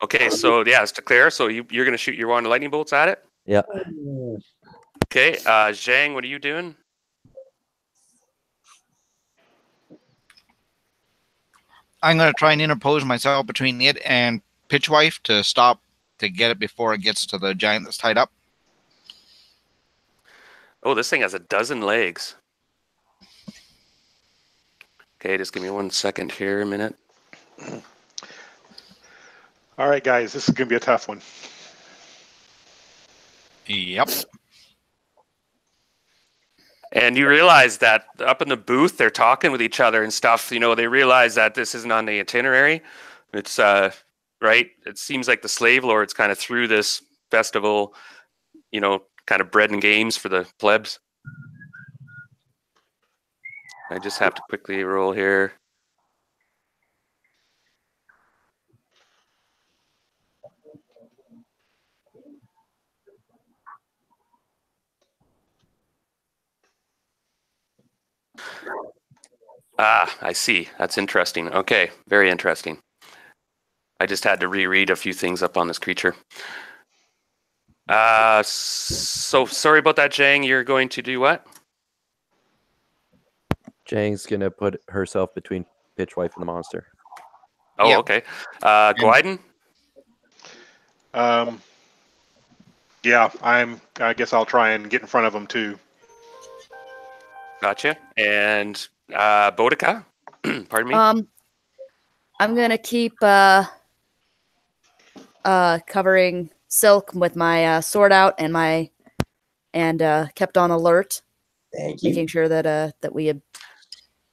Speaker 2: Okay, so yeah, it's declare. So you're gonna shoot your wand of lightning bolts at it.
Speaker 5: Yeah.
Speaker 2: Okay, Zhang, what are you doing?
Speaker 6: I'm going to try and interpose myself between it and Pitchwife to get it before it gets to the giant that's tied up.
Speaker 2: Oh, this thing has 12 legs. Okay, just give me 1 second here, a minute.
Speaker 4: All right, guys, this is going to be a tough one.
Speaker 6: Yep. And
Speaker 2: you realize that up in the booth, they're talking with each other and stuff. You know, they realize that this isn't on the itinerary. It's, right? It seems like the slave lords kind of threw this festival, you know, kind of bread and games for the plebs. I just have to quickly roll here. Ah, I see. That's interesting. Okay, very interesting. I just had to reread a few things up on this creature. So sorry about that, Zhang. You're going to do what?
Speaker 5: Zhang's gonna put herself between Pitchwife and the monster.
Speaker 2: Oh,
Speaker 6: Yep.
Speaker 2: okay. Gwyden?
Speaker 4: Yeah, I guess I'll try and get in front of them too.
Speaker 2: Gotcha. And Boudica? Pardon me?
Speaker 1: I'm gonna keep covering Silk with my sword out and kept on alert,
Speaker 3: Thank you.
Speaker 1: making sure that we had.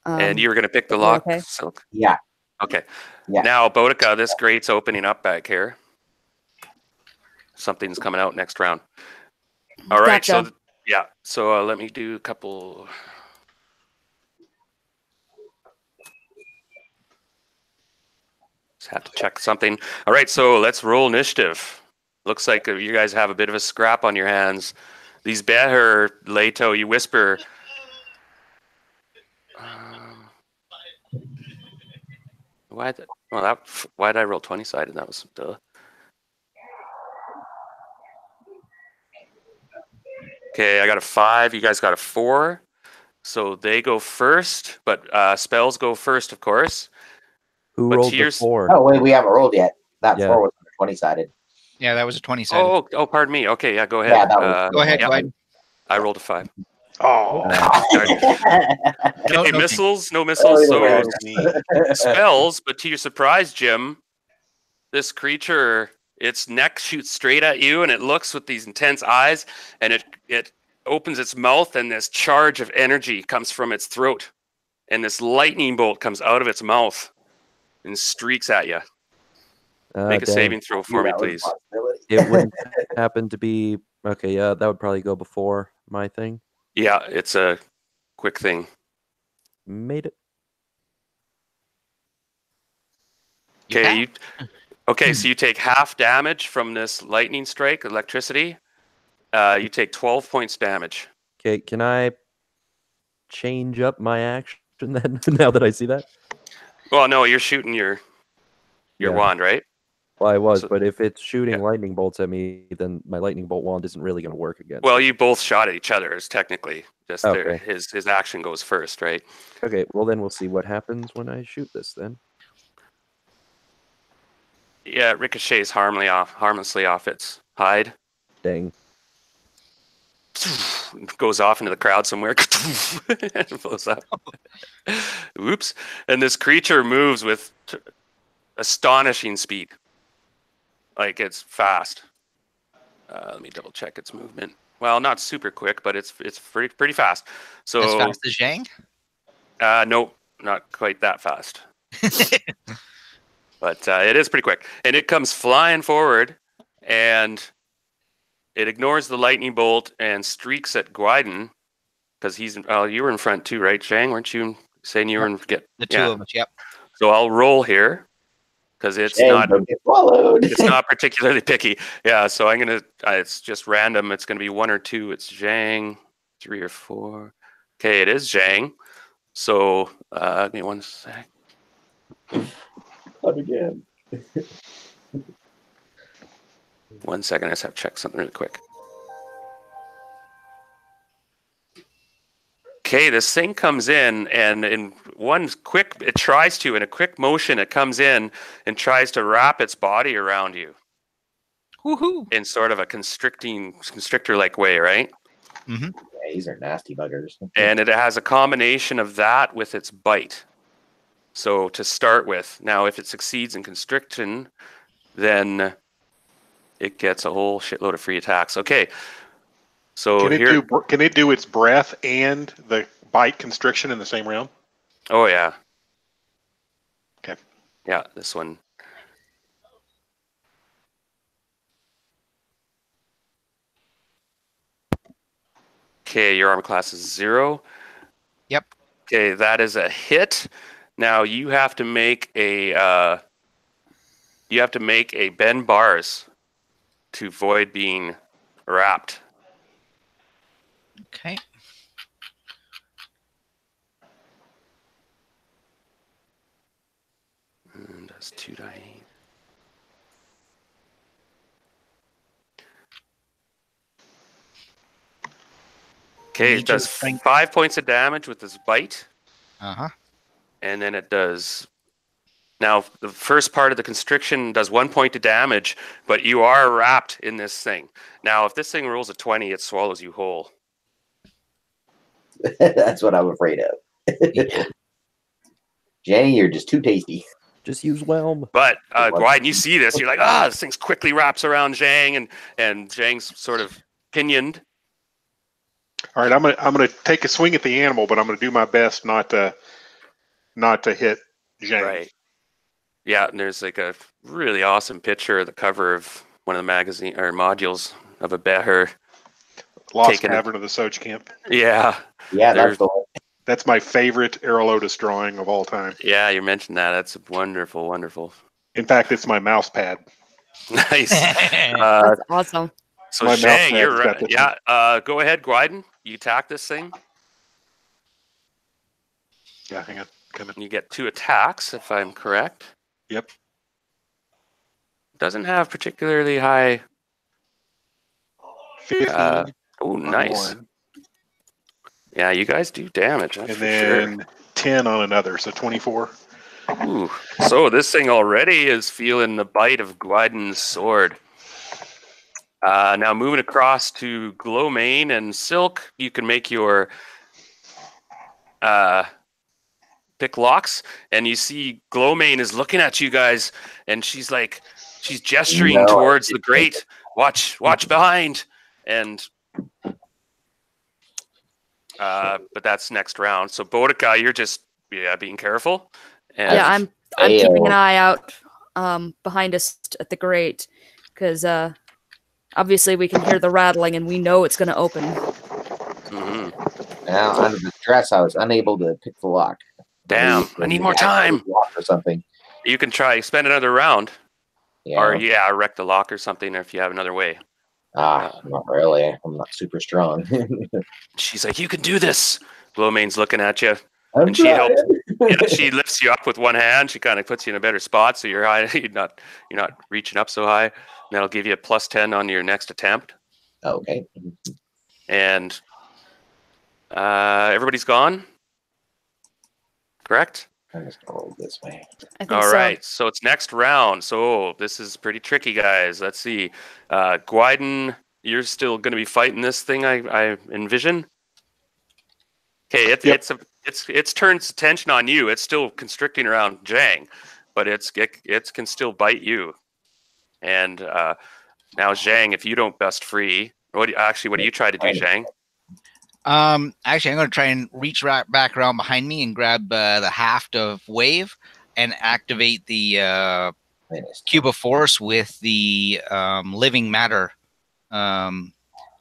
Speaker 2: And you were going to pick the lock,
Speaker 1: okay.
Speaker 2: Silk?
Speaker 3: Yeah.
Speaker 2: Okay.
Speaker 3: Yeah.
Speaker 2: Now, Boudica, this grate's opening up back here. Something's coming out next round. All right.
Speaker 1: Gotcha.
Speaker 2: So let me do a couple. Just have to check something. All right. So let's roll initiative. Looks like you guys have a bit of a scrap on your hands. These better, Leto, you whisper. Why did I roll 20-sided? That was duh. Okay, I got a 5. You guys got a 4. So they go first, but spells go first, of course.
Speaker 5: Who
Speaker 2: But
Speaker 5: rolled
Speaker 2: to
Speaker 5: the
Speaker 2: your
Speaker 5: 4?
Speaker 3: Oh wait, we haven't rolled yet. That
Speaker 5: Yeah.
Speaker 3: 4 was 20-sided.
Speaker 6: Yeah, that was a 20 sided.
Speaker 2: Oh, pardon me. Okay, yeah, go ahead.
Speaker 3: Yeah, that was.
Speaker 6: Go ahead,
Speaker 2: yeah.
Speaker 6: Glyde.
Speaker 2: I rolled a 5.
Speaker 4: Oh,
Speaker 2: Okay,
Speaker 6: No,
Speaker 2: missiles, no missiles. So
Speaker 3: yeah.
Speaker 2: spells, but to your surprise, Jim, this creature, its neck shoots straight at you, and it looks with these intense eyes, and it opens its mouth, and this charge of energy comes from its throat, and this lightning bolt comes out of its mouth and streaks at you. Make a
Speaker 5: Dang.
Speaker 2: saving throw for me,
Speaker 3: That was a
Speaker 2: please.
Speaker 3: possibility.
Speaker 5: It wouldn't happen to be okay. Yeah, that would probably go before my thing.
Speaker 2: Yeah, it's a quick thing.
Speaker 5: Made it.
Speaker 2: Okay, okay, so you take half damage from this lightning strike, electricity. You take 12 points damage.
Speaker 5: Okay, can I change up my action then? Now that I see that.
Speaker 2: Well, no, you're shooting your
Speaker 5: Yeah.
Speaker 2: wand, right?
Speaker 5: Well, I was,
Speaker 2: So-
Speaker 5: but if it's shooting
Speaker 2: yeah.
Speaker 5: lightning bolts at me, then my lightning bolt wand isn't really going to work against.
Speaker 2: Well,
Speaker 5: it.
Speaker 2: you both shot at each other. Is technically just
Speaker 5: Okay.
Speaker 2: his action goes first, right?
Speaker 5: Okay, well then we'll see what happens when I shoot this then.
Speaker 2: Yeah, it ricochets harmlessly off its hide.
Speaker 5: Dang.
Speaker 2: Goes off into the crowd somewhere. It blows up. Oops. And this creature moves with astonishing speed. Like it's fast. Let me double check its movement. Well, not super quick, but it's pretty fast. So
Speaker 6: As fast as Zhang?
Speaker 2: nope, not quite that fast. But it is pretty quick. And it comes flying forward, and it ignores the lightning bolt and streaks at Gwyden, because he's. You were in front too, right, Zhang? Weren't you saying you were in?
Speaker 6: The two of us, yep.
Speaker 2: So I'll roll here, because it's
Speaker 3: Shame,
Speaker 2: not.
Speaker 3: don't get swallowed.
Speaker 2: It's not particularly picky. Yeah, so I'm gonna. It's just random. It's gonna be 1 or 2. It's Zhang, 3 or 4. Okay, it is Zhang. So give me 1 sec.
Speaker 3: Not again.
Speaker 2: 1 second. I just have to check something really quick. Okay, this thing comes in, and in it tries to, in a quick motion, it comes in and tries to wrap its body around you.
Speaker 6: Woohoo!
Speaker 2: In sort of a constrictor-like way, right?
Speaker 6: Mm-hmm.
Speaker 3: Yeah, these are nasty buggers.
Speaker 2: And it has a combination of that with its bite. So to start with, now if it succeeds in constriction, then it gets a whole shitload of free attacks. Okay, so
Speaker 4: can it do its breath and the bite constriction in the same round?
Speaker 2: Oh yeah.
Speaker 4: Okay.
Speaker 2: Yeah, this one. Okay, your armor class is 0.
Speaker 6: Yep.
Speaker 2: Okay, that is a hit. Now you have to make a bend bars to avoid being wrapped.
Speaker 6: Okay.
Speaker 2: And that's 2d8. Okay, it does 5 points of damage with this bite.
Speaker 6: Uh-huh.
Speaker 2: And then it does. Now, the first part of the constriction does 1 point of damage, but you are wrapped in this thing. Now, if this thing rolls a 20, it swallows you whole.
Speaker 3: That's what I'm afraid of.
Speaker 6: Yeah.
Speaker 3: Jenny, you're just too tasty.
Speaker 5: Just use whelm.
Speaker 2: But Gwyden, you see this, you're like, this thing quickly wraps around Zhang, and Zhang's sort of pinioned.
Speaker 4: All right, I'm gonna take a swing at the animal, but I'm gonna do my best not to hit Zhang.
Speaker 2: Right. Yeah, and there's like a really awesome picture of the cover of one of the magazine or modules of a bear.
Speaker 4: Lost Cavern of the Soch Camp.
Speaker 2: Yeah.
Speaker 3: Yeah, that's the one.
Speaker 4: That's my favorite Aerolotus drawing of all time.
Speaker 2: Yeah, you mentioned that. That's wonderful, wonderful.
Speaker 4: In fact, it's my mouse pad.
Speaker 2: Nice.
Speaker 1: That's awesome.
Speaker 2: So
Speaker 4: My
Speaker 2: Zhang,
Speaker 4: mouse
Speaker 2: you're
Speaker 4: pad's got
Speaker 2: right.
Speaker 4: this
Speaker 2: Yeah. Go ahead, Gwyden. You attack this thing.
Speaker 4: Yeah, hang on. Coming.
Speaker 2: You get 2 attacks, if I'm correct.
Speaker 4: Yep.
Speaker 2: Doesn't have particularly high.
Speaker 4: 15.
Speaker 2: Oh,
Speaker 4: on
Speaker 2: nice.
Speaker 4: one,
Speaker 2: Yeah, you guys do damage. That's
Speaker 4: and
Speaker 2: for
Speaker 4: then 10 on another, so 24.
Speaker 2: sure. Ooh. So this thing already is feeling the bite of Gwyden's sword. Now moving across to Glowmane and Silk, you can make your pick locks, and you see Glowmane is looking at you guys, and she's gesturing towards the grate. Watch behind, and but that's next round. So Boudica, you're just being careful. And
Speaker 1: Yeah, I'm keeping an eye out behind us at the grate, because obviously we can hear the rattling and we know it's going to open.
Speaker 3: Now, under the stress, I was unable to pick the lock.
Speaker 2: Damn, I need more time.
Speaker 3: Lock or something.
Speaker 2: You can try spend another round,
Speaker 3: Yeah.
Speaker 2: or wreck the lock or something if you have another way.
Speaker 3: Not really. I'm not super strong.
Speaker 2: She's like, you can do this. Glowmane's looking at you.
Speaker 3: I'm
Speaker 2: And she
Speaker 3: trying.
Speaker 2: helps. Yeah, she lifts you up with one hand. She kind of puts you in a better spot, so you're high. You're not reaching up so high. And that'll give you a +10 on your next attempt.
Speaker 3: Okay.
Speaker 2: And everybody's gone. Correct.
Speaker 3: I'm just gonna roll this way.
Speaker 2: All right. So it's next round. So this is pretty tricky, guys. Let's see. Gwyden, you're still going to be fighting this thing, I envision. Okay, it's turned its attention on you. It's still constricting around Zhang, but it can still bite you. And now Zhang, if you don't bust free, what do you try to do, Zhang?
Speaker 6: Actually, I'm going to try and reach back around behind me and grab the haft of wave and activate the cube of force with the living matter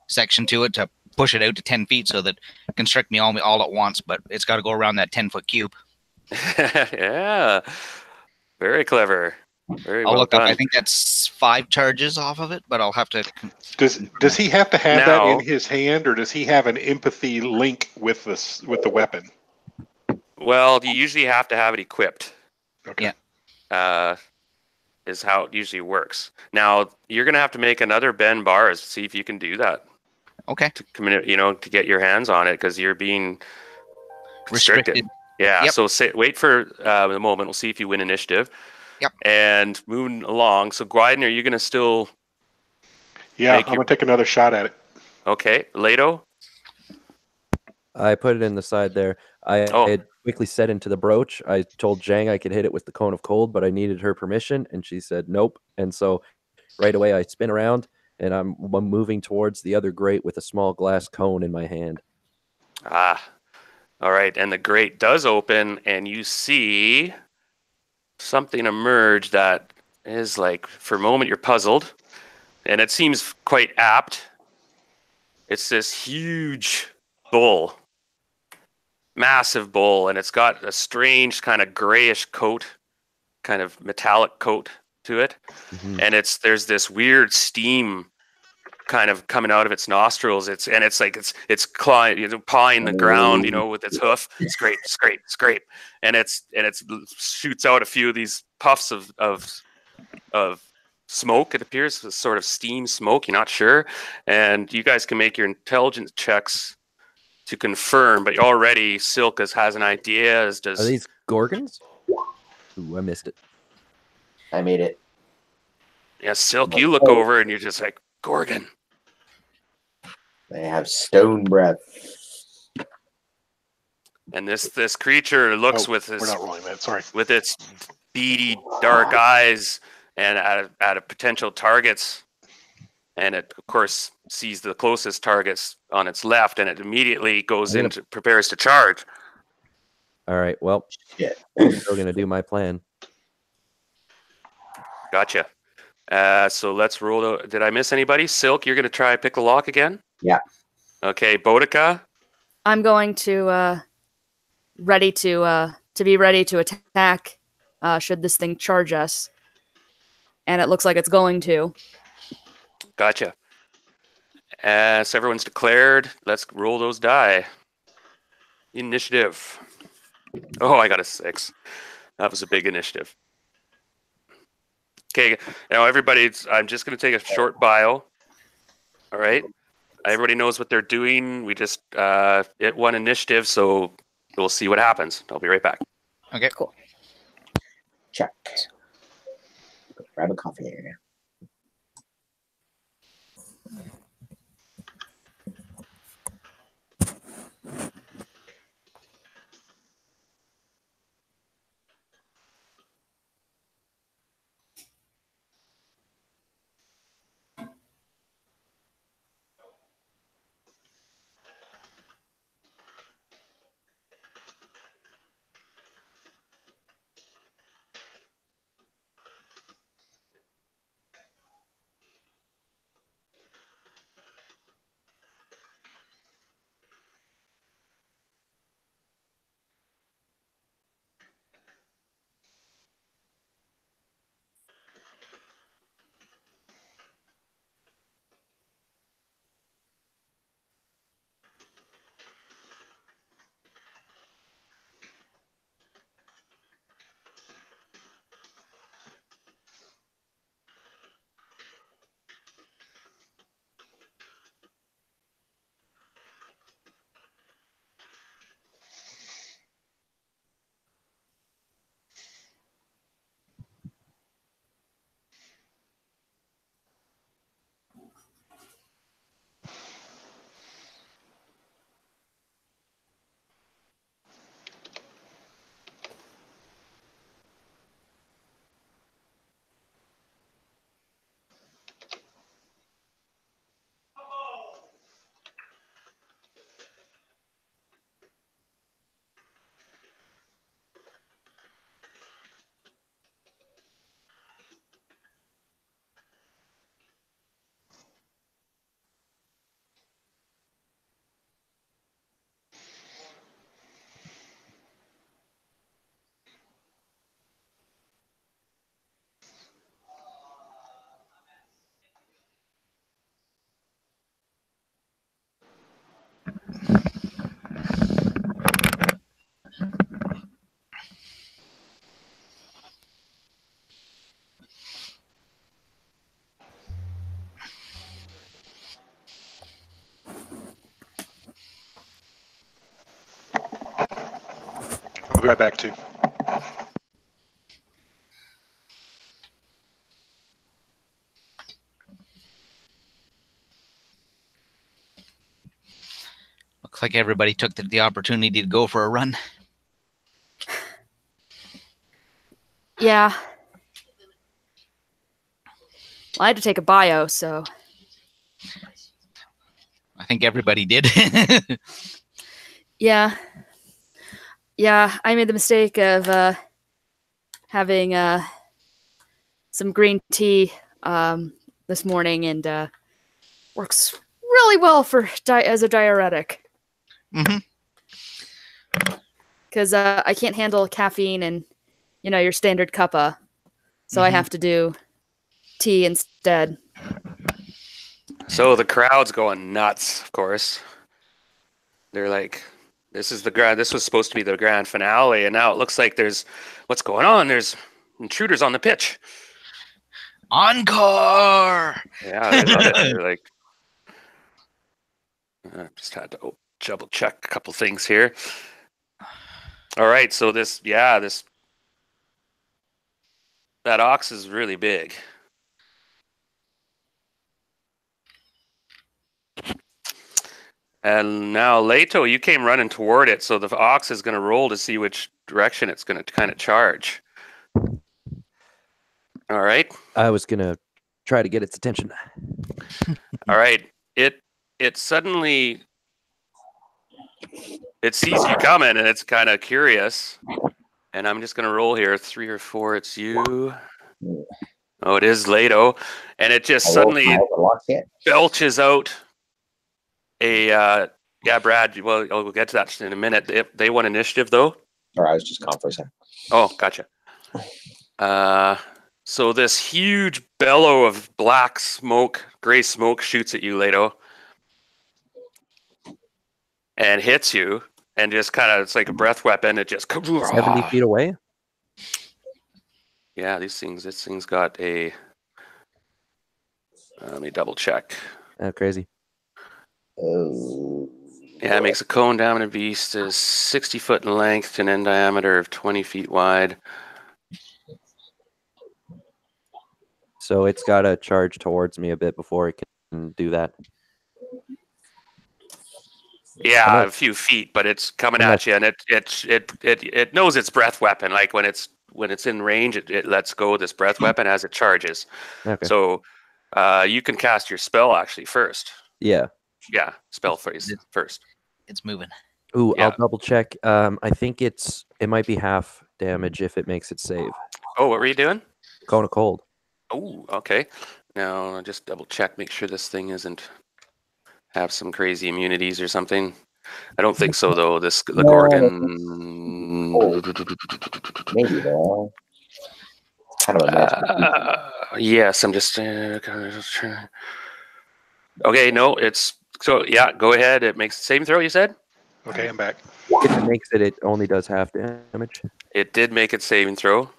Speaker 6: section to it to push it out to 10 feet so that it can strike me all at once, but it's got to go around that 10-foot cube.
Speaker 2: Yeah, very clever. Very well
Speaker 6: look
Speaker 2: done.
Speaker 6: up. I think that's 5 charges off of it, but I'll have to.
Speaker 4: Does he have to have that in his hand, or does he have an empathy link with the weapon?
Speaker 2: Well, you usually have to have it equipped.
Speaker 4: Okay.
Speaker 2: Yeah. Is how it usually works. Now you're gonna have to make another Ben bars to see if you can do that.
Speaker 6: Okay.
Speaker 2: To get your hands on it, because you're being restricted. Yeah.
Speaker 6: Yep.
Speaker 2: So wait for the moment. We'll see if you win initiative.
Speaker 6: Yep.
Speaker 2: And moving along. So Gwyden, are you gonna still?
Speaker 4: Yeah, I'm gonna take another shot at it.
Speaker 2: Okay, Leto.
Speaker 5: I put it in the side there. I had quickly set into the brooch. I told Zhang I could hit it with the cone of cold, but I needed her permission, and she said nope. And so right away I spin around, and I'm moving towards the other grate with a small glass cone in my hand.
Speaker 2: All right. And the grate does open, and you see something emerge that is like, for a moment, you're puzzled, and it seems quite apt. It's this huge bowl, massive bowl, and it's got a strange kind of grayish coat, kind of metallic coat to it. Mm-hmm. And there's this weird steam kind of coming out of its nostrils. It's clawing, pawing the ground, with its hoof. Scrape, scrape, scrape, and it shoots out a few of these puffs of smoke. It appears a sort of steam smoke. You're not sure, and you guys can make your intelligence checks to confirm. But already Silk has an idea. Are
Speaker 5: these Gorgons? Ooh, I missed it.
Speaker 3: I made it.
Speaker 2: Yeah, Silk, you look over and you're just like, Gorgon.
Speaker 3: They have stone breath.
Speaker 2: And this creature looks
Speaker 4: we're not rolling that. Sorry.
Speaker 2: With its beady dark eyes and at potential targets, and it of course sees the closest targets on its left, and it immediately prepares to charge.
Speaker 5: All right. Well, I'm still gonna do my plan.
Speaker 2: Gotcha. So let's roll. Did I miss anybody? Silk, you're going to try pick the lock again?
Speaker 3: Yeah.
Speaker 2: Okay, Boudica?
Speaker 1: I'm going to be ready to attack should this thing charge us. And it looks like it's going to.
Speaker 2: Gotcha. So everyone's declared. Let's roll those die. Initiative. Oh, I got a 6. That was a big initiative. Okay, now everybody, I'm just going to take a short bio. All right? Everybody knows what they're doing. We just hit one initiative, so we'll see what happens. I'll be right back.
Speaker 6: Okay, cool.
Speaker 3: Check. Grab a coffee.
Speaker 4: be right back too.
Speaker 6: Looks like everybody took the opportunity to go for a run.
Speaker 1: Yeah. Well, I had to take a bio, so.
Speaker 6: I think everybody did.
Speaker 1: Yeah. Yeah, I made the mistake of having some green tea this morning, and works really well for as a diuretic.
Speaker 6: Mm-hmm.
Speaker 1: Because I can't handle caffeine and, your standard cuppa. So I have to do tea instead.
Speaker 2: So the crowd's going nuts, of course. They're like, this was supposed to be the grand finale, and now it looks like what's going on? There's intruders on the pitch.
Speaker 6: Encore!
Speaker 2: Yeah, they love it. They're like, I just had to double check a couple things here. All right, so that ox is really big. And now, Leto, you came running toward it, so the ox is going to roll to see which direction it's going to kind of charge. All right.
Speaker 5: I was going to try to get its attention.
Speaker 2: All right. It suddenly sees you coming, and it's kind of curious. And I'm just going to roll here. 3 or 4, it's you. Oh, it is Leto. And it just suddenly belches out Brad, well, we'll get to that in a minute. They won initiative, though?
Speaker 3: Or I was just calm for a second.
Speaker 2: Oh, gotcha. So this huge bellow of black smoke, gray smoke shoots at you, Leto, and hits you, and just kind of, it's like a breath weapon. It just...
Speaker 5: 70 feet away?
Speaker 2: Yeah, this thing's got a... let me double check.
Speaker 5: Oh, crazy.
Speaker 3: Oh.
Speaker 2: Yeah, it makes a cone dominant beast is 60 foot in length and in diameter of 20 feet wide.
Speaker 5: So it's got to charge towards me a bit before it can do that.
Speaker 2: Yeah, a few feet, but it's coming at you, and it knows its breath weapon. Like when it's in range, it lets go this breath weapon as it charges.
Speaker 5: Okay.
Speaker 2: So you can cast your spell actually first.
Speaker 5: Yeah.
Speaker 2: Yeah, spell phrase first.
Speaker 6: It's moving.
Speaker 5: Ooh,
Speaker 2: Yeah.
Speaker 5: I'll double check. I think it might be half damage if it makes it save.
Speaker 2: Oh, what were you doing?
Speaker 5: Cone of Cold.
Speaker 2: Oh, okay. Now just double check, make sure this thing isn't have some crazy immunities or something. I don't think so, though. The Gorgon.
Speaker 3: Maybe though. Kind of a
Speaker 2: yes, I'm just trying. Okay, no, it's so yeah. Go ahead. It makes the same throw. You said.
Speaker 4: Okay, I'm back.
Speaker 5: If it makes it, it only does half damage.
Speaker 2: It did make its saving throw.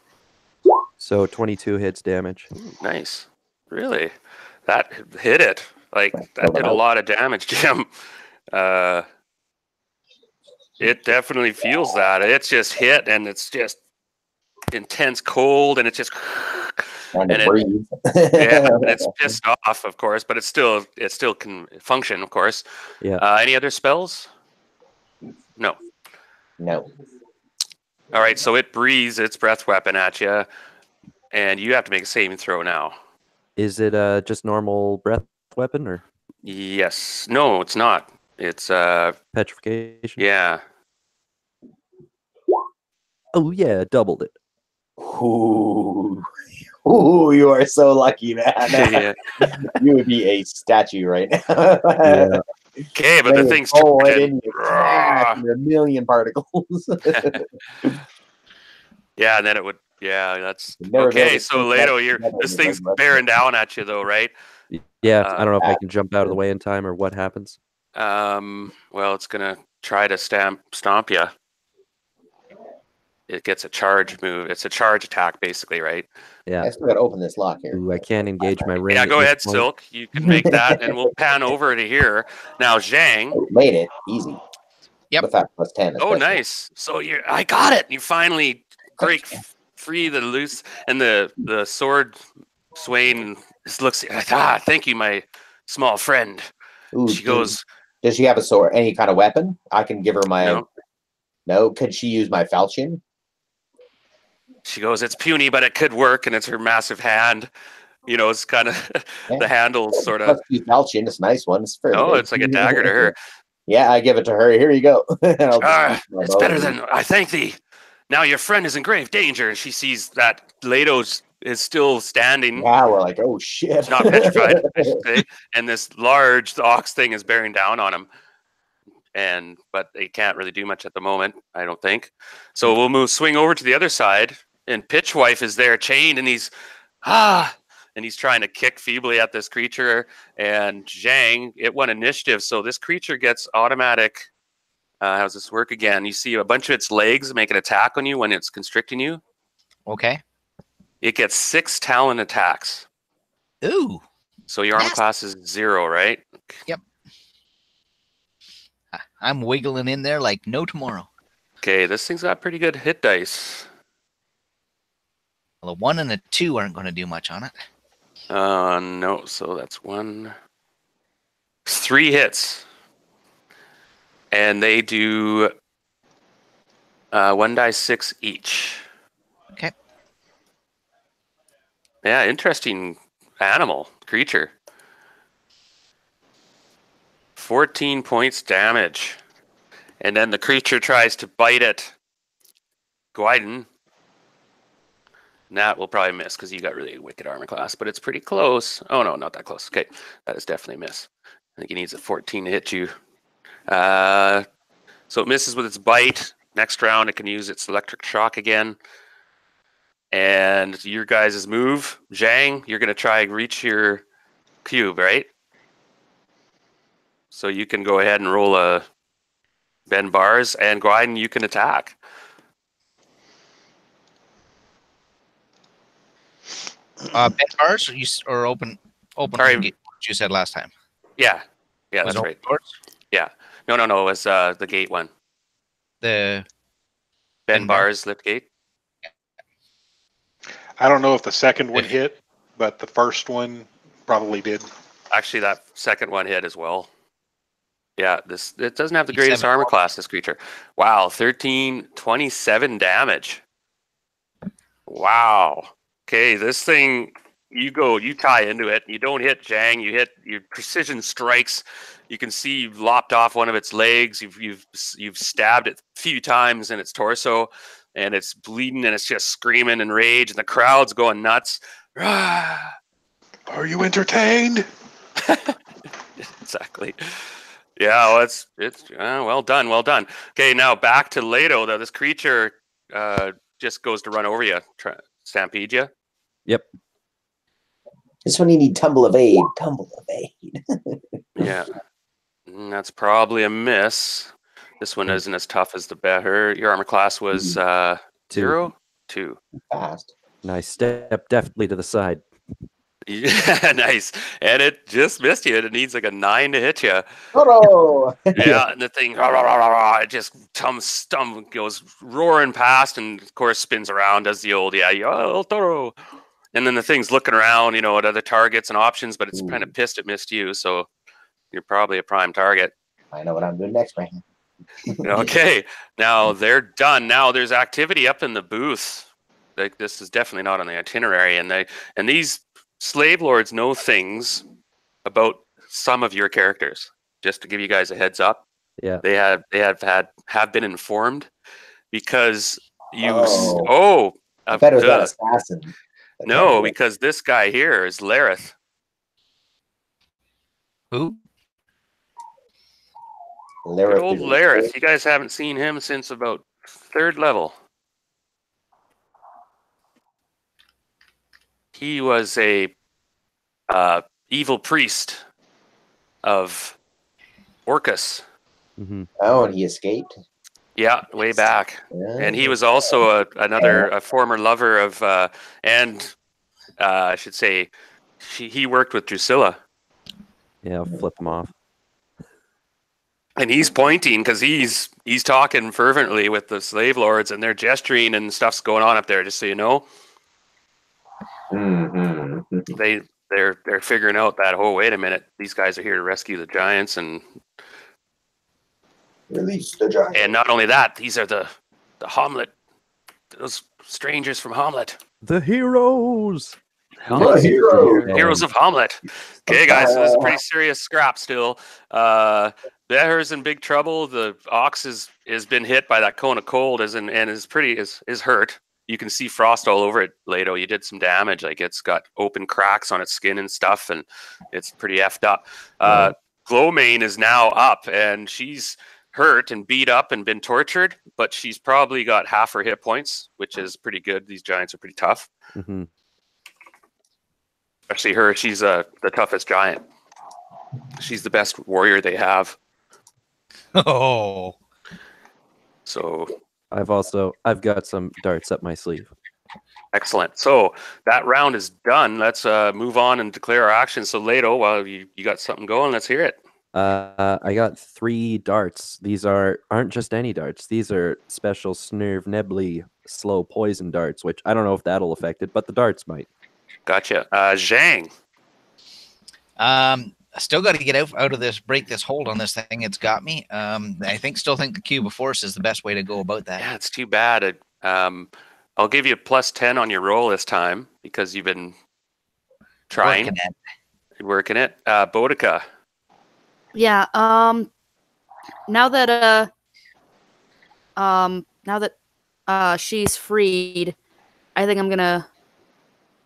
Speaker 5: So 22 hits damage.
Speaker 2: Nice. Really? That hit it. Like, that did a lot of damage, Jim. It definitely feels that. It's just hit, and it's just intense cold, and it's just...
Speaker 3: and
Speaker 2: it's pissed off, of course, but it still can function, of course.
Speaker 5: Yeah.
Speaker 2: Any other spells? No.
Speaker 3: No.
Speaker 2: All right, so it breathes its breath weapon at you, and you have to make a saving throw now.
Speaker 5: Is it just normal breath weapon or?
Speaker 2: Yes. No, it's not. It's
Speaker 5: petrification.
Speaker 2: Yeah.
Speaker 5: Oh yeah, doubled it.
Speaker 3: Ooh, you are so lucky, man.
Speaker 2: Yeah.
Speaker 3: You would be a statue right now.
Speaker 5: Yeah.
Speaker 2: Okay, but the thing's
Speaker 3: right in you. A million particles.
Speaker 2: Yeah, and then it would. Yeah, that's okay. So Leto, this thing's bearing down at you, though, right?
Speaker 5: Yeah, I don't know if I can jump out of the way in time or what happens.
Speaker 2: Well, it's gonna try to stomp you. It gets a charge move. It's a charge attack, basically, right?
Speaker 5: Yeah.
Speaker 3: I still gotta open this lock here.
Speaker 5: Ooh, I can't engage my ring.
Speaker 2: Yeah, go ahead, Silk. You can make that, and we'll pan over to here. Now, Zhang.
Speaker 3: Made it. Easy.
Speaker 6: Yep.
Speaker 3: With that +10.
Speaker 2: Oh,
Speaker 3: especially.
Speaker 2: nice. So I got it. You finally break free the loose, and the sword swain just looks. Thank you, my small friend.
Speaker 3: Ooh,
Speaker 2: She goes,
Speaker 3: does she have a sword? Any kind of weapon? I can give her my.
Speaker 2: no.
Speaker 3: No. Could she use my falchion?
Speaker 2: She goes, it's puny, but it could work, and it's her massive hand. You know, it's kind of
Speaker 3: Yeah.
Speaker 2: the handle sort of.
Speaker 3: +2 falchion. It's a nice one. It's fairly big.
Speaker 2: It's like a dagger to her.
Speaker 3: Yeah, I give it to her. Here you go. And I'll just use my
Speaker 2: It's
Speaker 3: bow
Speaker 2: better
Speaker 3: and-
Speaker 2: than I thank thee. Now your friend is in grave danger, and she sees that Lato is still standing,
Speaker 3: Yeah, we're like, oh shit.
Speaker 2: not petrified, I should say, and this large ox thing is bearing down on him. But they can't really do much at the moment, I don't think. So we'll swing over to the other side, and Pitchwife is there chained, and he's trying to kick feebly at this creature. And Zhang, it won initiative, so this creature gets automatic. How's this work again? You see a bunch of its legs make an attack on you when it's constricting you.
Speaker 6: Okay.
Speaker 2: It gets 6 talon attacks.
Speaker 6: Ooh.
Speaker 2: So your armor class is 0, right?
Speaker 6: Yep. I'm wiggling in there like no tomorrow.
Speaker 2: Okay, this thing's got pretty good hit dice.
Speaker 6: Well, a 1 and a 2 aren't going to do much on it.
Speaker 2: No, so that's 3 hits. And they do 1d6 each.
Speaker 6: Okay.
Speaker 2: Yeah, interesting creature. 14 points damage. And then the creature tries to bite it. Gwyden. And that will probably miss because you got really wicked armor class, but it's pretty close. Oh, no, not that close. Okay, that is definitely a miss. I think he needs a 14 to hit you. So it misses with its bite. Next round, it can use its electric shock again. And your guys' move, Zhang, you're going to try and reach your cube, right? So you can go ahead and roll a bend bars, and go ahead and you can attack.
Speaker 6: Bent bars or open
Speaker 2: Sorry.
Speaker 6: gate, what you said last time.
Speaker 2: Yeah,
Speaker 6: Was
Speaker 2: that's
Speaker 6: it
Speaker 2: right.
Speaker 6: open doors?
Speaker 2: Yeah. No, it was the gate one.
Speaker 6: The
Speaker 2: Bend
Speaker 6: Bend bar?
Speaker 2: bars, lift gate.
Speaker 4: I don't know if the second one hit, but the first one probably did.
Speaker 2: Actually, that second one hit as well. Yeah, it doesn't have the greatest
Speaker 6: 7
Speaker 2: armor class, this creature. Wow, 27 damage. Wow. Okay, this thing, you tie into it. You don't hit Zhang, you hit your precision strikes. You can see you've lopped off one of its legs. You've stabbed it a few times in its torso, and it's bleeding, and it's just screaming in rage, and the crowd's going nuts.
Speaker 4: Are you entertained?
Speaker 2: Exactly. Yeah, well, it's well done. Okay, now back to Lato. Though this creature just goes to run over you, stampede you.
Speaker 5: Yep.
Speaker 3: This one you need tumble evade.
Speaker 2: Yeah, that's probably a miss. This one isn't as tough as the better. Your armor class was 0, 2.
Speaker 3: Fast.
Speaker 5: Nice step deftly to the side.
Speaker 2: Yeah, nice. And it just missed you. It needs like a 9 to hit you.
Speaker 3: Oh!
Speaker 2: Yeah, and the thing, it just goes roaring past, and of course spins around, does the old, El Toro. And then the thing's looking around, at other targets and options, but it's kind of pissed it missed you, so you're probably a prime target.
Speaker 3: I know what I'm doing next, man.
Speaker 2: Okay, now they're done. Now there's activity up in the booth. Like, this is definitely not on the itinerary, and these slave lords know things about some of your characters. Just to give you guys a heads up,
Speaker 5: Yeah.
Speaker 2: they have been informed because you.
Speaker 3: I bet it was that assassin.
Speaker 2: No, because this guy here is Lareth.
Speaker 6: Who?
Speaker 2: Good old Lareth. You guys haven't seen him since about 3rd level. He was a evil priest of Orcus.
Speaker 5: Mm-hmm.
Speaker 3: Oh, and he escaped?
Speaker 2: Yeah, way back.
Speaker 3: Yeah.
Speaker 2: And he was also a former lover of, I should say, he worked with Drusilla.
Speaker 5: Yeah, I'll flip them off.
Speaker 2: And he's pointing because he's talking fervently with the slave lords, and they're gesturing and stuff's going on up there. Just so you know, they're figuring out that, oh, wait a minute, these guys are here to rescue the giants, and
Speaker 3: Release the giant.
Speaker 2: And not only that, these are the Hamlet, those strangers from Hamlet.
Speaker 5: The heroes.
Speaker 3: The hero.
Speaker 2: Heroes of Hamlet. Okay, guys, so this is a pretty serious scrap still. Bear's in big trouble. The ox has been hit by that cone of cold and is hurt. You can see frost all over it, Leto. You did some damage. Like, it's got open cracks on its skin and stuff, and it's pretty effed up. Glowmane is now up, and she's hurt and beat up and been tortured, but she's probably got half her hit points, which is pretty good. These giants are pretty tough.
Speaker 5: Mm-hmm.
Speaker 2: Especially her. She's the toughest giant. She's the best warrior they have.
Speaker 6: Oh.
Speaker 5: So I've got some darts up my sleeve.
Speaker 2: Excellent. So that round is done. Let's move on and declare our actions. So Leto, while you got something going, let's hear it.
Speaker 5: I got 3 darts. These aren't just any darts. These are special Snurv Nebly slow poison darts, which I don't know if that'll affect it, but the darts might.
Speaker 2: Gotcha. Zhang.
Speaker 6: I still got to get out of this, break this hold on this thing. It's got me. Still think the cube of force is the best way to go about that.
Speaker 2: Yeah, it's too bad. I'll give you a +10 on your roll this time because you've been trying. Working it. Boudica.
Speaker 1: Yeah. Now that she's freed, I think I'm gonna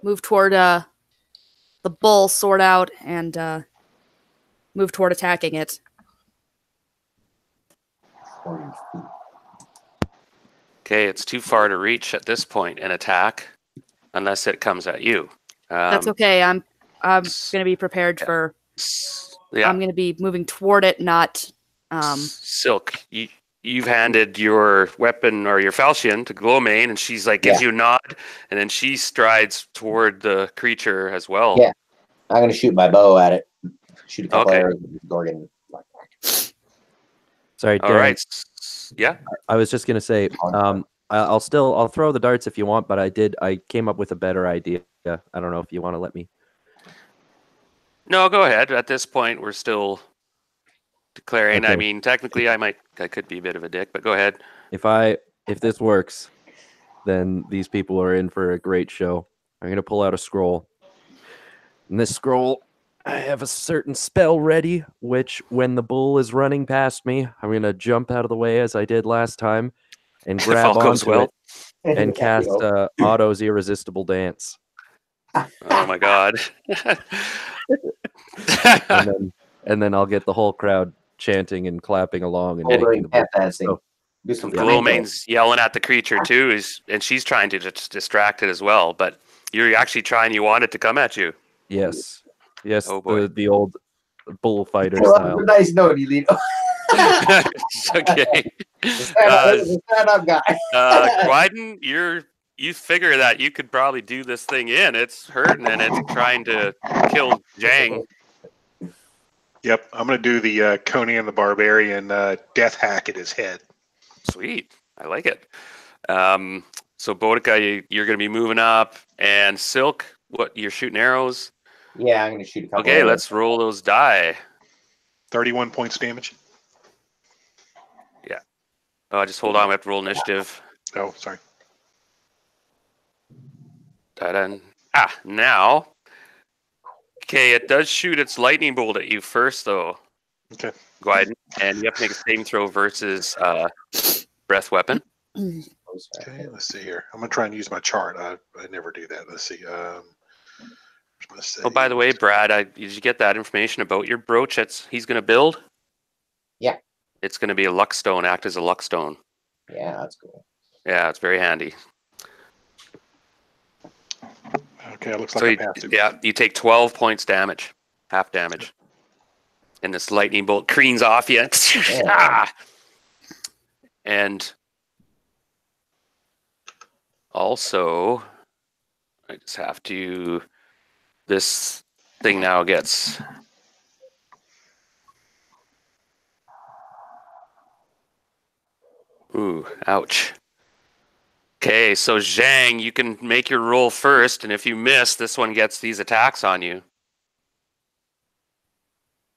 Speaker 1: move toward the bull, sword out, and move toward attacking it.
Speaker 3: 20 feet.
Speaker 2: Okay, it's too far to reach at this point and attack, unless it comes at you.
Speaker 1: That's okay. I'm gonna be prepared for.
Speaker 2: Yeah.
Speaker 1: I'm gonna be moving toward it, not.
Speaker 2: Silk, you've handed your weapon or your falchion to Glowmane, and she's like gives you a nod, and then she strides toward the creature as well.
Speaker 3: Yeah, I'm gonna shoot my bow at it. Shoot a couple arrows at the Gorgon.
Speaker 5: Sorry, Darren.
Speaker 2: All right. Yeah.
Speaker 5: I was just gonna say, I'll throw the darts if you want, but I came up with a better idea. I don't know if you want to let me.
Speaker 2: No, go ahead. At this point, we're still declaring.
Speaker 5: Okay.
Speaker 2: I mean, technically, I could be a bit of a dick, but go ahead.
Speaker 5: If this works, then these people are in for a great show. I'm gonna pull out a scroll. In this scroll, I have a certain spell ready, which when the bull is running past me, I'm gonna jump out of the way as I did last time and grab onto it and cast Otto's Irresistible Dance.
Speaker 2: Oh my god.
Speaker 5: and then I'll get the whole crowd chanting and clapping along and making the
Speaker 3: tap dancing.
Speaker 5: so,
Speaker 3: Do some
Speaker 2: Glowmane's yelling at the creature too, and she's trying to just distract it as well, but you're actually trying, you want it to come at you.
Speaker 5: Yes. Yes,
Speaker 2: Oh boy.
Speaker 5: the old bullfighter
Speaker 3: Well,
Speaker 5: style.
Speaker 3: nice note, Elito.
Speaker 2: It's okay.
Speaker 3: Stand up guy.
Speaker 2: Wyden, you figure that you could probably do this thing in. It's hurting and it's trying to kill Zhang.
Speaker 4: Yep, I'm going to do the Conan the Barbarian death hack at his head.
Speaker 2: Sweet. I like it. So Boudica, you're going to be moving up, and Silk, what, you're shooting arrows?
Speaker 3: Yeah, I'm going to shoot a couple.
Speaker 2: Okay, let's roll those die.
Speaker 4: 31 points damage.
Speaker 2: Yeah. Oh, just hold on. We have to roll initiative.
Speaker 4: Oh, sorry.
Speaker 2: Da-dun. Now. Okay, it does shoot its lightning bolt at you first, though.
Speaker 4: Okay.
Speaker 2: Gwyden, and you have to make a saving throw versus breath weapon.
Speaker 4: Okay, let's see here. I'm going to try and use my chart. I never do that. Let's see.
Speaker 2: Oh, by the way, Brad, did you get that information about your brooch he's going to build?
Speaker 3: Yeah.
Speaker 2: It's going to be a luck stone, act as a luck stone.
Speaker 3: Yeah, that's cool.
Speaker 2: Yeah, it's very handy.
Speaker 4: Okay, it looks like I passed it.
Speaker 2: Yeah, you take 12 points damage, half damage. And this lightning bolt creans off you. And also, I just have to... This thing now gets Ooh, ouch. Okay, so Zhang, you can make your roll first, and if you miss, this one gets these attacks on you.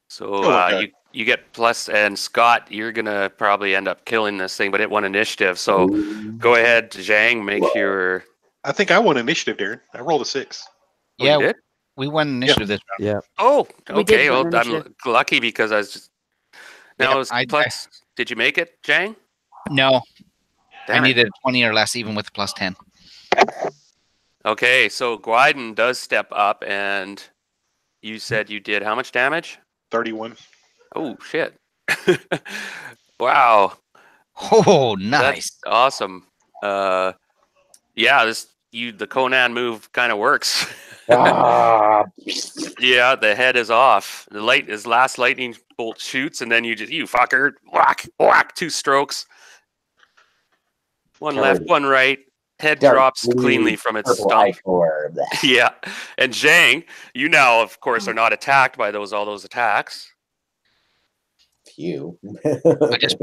Speaker 2: So
Speaker 4: okay.
Speaker 2: you get plus, and Scott, you're gonna probably end up killing this thing, but it won initiative. So go ahead, Zhang, make your.
Speaker 4: I think I won initiative, Darren. I rolled a 6.
Speaker 2: Oh, you did?
Speaker 6: we won initiative this round.
Speaker 5: Yeah.
Speaker 2: Oh,
Speaker 1: We did
Speaker 2: okay.
Speaker 1: win
Speaker 2: Well, I'm
Speaker 1: initiative.
Speaker 2: lucky because I was just. Now
Speaker 6: Yep,
Speaker 2: it was plus. Did you make it, Zhang?
Speaker 6: No,
Speaker 2: Damn
Speaker 6: I
Speaker 2: it.
Speaker 6: needed 20 or less, even with plus 10.
Speaker 2: Okay, so Gwyden does step up, and you said you did how much damage?
Speaker 4: 31.
Speaker 2: Oh shit! Wow,
Speaker 6: Oh, nice.
Speaker 2: that's awesome. Yeah, the Conan move kind of works.
Speaker 3: Ah,
Speaker 2: Yeah, the head is off. His last lightning bolt shoots, and then you fucker, whack, whack, 2 strokes. One left, one right. Head
Speaker 3: dark
Speaker 2: drops
Speaker 3: blue,
Speaker 2: cleanly from its
Speaker 3: purple
Speaker 2: stump.
Speaker 3: ichor.
Speaker 2: Yeah, and Zhang, you now, of course, are not attacked by all those attacks.
Speaker 3: Phew.
Speaker 6: I just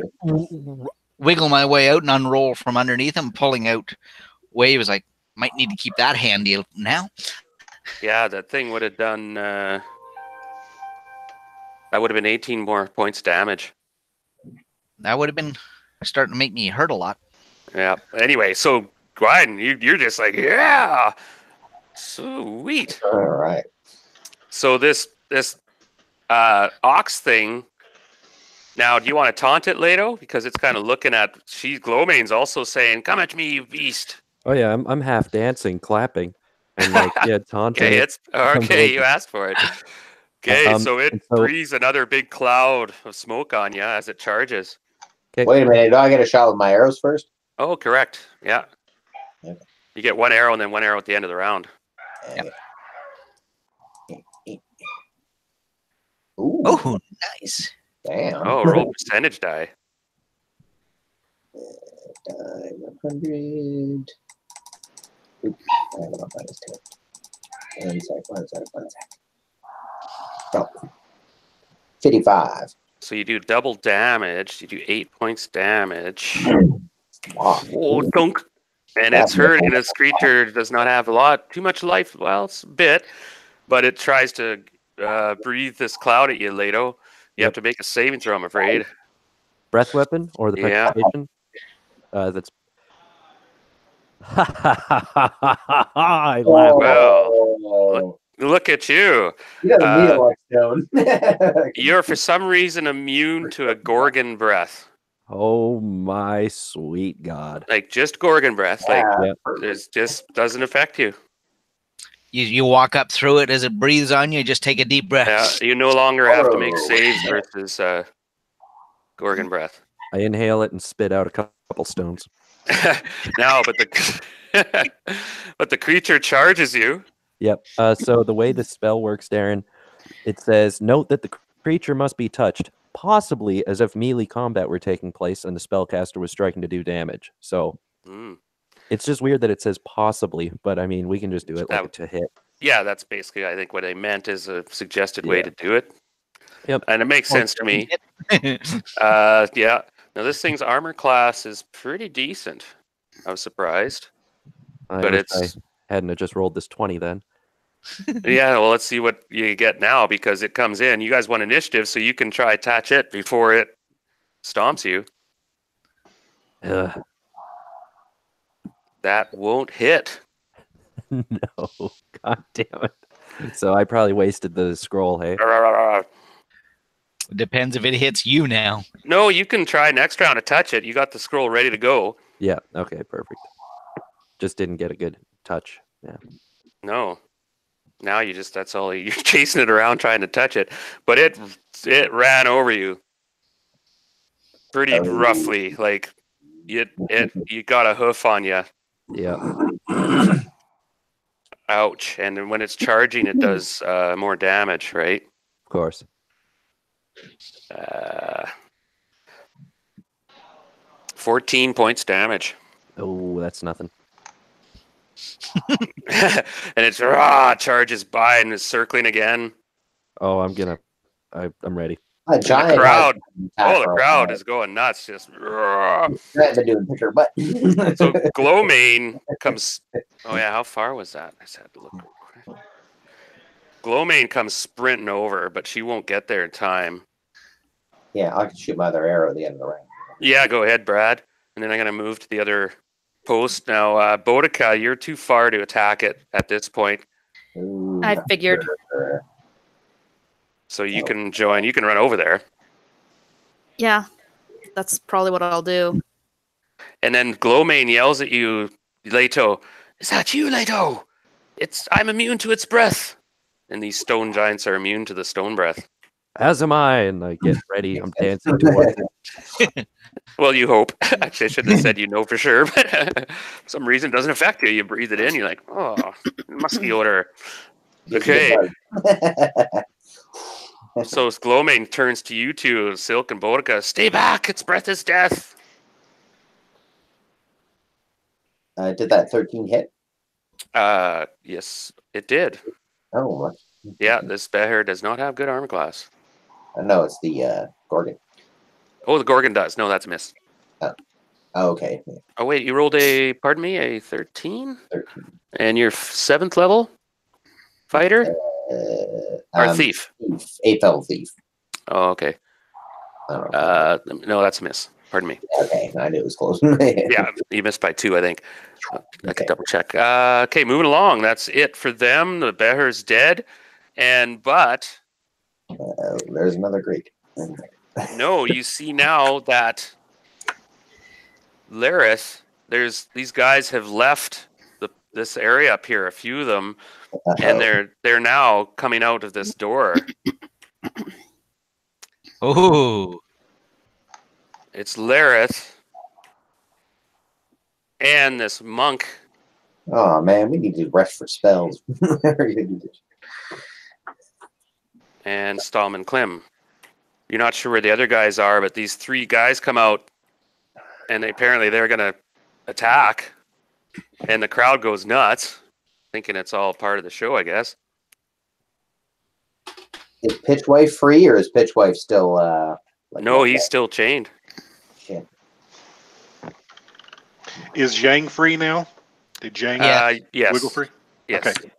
Speaker 6: wiggle my way out and unroll from underneath him, pulling out waves. Like, might need to keep that handy now.
Speaker 2: Yeah, that thing would have done. That would have been 18 more points damage.
Speaker 6: That would have been starting to make me hurt a lot.
Speaker 2: Yeah. Anyway, so Gwyden, you're just like, yeah, sweet.
Speaker 3: All right.
Speaker 2: So this ox thing. Now, do you want to taunt it, Leto? Because it's kind of looking at. Glowmane's also saying, "Come at me, you beast."
Speaker 5: Oh yeah, I'm half dancing, clapping, and like taunting.
Speaker 2: Okay,
Speaker 5: it.
Speaker 2: it's okay. You asked for it. Okay, so it breathes another big cloud of smoke on you as it charges.
Speaker 5: Okay.
Speaker 3: Wait a minute. Do I get a shot with my arrows first?
Speaker 2: Oh, correct. Yeah.
Speaker 3: Okay.
Speaker 2: You get 1 arrow and then 1 arrow at the end of the round.
Speaker 3: Yep. Ooh,
Speaker 6: Oh, nice.
Speaker 3: damn.
Speaker 2: Oh, roll percentage die.
Speaker 3: 100. Oops, I have enough minus 2. One sec. Oh. 55.
Speaker 2: So you do double damage. You do 8 points damage.
Speaker 3: Wow.
Speaker 2: Oh, dunk. And it's hurting. This creature does not have too much life. Well, it's a bit, but it tries to breathe this cloud at you, Leto. You have to make a saving throw, I'm afraid.
Speaker 5: Breath weapon or the
Speaker 2: Yeah.
Speaker 5: petrification? That's. I laugh.
Speaker 2: Wow. Look at you.
Speaker 3: He doesn't need a luck stone.
Speaker 2: You're for some reason immune to a Gorgon breath.
Speaker 5: Oh my sweet God!
Speaker 2: Like just Gorgon breath. Like
Speaker 5: Yeah.
Speaker 2: it just doesn't affect you.
Speaker 6: You walk up through it as it breathes on you. Just take a deep breath.
Speaker 2: Yeah, you no longer have to make saves versus Gorgon breath.
Speaker 5: I inhale it and spit out a couple stones.
Speaker 2: No, but the creature charges you.
Speaker 5: Yep. So the way this spell works, Darren, it says, note that the creature must be touched, possibly as if melee combat were taking place and the spellcaster was striking to do damage. So it's just weird that it says possibly, but I mean, we can just do it like to hit.
Speaker 2: Yeah, that's basically, I think, what I meant is a suggested way to do it.
Speaker 5: Yep.
Speaker 2: And it makes sense to me. Yeah. Now, this thing's armor class is pretty decent. I was surprised.
Speaker 5: I hadn't have just rolled this 20 then.
Speaker 2: Yeah, well, let's see what you get now because it comes in. You guys want initiative, so you can try attach it before it stomps you. That won't hit.
Speaker 5: No. God damn it. So I probably wasted the scroll, hey?
Speaker 6: Depends if it hits you now.
Speaker 2: No, you can try next round to touch it. You got the scroll ready to go.
Speaker 5: Yeah, okay, perfect. Just didn't get a good touch. Yeah.
Speaker 2: No. Now that's all you're chasing it around trying to touch it. But it ran over you pretty roughly. Like you got a hoof on you.
Speaker 5: Yeah.
Speaker 2: Ouch. And then when it's charging, it does more damage, right?
Speaker 5: Of course.
Speaker 2: 14 points damage.
Speaker 5: Oh, that's nothing.
Speaker 2: And it's charges by and is circling again.
Speaker 5: Oh, I'm ready.
Speaker 3: A
Speaker 2: And
Speaker 3: giant
Speaker 2: the crowd,
Speaker 3: has
Speaker 2: the crowd is going nuts. Just
Speaker 3: been doing picture butt.
Speaker 2: so Glowmane comes. Oh yeah, how far was that? I just had to look. Glowmane comes sprinting over, but she won't get there in time.
Speaker 3: Yeah, I can shoot my other arrow at the end of the round.
Speaker 2: Yeah, go ahead, Brad. And then I'm gonna move to the other post now. Boudica, you're too far to attack it at this point,
Speaker 3: Ooh,
Speaker 1: I figured.
Speaker 3: sure.
Speaker 2: so you can join. You can run over there.
Speaker 1: Yeah, that's probably what I'll do.
Speaker 2: And then Glowmane yells at you, Leto. Is that you, Leto? I'm immune to its breath. And these stone giants are immune to the stone breath.
Speaker 5: As am I, and I get ready. I'm dancing towards it.
Speaker 2: Well, you hope. Actually, I shouldn't have said you know for sure, but for some reason it doesn't affect you. You breathe it in, you're like, oh, musky odor. Okay. So Glowmane turns to you two, Silk and Boudica. Stay back, its breath is death.
Speaker 3: Did that 13 hit?
Speaker 2: Yes, it did.
Speaker 3: Oh,
Speaker 2: Yeah, this bear does not have good armor class.
Speaker 3: no, it's the Gorgon.
Speaker 2: Oh, the Gorgon does. No, that's a miss.
Speaker 3: Oh, okay.
Speaker 2: Oh, wait, you rolled a 13?
Speaker 3: 13.
Speaker 2: And you're 7th level fighter? Or thief?
Speaker 3: Thief. 8th level thief.
Speaker 2: Oh, okay.
Speaker 3: I don't know.
Speaker 2: No, that's a miss. Pardon me.
Speaker 3: Okay, I knew it was close.
Speaker 2: Yeah, you missed by 2, I think. I could double check. Okay, moving along. That's it for them. The bear's dead. But
Speaker 3: There's another Greek.
Speaker 2: no, you see now that Lareth, these guys have left this area up here, a few of them, and they're now coming out of this door.
Speaker 6: Oh,
Speaker 2: It's Lareth and this monk.
Speaker 3: Oh man, we need to rest for spells.
Speaker 2: And Stallman Klim. You're not sure where the other guys are, but these 3 guys come out, and apparently they're going to attack, and the crowd goes nuts, thinking it's all part of the show, I guess.
Speaker 3: Is Pitchwife free, or is Pitchwife still?
Speaker 2: No, he's still chained.
Speaker 3: Shit.
Speaker 4: Is Zhang free now? Did Zhang
Speaker 2: Yes.
Speaker 4: wiggle free?
Speaker 2: Yes.
Speaker 4: Okay.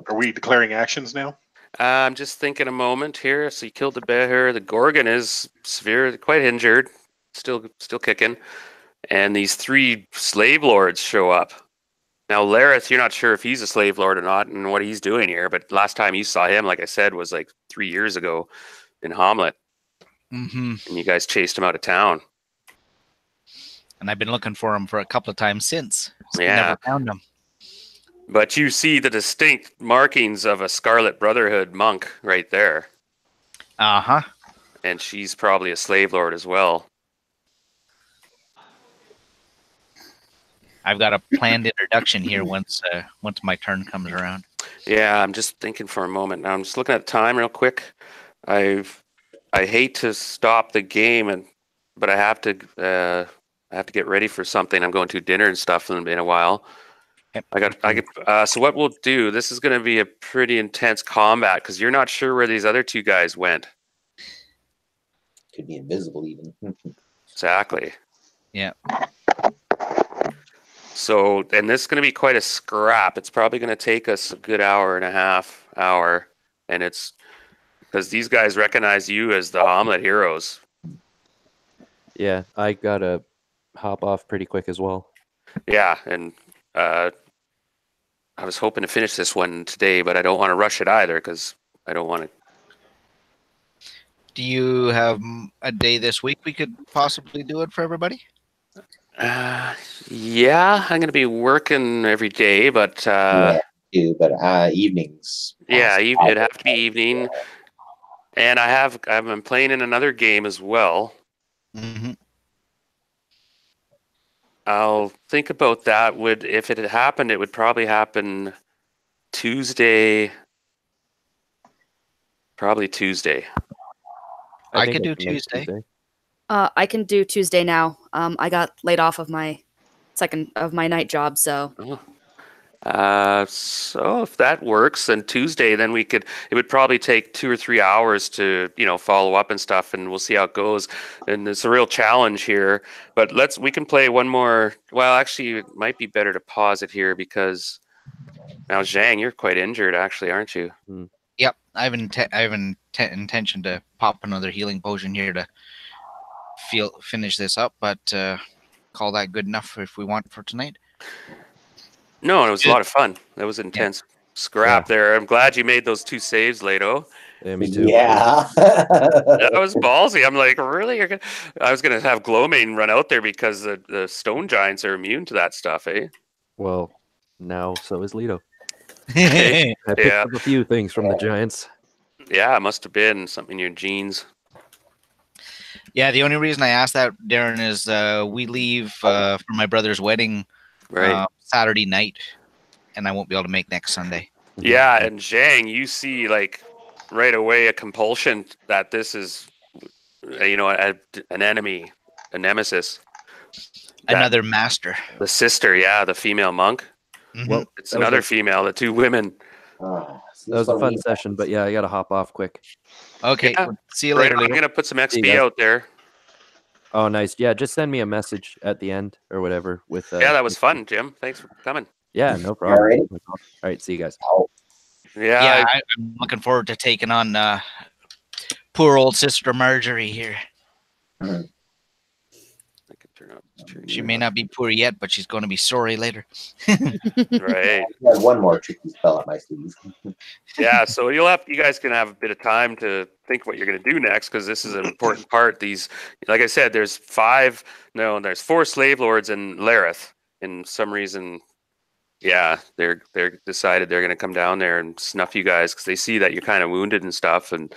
Speaker 4: Are we declaring actions now?
Speaker 2: I'm just thinking a moment here. So you killed the bear. The Gorgon is quite injured, still kicking. And these 3 slave lords show up. Now, Lareth, you're not sure if he's a slave lord or not and what he's doing here, but last time you saw him, like I said, was like 3 years ago in Hamlet.
Speaker 6: mm-hmm.
Speaker 2: And you guys chased him out of town.
Speaker 6: And I've been looking for him for a couple of times since.
Speaker 2: Yeah.
Speaker 6: Never found him.
Speaker 2: But you see the distinct markings of a Scarlet Brotherhood monk right there.
Speaker 6: Uh-huh.
Speaker 2: And she's probably a slave lord as well.
Speaker 6: I've got a planned introduction here once my turn comes around.
Speaker 2: Yeah, I'm just thinking for a moment. Now I'm just looking at the time real quick. I hate to stop the game, but I have to get ready for something. I'm going to dinner and stuff in a while.
Speaker 6: Yep.
Speaker 2: So what we'll do, this is going to be a pretty intense combat because you're not sure where these other 2 guys went.
Speaker 3: Could be invisible even.
Speaker 2: Exactly.
Speaker 6: Yeah.
Speaker 2: So, and this is going to be quite a scrap. It's probably going to take us a good hour and a half, and it's because these guys recognize you as the Hamlet heroes.
Speaker 5: Yeah, I gotta hop off pretty quick as well.
Speaker 2: Yeah, and I was hoping to finish this one today, but I don't want to rush it either because I don't want to.
Speaker 6: Do you have a day this week we could possibly do it for everybody?
Speaker 2: Yeah, I'm going to be working every day, but
Speaker 3: Evenings.
Speaker 2: Yeah, it'd have to be evening. And I've been playing in another game as well.
Speaker 6: Mm-hmm.
Speaker 2: I'll think about that. If it had happened, it would probably happen Tuesday. Probably Tuesday.
Speaker 6: I
Speaker 5: think
Speaker 6: could do
Speaker 5: can make
Speaker 6: Tuesday.
Speaker 1: I can do Tuesday now. I got laid off of my night job, so.
Speaker 2: Oh. So if that works, then Tuesday, then it would probably take 2 or 3 hours to, follow up and stuff, and we'll see how it goes. And it's a real challenge here, but we can play one more. Well, actually, it might be better to pause it here because now, Zhang, you're quite injured, actually, aren't you?
Speaker 6: Yep, I have intention to pop another healing potion here to finish this up, but call that good enough if we want for tonight.
Speaker 2: No, it was a lot of fun. That was intense scrap there. I'm glad you made those 2 saves, Leto.
Speaker 5: Yeah, me too.
Speaker 3: Yeah.
Speaker 2: That was ballsy. I'm like, really? I was gonna have Glowmane run out there because the stone giants are immune to that stuff, eh?
Speaker 5: Well, now so is Leto.
Speaker 2: Hey,
Speaker 5: I picked
Speaker 2: yeah.
Speaker 5: up a few things from the Giants.
Speaker 2: Yeah, it must have been something in your genes.
Speaker 6: Yeah, the only reason I asked that, Darren, is we leave for my brother's wedding Saturday night, and I won't be able to make next Sunday.
Speaker 2: Yeah, and Zhang, you see like right away a compulsion that this is, an enemy, a nemesis.
Speaker 6: Another master.
Speaker 2: The sister, the female monk.
Speaker 6: Mhm.
Speaker 5: Well,
Speaker 2: It's another female, the 2 women.
Speaker 3: So
Speaker 5: that was a fun session, but yeah, I got to hop off quick.
Speaker 6: Okay,
Speaker 2: Yeah.
Speaker 6: see you
Speaker 2: Right,
Speaker 6: later.
Speaker 2: I'm
Speaker 6: Leo.
Speaker 2: going to put some
Speaker 5: See you
Speaker 2: XP
Speaker 5: guys.
Speaker 2: out there.
Speaker 5: Oh, nice. Yeah, just send me a message at the end or whatever. With
Speaker 2: Yeah, that was fun, Jim. Thanks for coming.
Speaker 5: Yeah, no problem.
Speaker 3: All right.
Speaker 5: All right, see you guys.
Speaker 2: Yeah,
Speaker 6: I'm looking forward to taking on poor old Sister Marjorie here.
Speaker 2: I can turn up.
Speaker 6: She may not be poor yet, but she's going to be sorry later.
Speaker 2: Right.
Speaker 3: I had one more tricky spell up my sleeve.
Speaker 2: Yeah, so you guys can have a bit of time to think what you're going to do next, because this is an important part. These, like I said, there's 4 slave lords in Lareth. And some reason, they're decided they're going to come down there and snuff you guys because they see that you're kind of wounded and stuff, and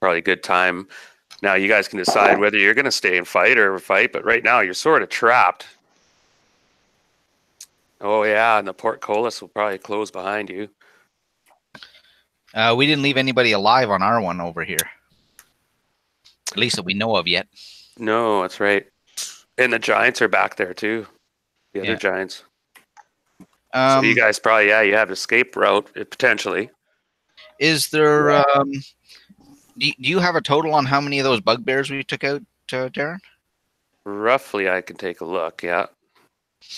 Speaker 2: probably a good time. Now you guys can decide whether you're going to stay and fight, but right now you're sort of trapped. Oh yeah, and the portcullis will probably close behind you.
Speaker 6: We didn't leave anybody alive on our one over here. At least that we know of yet.
Speaker 2: No, that's right. And the giants are back there too. The other giants. So you guys probably, you have an escape route, potentially.
Speaker 6: Is there... do you have a total on how many of those bugbears we took out, Darren?
Speaker 2: Roughly, I can take a look, yeah.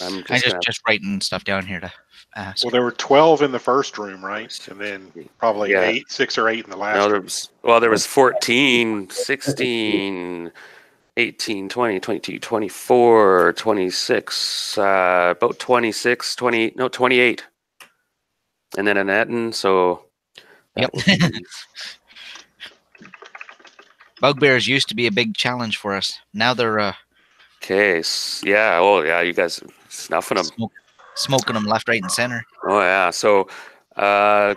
Speaker 2: I'm
Speaker 6: just writing stuff down here to ask.
Speaker 4: Well, there were 12 in the first room, right? And then probably 6 or 8 in the last room.
Speaker 2: There was 14, 16, 18, 20, 22, 24, 26, about 26, 28. And then an Etten, so...
Speaker 6: Yep. Bugbears used to be a big challenge for us. Now they're...
Speaker 2: Okay, yeah, you guys are snuffing them.
Speaker 6: Smoking them left, right, and center.
Speaker 2: Oh, yeah, so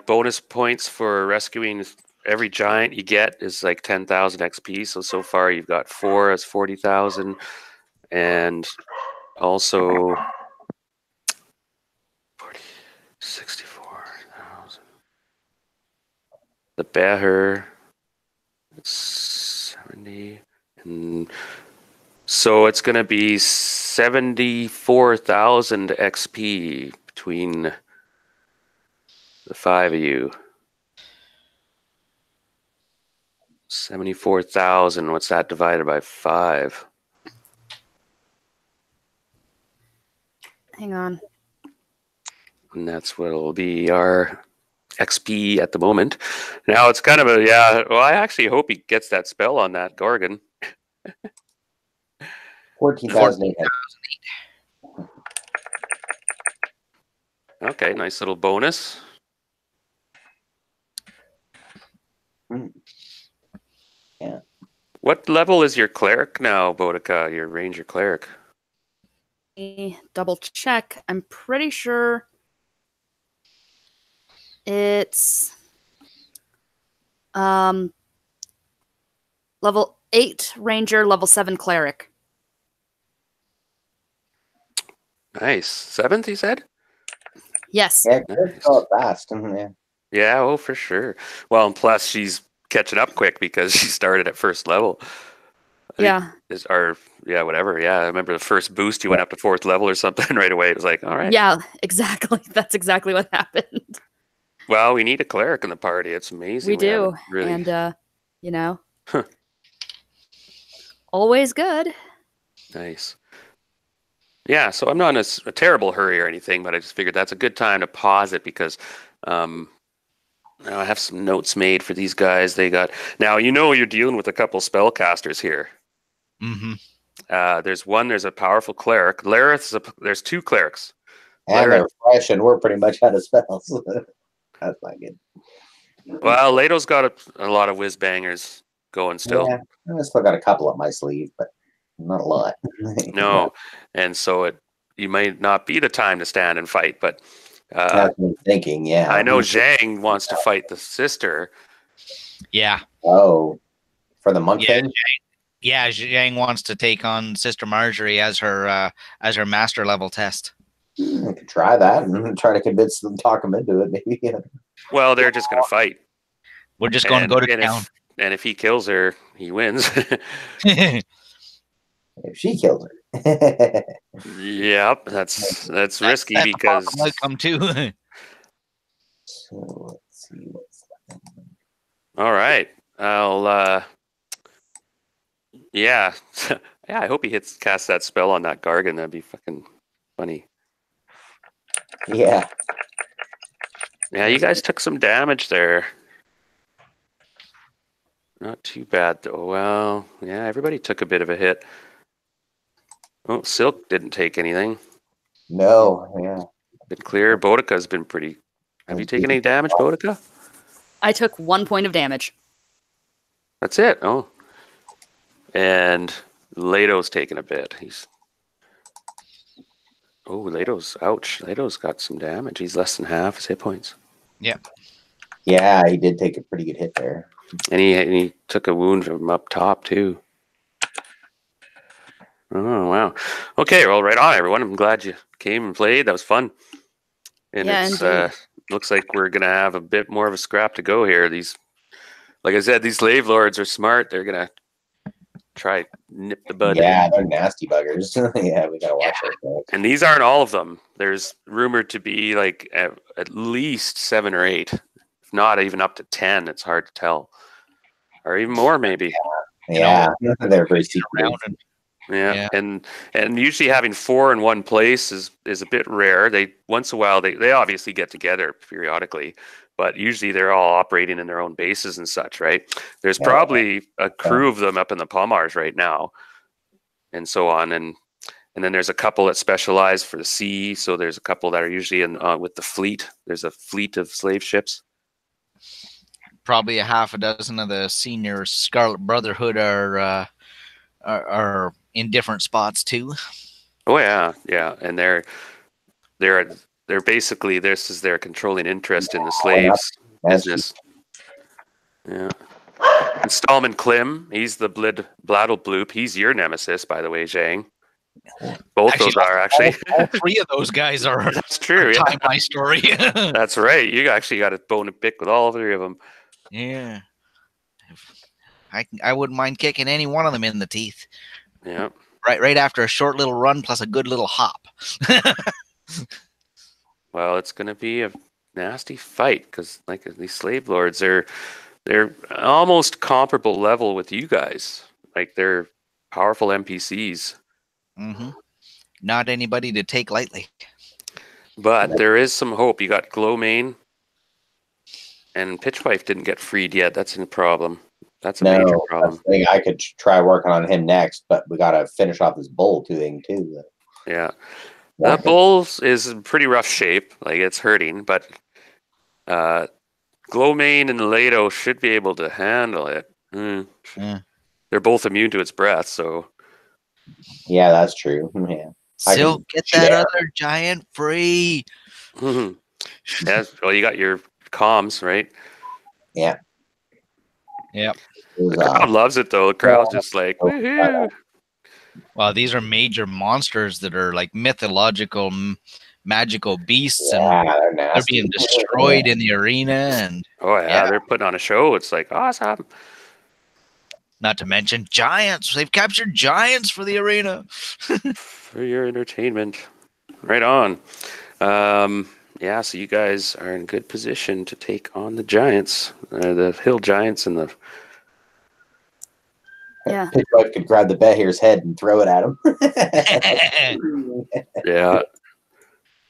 Speaker 2: bonus points for rescuing every giant you get is like 10,000 XP. So far you've got 4 as 40,000, and also 64,000. The Beher, 70, and so it's going to be 74,000 XP between the 5 of you. 74,000. What's that divided by 5?
Speaker 1: Hang on.
Speaker 2: And that's what will be our XP at the moment. Now it's kind of I actually hope he gets that spell on that Gorgon.
Speaker 3: 14,800.
Speaker 2: Okay, nice little bonus.
Speaker 3: Yeah.
Speaker 2: What level is your cleric now, Boudica? Your ranger cleric?
Speaker 1: Double check. I'm pretty sure it's level 8 ranger, level 7 cleric.
Speaker 2: Nice. 7th, he said?
Speaker 1: Yes.
Speaker 3: Yeah, nice. Go fast. Yeah.
Speaker 2: Yeah, oh, for sure. Well, and plus she's catching up quick because she started at first level.
Speaker 1: Yeah.
Speaker 2: Whatever. Yeah, I remember the first boost, you went up to 4th level or something right away. It was like, all right.
Speaker 1: Yeah, exactly. That's exactly what happened.
Speaker 2: Well, we need a cleric in the party. It's amazing.
Speaker 1: We do.
Speaker 2: haven't really.
Speaker 1: And, you know, always good.
Speaker 2: Nice. Yeah, so I'm not in a terrible hurry or anything, but I just figured that's a good time to pause it because now I have some notes made for these guys. Now you're dealing with a couple spellcasters here.
Speaker 6: Mm-hmm.
Speaker 2: There's a powerful cleric. There's 2 clerics.
Speaker 3: And they're fresh, and we're pretty much out of spells. That's not good.
Speaker 2: Well, Leto's got a lot of whiz bangers going still.
Speaker 3: Yeah, I still got a couple up my sleeve, but not a lot.
Speaker 2: No, and so you might not be the time to stand and fight, but
Speaker 3: that's what I'm thinking. Yeah,
Speaker 2: I know Zhang wants to fight the sister.
Speaker 6: Yeah.
Speaker 3: Oh, for the monk
Speaker 6: Yeah,
Speaker 3: thing.
Speaker 6: Yeah, Zhang wants to take on Sister Marjorie as her master level test.
Speaker 3: I could try that and try to convince them, talk them into it. Maybe.
Speaker 2: Well, they're just going to fight.
Speaker 6: We're just going to go to town.
Speaker 2: And if he kills her, he wins.
Speaker 3: If she kills her.
Speaker 2: Yep, that's risky because
Speaker 6: might come too.
Speaker 3: So let's see what's that.
Speaker 2: All right. I'll yeah. Yeah, I hope he casts that spell on that Gargan. That'd be fucking funny.
Speaker 3: Yeah.
Speaker 2: Yeah, you guys took some damage there. Not too bad though. Well, yeah, everybody took a bit of a hit. Oh, Silk didn't take anything.
Speaker 3: No. Yeah.
Speaker 2: Been clear. Boudica's been pretty. Have you taken any damage, Boudica?
Speaker 1: I took 1 point of damage.
Speaker 2: That's it. Oh. And Leto's taken a bit. Ouch. Leto's got some damage. He's less than half his hit points.
Speaker 6: Yeah.
Speaker 3: Yeah, he did take a pretty good hit there.
Speaker 2: And he took a wound from up top too. Oh wow. Okay, well, right on, everyone. I'm glad you came and played. That was fun. And
Speaker 1: Yeah,
Speaker 2: it's looks like we're gonna have a bit more of a scrap to go here. Like I said, these slave lords are smart. They're gonna try nip the bud.
Speaker 3: Yeah, they're nasty buggers. Yeah, we gotta watch those.
Speaker 2: And these aren't all of them. There's rumored to be like at least 7 or 8, if not even up to 10. It's hard to tell, or even more maybe.
Speaker 3: Yeah, they're very secretive.
Speaker 2: Yeah. And usually having 4 in one place is a bit rare. Once in a while they obviously get together periodically, but usually they're all operating in their own bases and such, right? There's probably a crew of them up in the Palmars right now, and so on. And then there's a couple that specialize for the sea. So there's a couple that are usually in with the fleet. There's a fleet of slave ships.
Speaker 6: Probably a half a dozen of the senior Scarlet Brotherhood are in different spots too.
Speaker 2: Oh yeah, and they're basically, this is their controlling interest in the slaves business. Yeah. And Stallman Klim, he's the Bladdle He's your nemesis, by the way, Zhang. Both
Speaker 6: actually,
Speaker 2: those are actually.
Speaker 6: All 3 of those guys are.
Speaker 2: That's true. Yeah.
Speaker 6: Time my story.
Speaker 2: That's right. You actually got a bone to pick with all 3 of them.
Speaker 6: Yeah. I wouldn't mind kicking any one of them in the teeth.
Speaker 2: Yeah.
Speaker 6: Right after a short little run plus a good little hop.
Speaker 2: Well, it's going to be a nasty fight because, like, these slave lords they're almost comparable level with you guys. Like, they're powerful NPCs.
Speaker 6: Mm-hmm. Not anybody to take lightly.
Speaker 2: But there is some hope. You got Glowmane, and Pitchwife didn't get freed yet. That's a problem. That's a major problem.
Speaker 3: I could try working on him next, but we got to finish off this bull thing too.
Speaker 2: Yeah. That bull is in pretty rough shape. Like, it's hurting, but Glowmane and Leto should be able to handle it. They're both immune to its breath, so.
Speaker 3: Yeah, that's true. Yeah.
Speaker 6: Still get that other giant free.
Speaker 2: Yeah, well, you got your comms, right?
Speaker 3: Yeah.
Speaker 6: Yep.
Speaker 2: The crowd loves it, though. The crowd's just like, woohoo.
Speaker 6: Well, these are major monsters that are like mythological, magical beasts, and they're being destroyed in the arena. And
Speaker 2: they're putting on a show. It's like awesome.
Speaker 6: Not to mention giants. They've captured giants for the arena.
Speaker 2: For your entertainment. Right on. Yeah, so you guys are in good position to take on the giants, the hill giants, and the.
Speaker 1: Yeah.
Speaker 3: His wife could grab the Behir's head and throw it at him.
Speaker 2: Yeah.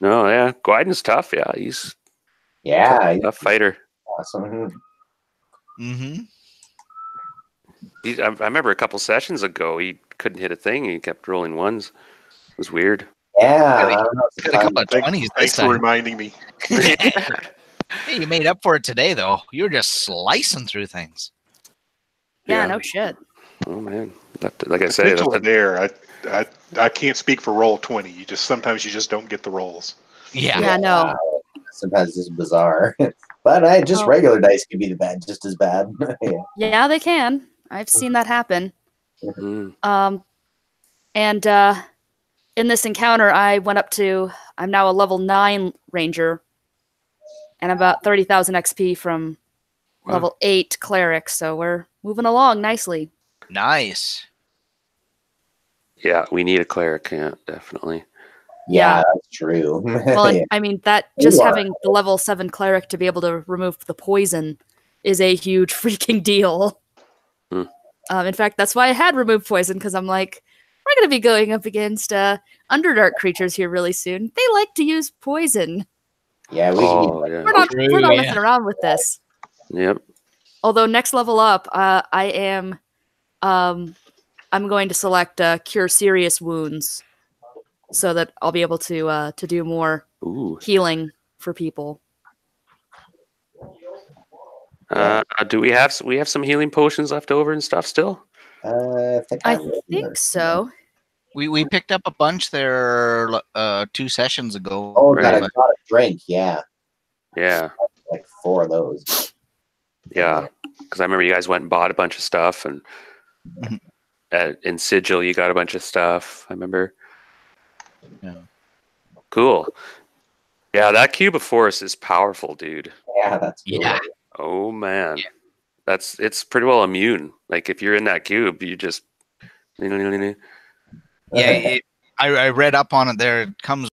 Speaker 2: No, yeah. Gwyden's tough. Yeah, he's
Speaker 3: Yeah,
Speaker 2: a tough fighter.
Speaker 3: awesome.
Speaker 6: Mm-hmm.
Speaker 2: I remember a couple sessions ago, he couldn't hit a thing. He kept rolling ones. It was weird.
Speaker 3: Yeah, I don't know.
Speaker 6: Got a couple of
Speaker 4: Thanks
Speaker 6: 20s this
Speaker 4: thanks for
Speaker 6: time.
Speaker 4: reminding me.
Speaker 6: Hey, you made up for it today, though. You're just slicing through things.
Speaker 1: Yeah,
Speaker 2: Yeah.
Speaker 1: no shit.
Speaker 2: Oh man, like I say,
Speaker 4: Potential's there. I can't speak for roll 20. Sometimes you just don't get the rolls.
Speaker 6: Yeah.
Speaker 1: Yeah, no.
Speaker 3: Sometimes it's bizarre. But just
Speaker 1: Oh.
Speaker 3: regular dice can be just as bad. Yeah.
Speaker 1: Yeah, they can. I've seen that happen.
Speaker 2: Mm.
Speaker 1: And in this encounter, I'm now a level 9 ranger, and about 30,000 XP from level 8 cleric. So we're moving along nicely.
Speaker 6: Nice.
Speaker 2: Yeah, we need a cleric. Yeah, definitely.
Speaker 3: Yeah, that's true.
Speaker 1: Well, and,
Speaker 3: Yeah.
Speaker 1: I mean, that just
Speaker 3: You are.
Speaker 1: having the level 7 cleric to be able to remove the poison is a huge freaking deal.
Speaker 2: Hmm.
Speaker 1: In fact, that's why I had removed poison, because I'm like, we're going to be going up against Underdark creatures here really soon. They like to use poison.
Speaker 3: Yeah, we
Speaker 2: Oh yeah.
Speaker 1: We're not
Speaker 6: True, yeah.
Speaker 1: messing around with this.
Speaker 2: Yep.
Speaker 1: Although next level up, I'm going to select cure serious wounds, so that I'll be able to do more
Speaker 2: Ooh.
Speaker 1: healing for people.
Speaker 2: Do we have some healing potions left over and stuff still?
Speaker 3: I think
Speaker 1: I
Speaker 3: remember.
Speaker 1: think so.
Speaker 6: We picked up a bunch there 2 sessions ago.
Speaker 3: Oh,
Speaker 2: Right.
Speaker 3: got a drink. Yeah,
Speaker 2: Yeah.
Speaker 3: like 4 of those.
Speaker 2: Yeah. Because I remember you guys went and bought a bunch of stuff, and in Sigil you got a bunch of stuff. I remember.
Speaker 6: Yeah.
Speaker 2: Cool. Yeah, that cube of force is powerful, dude.
Speaker 3: Yeah, that's cool.
Speaker 6: Yeah.
Speaker 2: Oh man, it's pretty well immune. Like if you're in that cube, you just.
Speaker 6: Yeah, I read up on it there. It comes